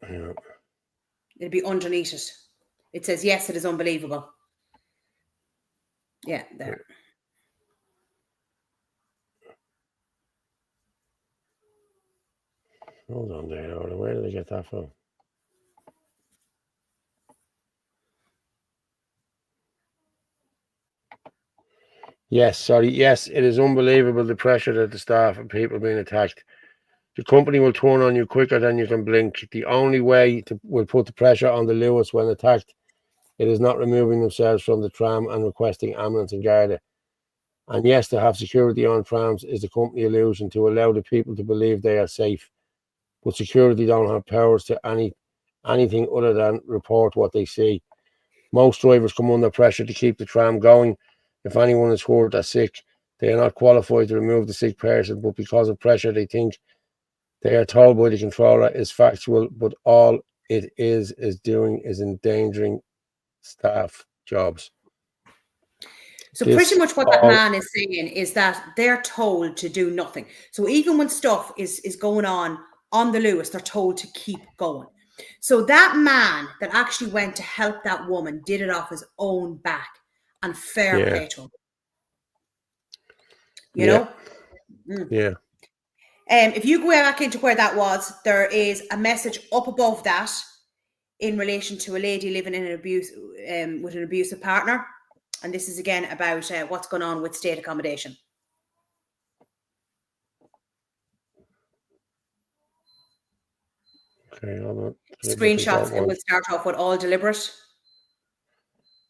Yeah. It'll be underneath it. It says, yes, it is unbelievable. Yeah, there. Hold on there, Orla. Where did I get that from? Yes, sorry. Yes, it is unbelievable the pressure that the staff and people being attacked. The company will turn on you quicker than you can blink. The only way will put the pressure on the Lewis when attacked. It is not removing themselves from the tram and requesting ambulance and Garda. And yes, to have security on trams is the company illusion to allow the people to believe they are safe. But security don't have powers to anything other than report what they see. Most drivers come under pressure to keep the tram going. If anyone is hurt or sick, they are not qualified to remove the sick person, but because of pressure, they think they are told by the controller is factual, but all it is doing is endangering staff jobs. So pretty much what that man is saying is that they're told to do nothing. So even when stuff is going on the Lewis, they're told to keep going. So that man that actually went to help that woman did it off his own back, and fair play to him. You know? Yeah. If you go back into where that was, there is a message up above that in relation to a lady living in with an abusive partner. And this is again about what's going on with state accommodation. Okay, hold on. Screenshots, it will start off with all deliberate.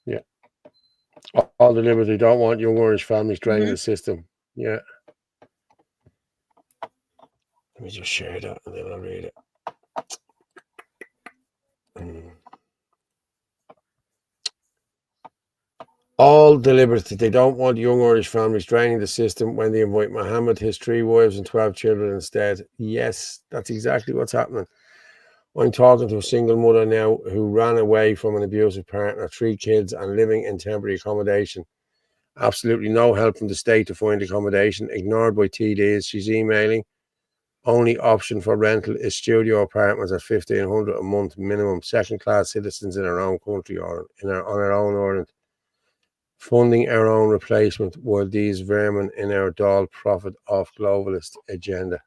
Yeah. All deliberate. They don't want young Irish families draining the system. Yeah. Let me just share that and then I'll read it. All deliberate. They don't want young Irish families draining the system when they invite Mohammed, his 3 wives and 12 children instead. Yes, that's exactly what's happening. I'm talking to a single mother now who ran away from an abusive partner, 3 kids, and living in temporary accommodation. Absolutely no help from the state to find accommodation, ignored by TDs. She's emailing. Only option for rental is studio apartments at $1,500 a month minimum. Second-class citizens in our own country or on our own Ireland. Funding our own replacement while these vermin in our dull profit off globalist agenda.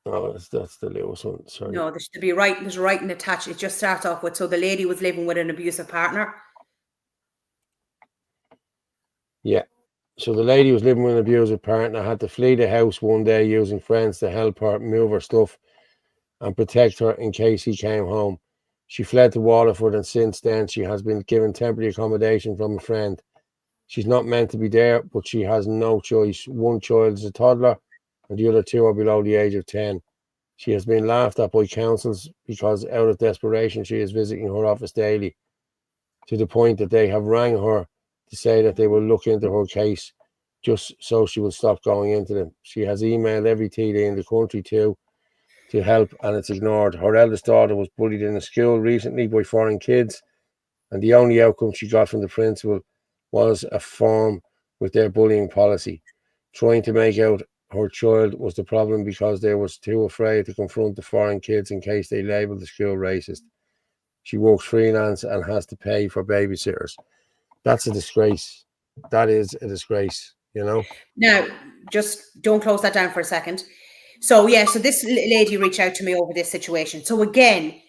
Oh, that's the Lewis one. Sorry. No, there should be there's writing attached. It just starts off with, so the lady was living with an abusive partner. Yeah. So the lady was living with an abusive partner, had to flee the house one day using friends to help her move her stuff and protect her in case he came home. She fled to Waterford, and since then she has been given temporary accommodation from a friend. She's not meant to be there, but she has no choice. One child is a toddler and the other 2 are below the age of 10. She has been laughed at by councils because out of desperation she is visiting her office daily, to the point that they have rang her to say that they will look into her case just so she will stop going into them. She has emailed every TD in the country too to help, and it's ignored. Her eldest daughter was bullied in a school recently by foreign kids, and the only outcome she got from the principal was a form with their bullying policy. Trying to make out her child was the problem because they was too afraid to confront the foreign kids in case they labelled the school racist. She works freelance and has to pay for babysitters. That's a disgrace. That is a disgrace, you know? Now, just don't close that down for a second. So, yeah, so this lady reached out to me over this situation. So, again,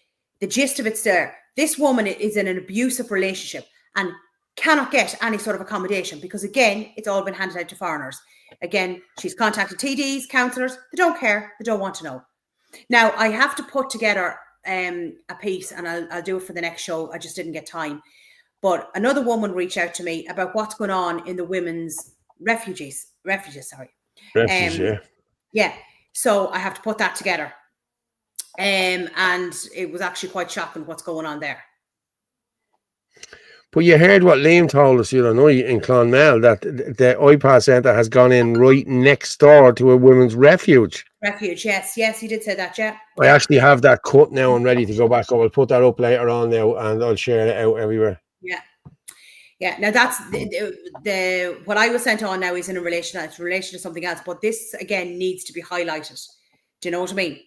the gist of it's there. This woman is in an abusive relationship and cannot get any sort of accommodation because, again, it's all been handed out to foreigners. Again, she's contacted TDs, counsellors. They don't care. They don't want to know. Now, I have to put together a piece, and I'll do it for the next show. I just didn't get time. But another woman reached out to me about what's going on in the women's refuges. Yeah. So I have to put that together. And it was actually quite shocking what's going on there. But you heard what Liam told us the other night in Clonmel, that the IPA centre has gone in right next door to a women's refuge. Refuge, yes, he did say that, yeah. I actually have that cut now and ready to go back up. I'll put that up later on now and I'll share it out everywhere. Yeah. Now that's the what I was sent on now is in relation to something else, but this again needs to be highlighted. Do you know what I mean?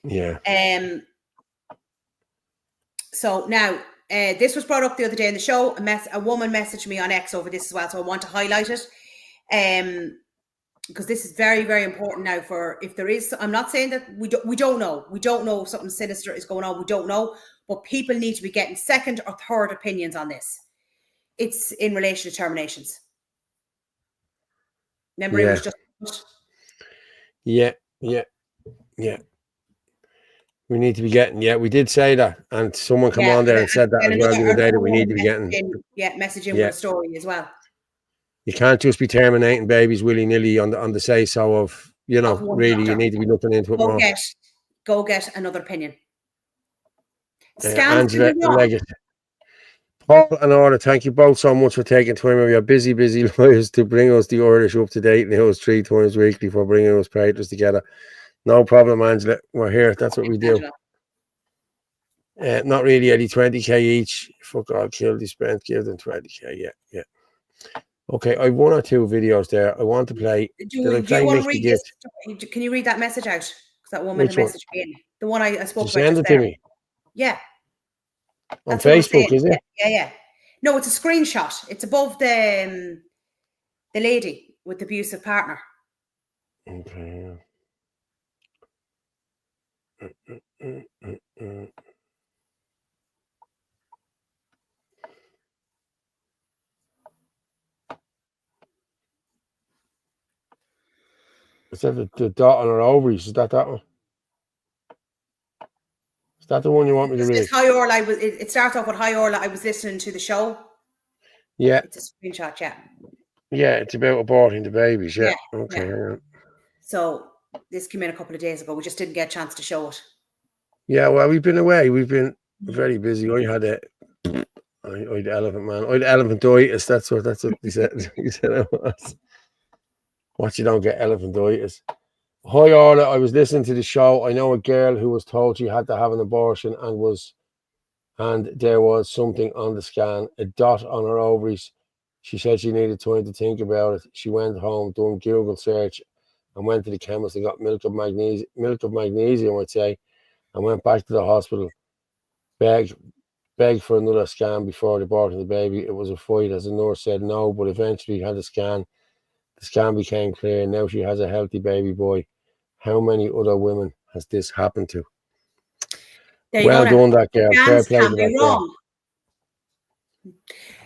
Yeah. So now this was brought up the other day in the show. A woman messaged me on X over this as well, so I want to highlight it. because this is very, very important now for if there is, I'm not saying that we don't know. We don't know if something sinister is going on. We don't know, but people need to be getting second or third opinions on this. It's in relation to terminations. Remember, it was just... Yeah. We need to be getting, we did say that. And someone come on there and said that as well the other day, that we need to be getting. Messaging with a story as well. You can't just be terminating babies willy-nilly on the say-so of, really, you need to be looking into it more. Go get another opinion. Angela Leggett. Paul and Orla, thank you both so much for taking time of your busy lives to bring us the Irish up to date news 3 times weekly, for bringing us patrons together. No problem, Angela. We're here. That's what we do. Not really, Eddie. 20k each. Fuck all, kill the spent. Give them 20k. Yeah. Okay, I have 1 or 2 videos there. I want to play. Do you want to read this? Can you read that message out? Because that 1 minute message in. The one I spoke about. Send it to me. Yeah. On Facebook, is it? Yeah. No, it's a screenshot. It's above the lady with the abusive partner. Okay. Is that the dot on her ovaries? Is that one? Is that the one you want me to read? Hi Orla, it starts off with hi Orla. I was listening to the show. Yeah. It's a screenshot, yeah. Yeah, it's about aborting the babies, yeah. Okay. Yeah. So this came in a couple of days ago. We just didn't get a chance to show it. Yeah, well, we've been away. We've been very busy. I had elephant man. I had elephantitis. That's what he said. He said it was. What, you don't get elephantitis? Hi Orla, I was listening to the show. I know a girl who was told she had to have an abortion and there was something on the scan, a dot on her ovaries. She said she needed time to think about it. She went home, done Google search, and went to the chemist and got milk of magnesium, I'd say, and went back to the hospital, begged for another scan before aborting the baby. It was a fight, as the nurse said no, but eventually had a scan. The scan became clear. Now she has a healthy baby boy. How many other women has this happened to? Well done, that girl. Fair play to that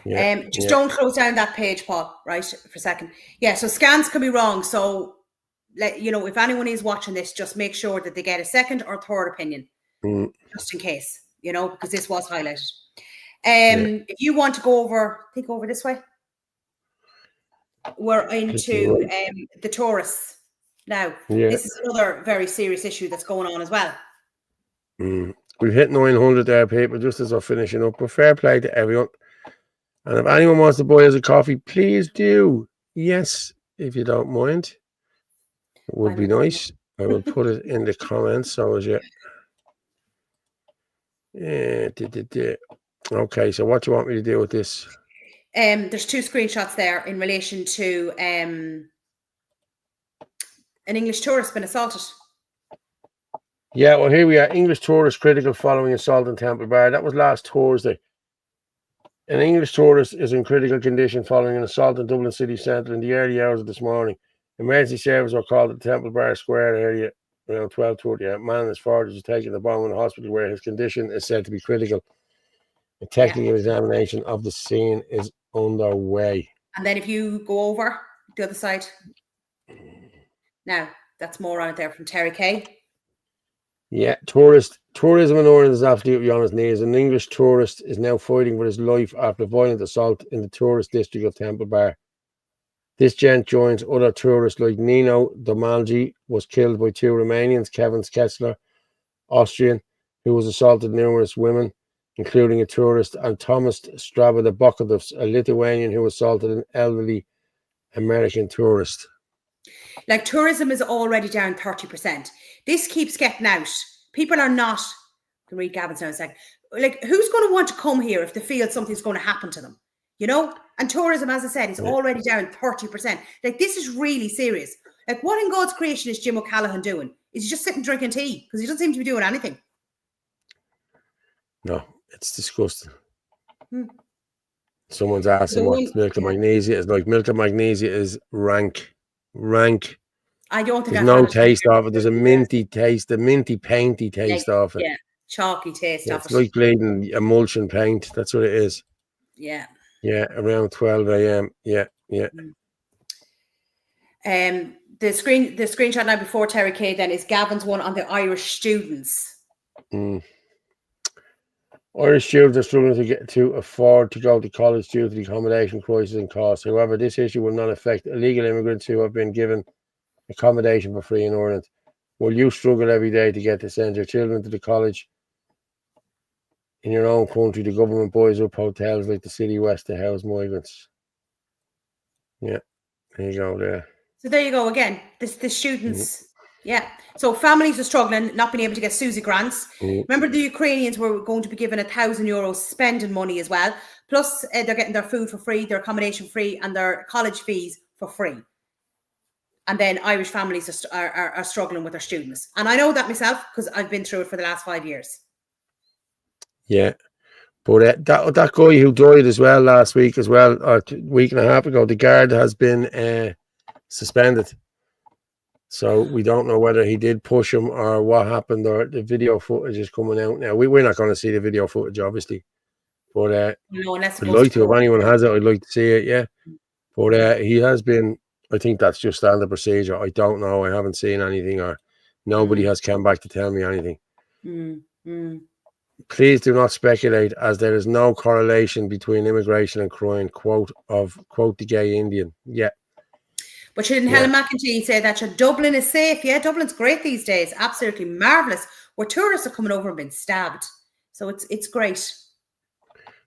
girl. Just don't close down that page, Paul, right, for a second. Yeah, so scans can be wrong. So, if anyone is watching this, just make sure that they get a second or third opinion, just in case, because this was highlighted. If you want to think over this way. We're into the tourists now. This is another very serious issue that's going on as well. We've hit 900 there, people, just as we're finishing up. But fair play to everyone. And if anyone wants to buy us a coffee, please do. Yes, if you don't mind. It would be nice. I will put it in the comments. So as you... Okay, so what do you want me to do with this? There's 2 screenshots there in relation to an English tourist been assaulted. Yeah, well, here we are. English tourist critical following assault in Temple Bar. That was last Thursday. An English tourist is in critical condition following an assault in Dublin city centre in the early hours of this morning. Emergency services were called at the Temple Bar Square area around 12:30. A man and his father was taken to Bowen Hospital where his condition is said to be critical. A technical examination of the scene is underway. And then if you go over the other side, now that's more on it there from Terry Kay. Yeah, tourism in Ireland is absolutely on its knees. An English tourist is now fighting for his life after a violent assault in the tourist district of Temple Bar. This gent joins other tourists like Nino Domalji, was killed by 2 Romanians, Kevin Skessler, Austrian, who was assaulted numerous women, including a tourist, and Thomas Straba the Bokodovs, a Lithuanian who assaulted an elderly American tourist. Like, tourism is already down 30%. This keeps getting out. People are not... I can read Gavin's now in a second. Like, who's going to want to come here if they feel something's going to happen to them? And tourism, as I said, is already down 30%. Like, this is really serious. Like, what in God's creation is Jim O'Callaghan doing? Is he just sitting drinking tea? Because he doesn't seem to be doing anything. No, it's disgusting. Someone's asking what milk of magnesia is like. Milk of magnesia is rank. rank. I don't think There's I've no had it. taste of it. There's a minty taste, a minty painty taste of it. Yeah, chalky taste Yeah, of it's it. like bleeding emulsion paint. That's what it is. Yeah. Yeah, around 12 a.m. Yeah, yeah. The screenshot now before Terry Kay then is Gavin's one on the Irish students. Irish students are struggling to afford to go to college due to the accommodation crisis and costs. However, this issue will not affect illegal immigrants who have been given accommodation for free in Ireland. Will you struggle every day to get to send your children to the college in your own country? The government buys up hotels like the City West to house migrants. Yeah, there you go there. So there you go again. The students, yeah. So families are struggling, not being able to get Susie grants. Remember, the Ukrainians were going to be given €1,000 spending money as well. Plus, they're getting their food for free, their accommodation free, and their college fees for free. And then Irish families are struggling with their students. And I know that myself because I've been through it for the last 5 years. Yeah. But that guy who died as well last week as well, or a week and a half ago, the guard has been suspended. So we don't know whether he did push him or what happened, or the video footage is coming out now. We're not going to see the video footage, obviously. But no, unless I'd like to. If anyone has it, I'd like to see it, yeah. But he has been, I think that's just standard procedure. I don't know. I haven't seen anything, or nobody has come back to tell me anything. Please do not speculate, as there is no correlation between immigration and crime. Quote the gay Indian. Yeah. But shouldn't Helen McEntee say that Dublin is safe? Yeah, Dublin's great these days. Absolutely marvellous. Where tourists are coming over and being stabbed. So it's great.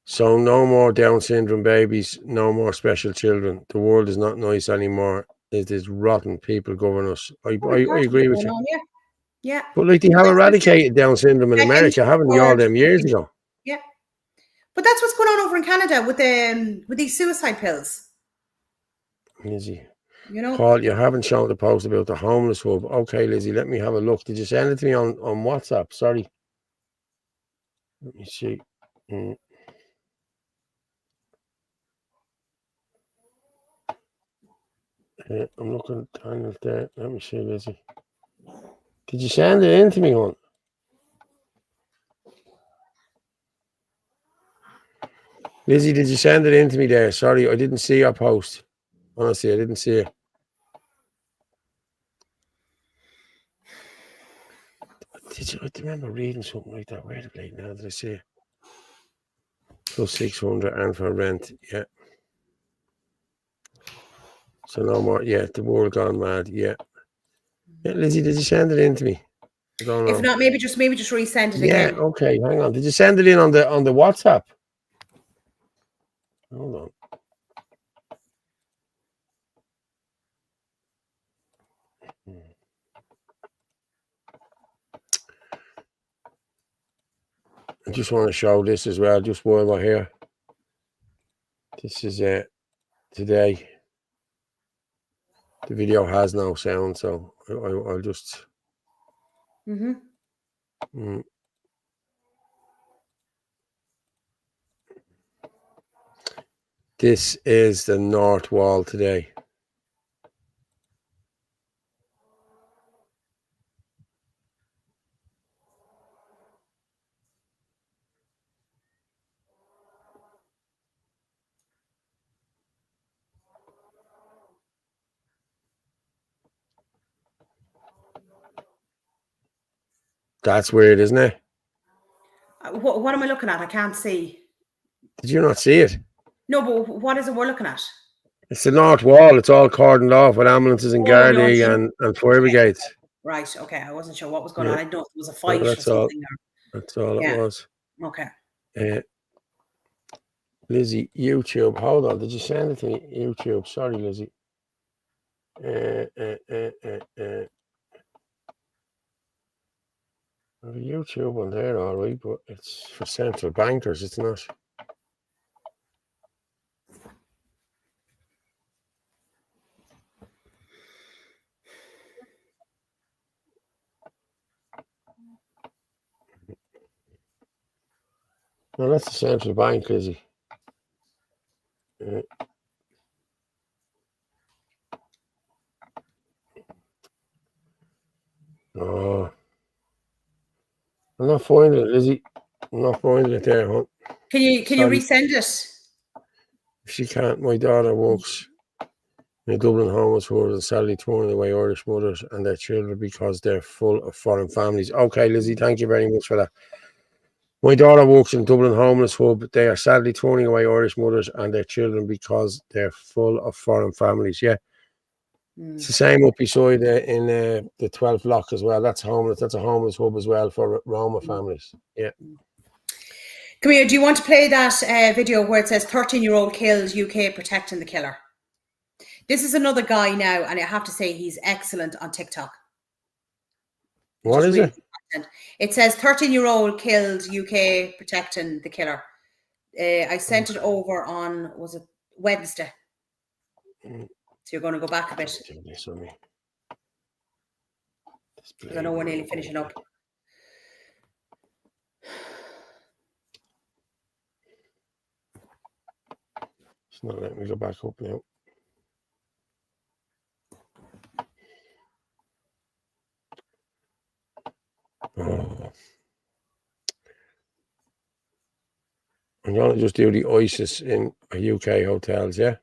So no more Down syndrome babies, no more special children. The world is not nice anymore. It is rotten people govern us. I agree with you. Yeah. But like, they have eradicated Down syndrome in America, haven't they, all them years ago? Yeah. But that's what's going on over in Canada with these suicide pills. Lizzie. You know, Paul, you haven't shown the post about the homeless hub. Okay, Lizzie, let me have a look. Did you send it to me on WhatsApp? Sorry. Let me see. I'm looking at there. Let me see, Lizzie. Did you send it in to me, hon? Lizzie, did you send it in to me there? Sorry, I didn't see your post. Honestly, I didn't see it. I remember reading something like that. Where the now did I see it? Plus 600 and for rent, yeah. So no more, yeah, the world gone mad, yeah. Yeah, Lizzie, did you send it in to me? I don't know. If not, maybe just resend it again. Yeah, okay, hang on. Did you send it in on the WhatsApp? Hold on. I just want to show this as well, just while we're here. This is today. The video has no sound, so I'll just. This is the North Wall today. That's weird, isn't it? What am I looking at? I can't see. Did you not see it? No, but what is it we're looking at? It's the North Wall. It's all cordoned off with ambulances and Gardaí and fire brigades. Right. Okay. I wasn't sure what was going on. I didn't know if it was a fight No, or something. That's all it was. Okay. Lizzie, YouTube. Hold on. Did you send it to me? YouTube. Sorry, Lizzie. I have a YouTube on there, all right, but it's for central bankers. It's not. No, that's the central bank, Lizzie. Oh. I'm not finding it, Lizzie. I'm not finding it there, huh? Can you resend it? If she can't, my daughter works in a Dublin homeless home and sadly turning away Irish mothers and their children because they're full of foreign families. Okay, Lizzie, thank you very much for that. My daughter works in Dublin homeless hub. They are sadly turning away Irish mothers and their children because they're full of foreign families. Yeah. It's the same up beside in the 12th block as well. That's homeless. That's a homeless hub as well for Roma families. Yeah. Come here. Do you want to play that video where it says 13-year-old kills UK protecting the killer? This is another guy now, and I have to say he's excellent on TikTok. What is it? It says 13-year-old killed UK protecting the killer. I sent it over on, was it Wednesday? So you're going to go back a bit. I know we're nearly finishing up. It's not letting me go back up now. Oh. I'm going to just do the ISIS in UK hotels, yeah?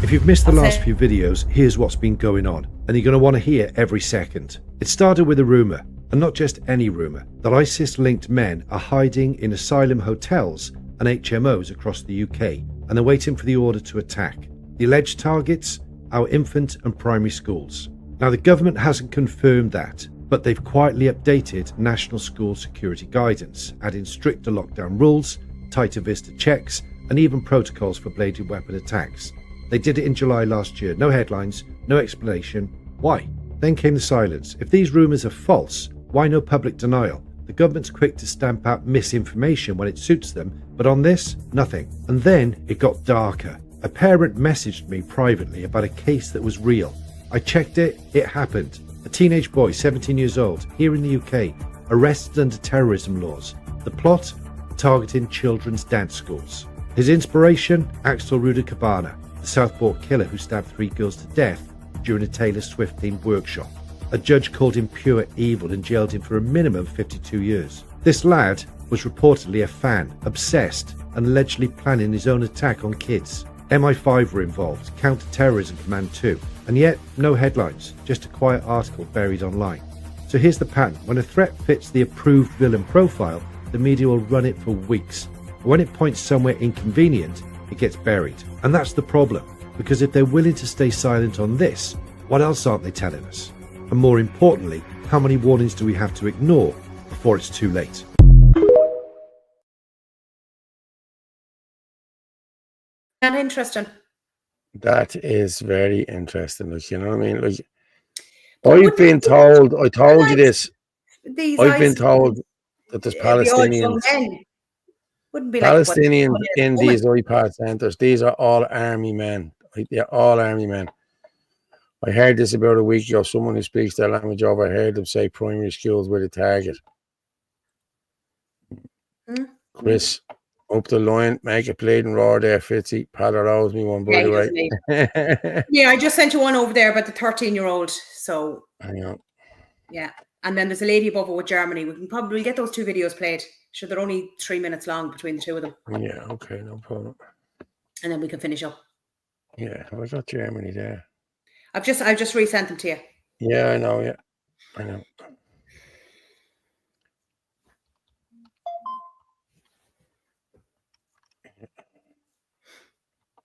If you've missed the last few videos, here's what's been going on, and you're going to want to hear every second. It started with a rumour, and not just any rumour, that ISIS-linked men are hiding in asylum hotels and HMOs across the UK, and are waiting for the order to attack. The alleged targets? Our infant and primary schools. Now, the government hasn't confirmed that, but they've quietly updated national school security guidance, adding stricter lockdown rules, tighter visitor checks, and even protocols for bladed weapon attacks. They did it in July last year. No headlines, no explanation. Why? Then came the silence. If these rumours are false, why no public denial? The government's quick to stamp out misinformation when it suits them, but on this, nothing. And then it got darker. A parent messaged me privately about a case that was real. I checked it, it happened. A teenage boy, 17 years old, here in the UK, arrested under terrorism laws. The plot? Targeting children's dance schools. His inspiration? Axel Rudacabana, the Southport killer who stabbed 3 girls to death during a Taylor Swift-themed workshop. A judge called him pure evil and jailed him for a minimum of 52 years. This lad was reportedly a fan, obsessed, and allegedly planning his own attack on kids. MI5 were involved, Counter-Terrorism Command 2, and yet no headlines, just a quiet article buried online. So here's the pattern. When a threat fits the approved villain profile, the media will run it for weeks. But when it points somewhere inconvenient, it gets buried. And that's the problem, because if they're willing to stay silent on this, what else aren't they telling us? And more importantly, how many warnings do we have to ignore before it's too late? And interesting. That is very interesting. Like, you know what I mean? Like, I've been told, I told you this. I've been told that there's Palestinians. Wouldn't be Palestinians in these iPad centres. These are all army men. Like, they're all army men. I heard this about a week ago. Someone who speaks their language overheard them say primary schools were the target. Chris, up the line, make a bleeding roar there, Fitzy. Padder owes me one, by the way. Yeah, I just sent you one over there about the 13-year-old. So, hang on. Yeah. And then there's a lady above it with Germany. We can probably get those 2 videos played. Sure, they're only 3 minutes long between the 2 of them. Yeah, okay, no problem. And then we can finish up. Yeah, have I got Germany there? I've just resent them to you. Yeah, I know, yeah. I know.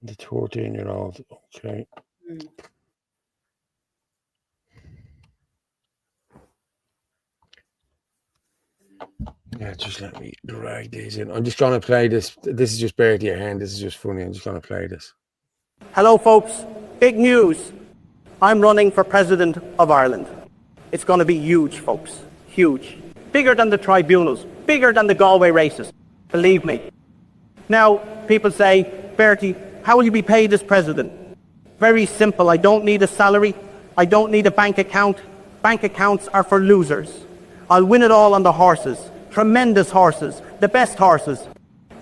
The 14-year-old, okay. Yeah, just let me drag these in. I'm just going to play this. This is just bare to your hand. This is just funny. I'm just going to play this. Hello, folks. Big news. I'm running for President of Ireland. It's going to be huge, folks. Huge. Bigger than the tribunals. Bigger than the Galway races. Believe me. Now, people say, Bertie, how will you be paid as president? Very simple. I don't need a salary. I don't need a bank account. Bank accounts are for losers. I'll win it all on the horses. Tremendous horses. The best horses.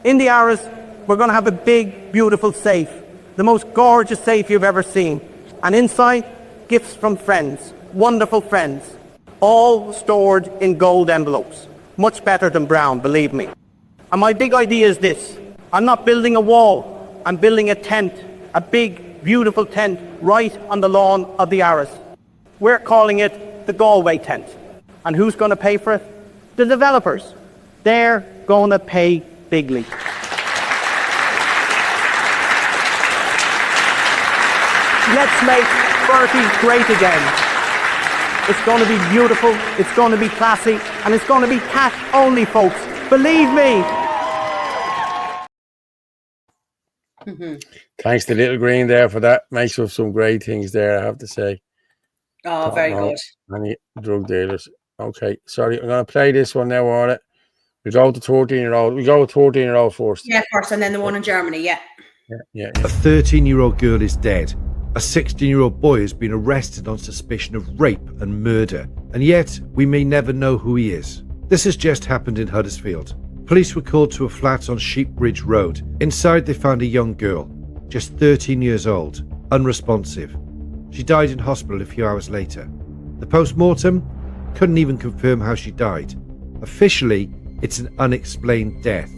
In the Aras, we're going to have a big, beautiful safe. The most gorgeous safe you've ever seen. And inside, gifts from friends. wonderful friends, all stored in gold envelopes. Much better than brown, believe me. And my big idea is this. I'm not building a wall. I'm building a tent, a big, beautiful tent right on the lawn of the Irish. We're calling it the Galway tent. And who's going to pay for it? The developers. They're going to pay bigly. Let's make Bertie great again. It's going to be beautiful, it's going to be classy, and it's going to be cash only, folks. Believe me. Thanks to Little Green there for that. Makes up some great things there, I have to say. Oh, very good. Any drug dealers. Okay, sorry, I'm going to play this one now, Orla. We go to 13-year-old. We go with 13-year-old first. Yeah, first, and then the one in Germany, yeah. Yeah. A 13-year-old girl is dead. A 16-year-old boy has been arrested on suspicion of rape and murder, and yet we may never know who he is. This has just happened in Huddersfield. Police were called to a flat on Sheepbridge Road. Inside they found a young girl, just 13 years old, unresponsive. She died in hospital a few hours later. The post-mortem couldn't even confirm how she died. Officially, it's an unexplained death,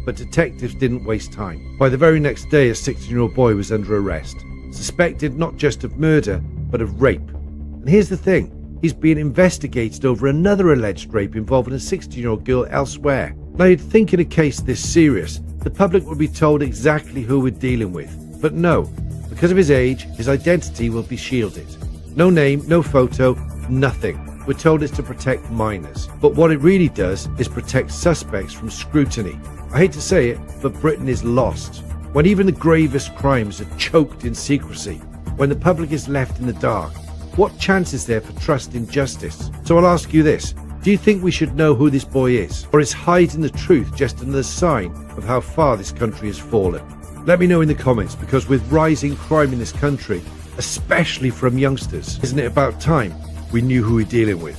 but detectives didn't waste time. By the very next day, a 16-year-old boy was under arrest, suspected not just of murder, but of rape. And here's the thing, he's being investigated over another alleged rape involving a 16-year-old girl elsewhere. Now you'd think in a case this serious, the public would be told exactly who we're dealing with. But no, because of his age, his identity will be shielded. No name, no photo, nothing. We're told it's to protect minors. But what it really does is protect suspects from scrutiny. I hate to say it, but Britain is lost. When even the gravest crimes are choked in secrecy, when the public is left in the dark, what chance is there for trust in justice? So I'll ask you this, do you think we should know who this boy is? Or is hiding the truth just another sign of how far this country has fallen? Let me know in the comments, because with rising crime in this country, especially from youngsters, isn't it about time we knew who we're dealing with?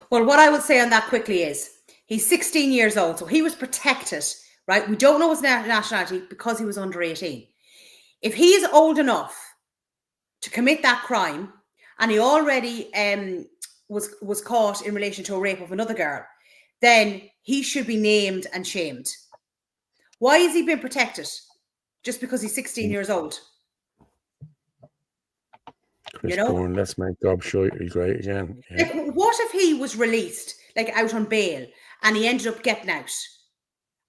Well, what I would say on that quickly is, he's 16 years old, so he was protected, right? We don't know his nationality because he was under 18. If he is old enough to commit that crime, and he already was caught in relation to a rape of another girl, then he should be named and shamed. Why is he being protected? Just because he's 16 years old? Chris Bourne, let's make Gob Shorty great again. Yeah. Like, what if he was released, like out on bail, and he ended up getting out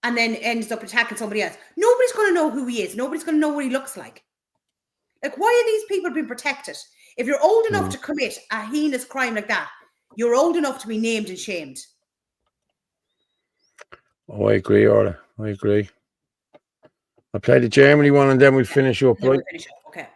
and then ends up attacking somebody else? Nobody's going to know who he is. Nobody's going to know what he looks like. Like, why are these people being protected? If you're old enough to commit a heinous crime like that, you're old enough to be named and shamed. Oh, I agree, Orla. I agree. I'll play the Germany one and then we'll finish up, right? Okay.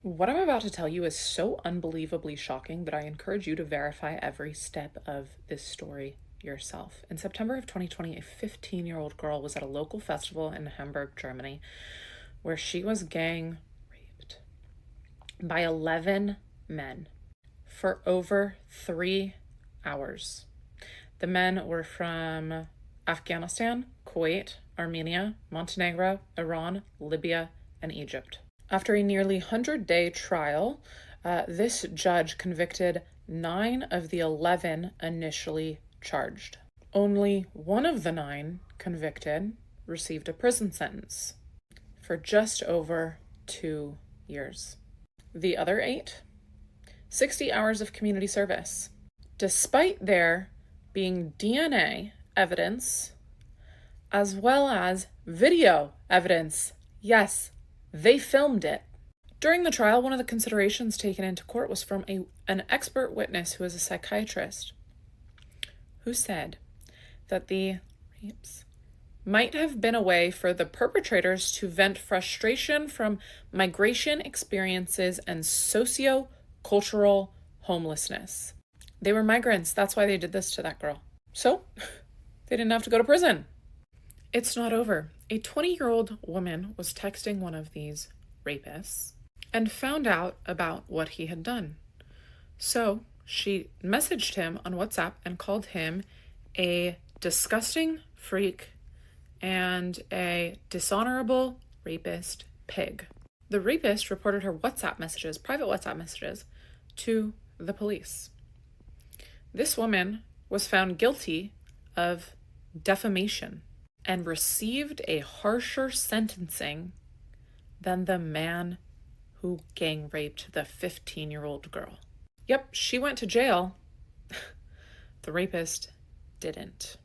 What I'm about to tell you is so unbelievably shocking that I encourage you to verify every step of this story yourself. In September of 2020, a 15-year-old girl was at a local festival in Hamburg, Germany, where she was gang raped by 11 men for over 3 hours. The men were from Afghanistan, Kuwait, Armenia, Montenegro, Iran, Libya, and Egypt. After a nearly 100-day trial, this judge convicted 9 of the 11 initially charged. Only one of the 9 convicted received a prison sentence for just over 2 years. The other 8, 60 hours of community service. Despite there being DNA evidence as well as video evidence, yes, they filmed it. During the trial, one of the considerations taken into court was from an expert witness who is a psychiatrist, who said that the rapes might have been a way for the perpetrators to vent frustration from migration experiences and socio-cultural homelessness. They were migrants. That's why they did this to that girl. So they didn't have to go to prison. It's not over. A 20-year-old woman was texting one of these rapists and found out about what he had done. So she messaged him on WhatsApp and called him a disgusting freak and a dishonorable rapist pig. The rapist reported her WhatsApp messages, private WhatsApp messages, to the police. This woman was found guilty of defamation and received a harsher sentencing than the man who gang raped the 15-year-old girl. Yep, she went to jail. The rapist didn't.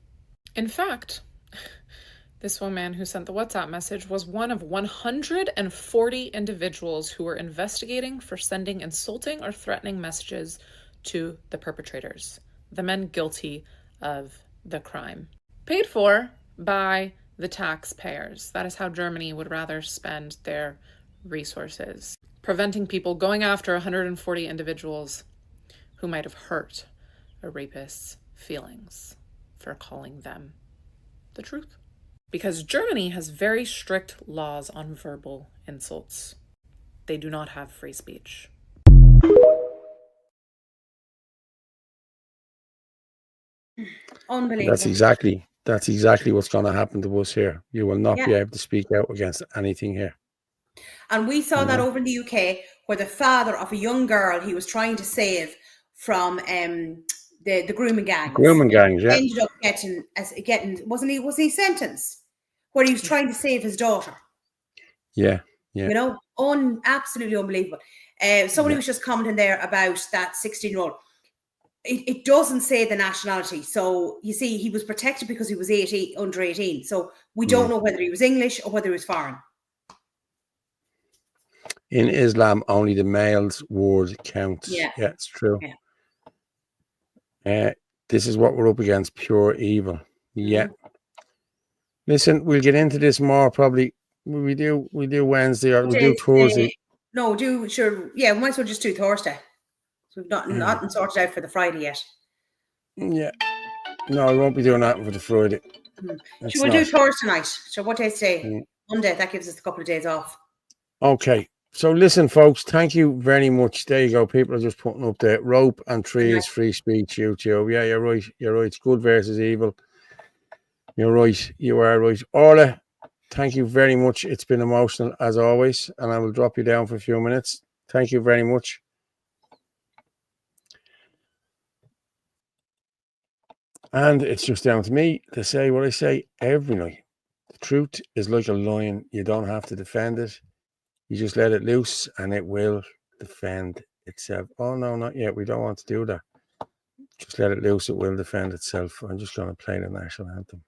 In fact, this woman who sent the WhatsApp message was one of 140 individuals who were investigating for sending insulting or threatening messages to the perpetrators, the men guilty of the crime. Paid for by the taxpayers. That is how Germany would rather spend their resources. Preventing people going after 140 individuals who might have hurt a rapist's feelings for calling them the truth. Because Germany has very strict laws on verbal insults. They do not have free speech. Unbelievable. That's exactly what's going to happen to us here. You will not be able to speak out against anything here. And we saw that over in the UK, where the father of a young girl he was trying to save from the grooming gangs. Grooming gangs, yeah. Ended up getting was he sentenced? Where he was trying to save his daughter. Yeah. You know, absolutely unbelievable. Somebody was just commenting there about that 16-year-old. It doesn't say the nationality. So you see, he was protected because he was under 18. So we don't know whether he was English or whether he was foreign. In Islam, only the male's word counts. Yeah, it's true. Yeah. This is what we're up against, pure evil. Yeah. Listen, we'll get into this more probably. We do Wednesday or we do Thursday. No, sure. Yeah, we might as well just do Thursday. So we've not sorted out for the Friday yet. Yeah. No, I won't be doing that for the Friday. Should we do Thursday night? So what day is today? Monday. That gives us a couple of days off. Okay. So listen, folks, thank you very much. There you go. People are just putting up the rope and trees, free speech, YouTube. Yeah, you're right. You're right. It's good versus evil. You're right. You are right. Orla, thank you very much. It's been emotional as always, and I will drop you down for a few minutes. Thank you very much. And it's just down to me to say what I say every night. The truth is like a lion. You don't have to defend it. You just let it loose and it will defend itself. Oh, no, not yet. We don't want to do that. Just let it loose. It will defend itself. I'm just going to play the national anthem.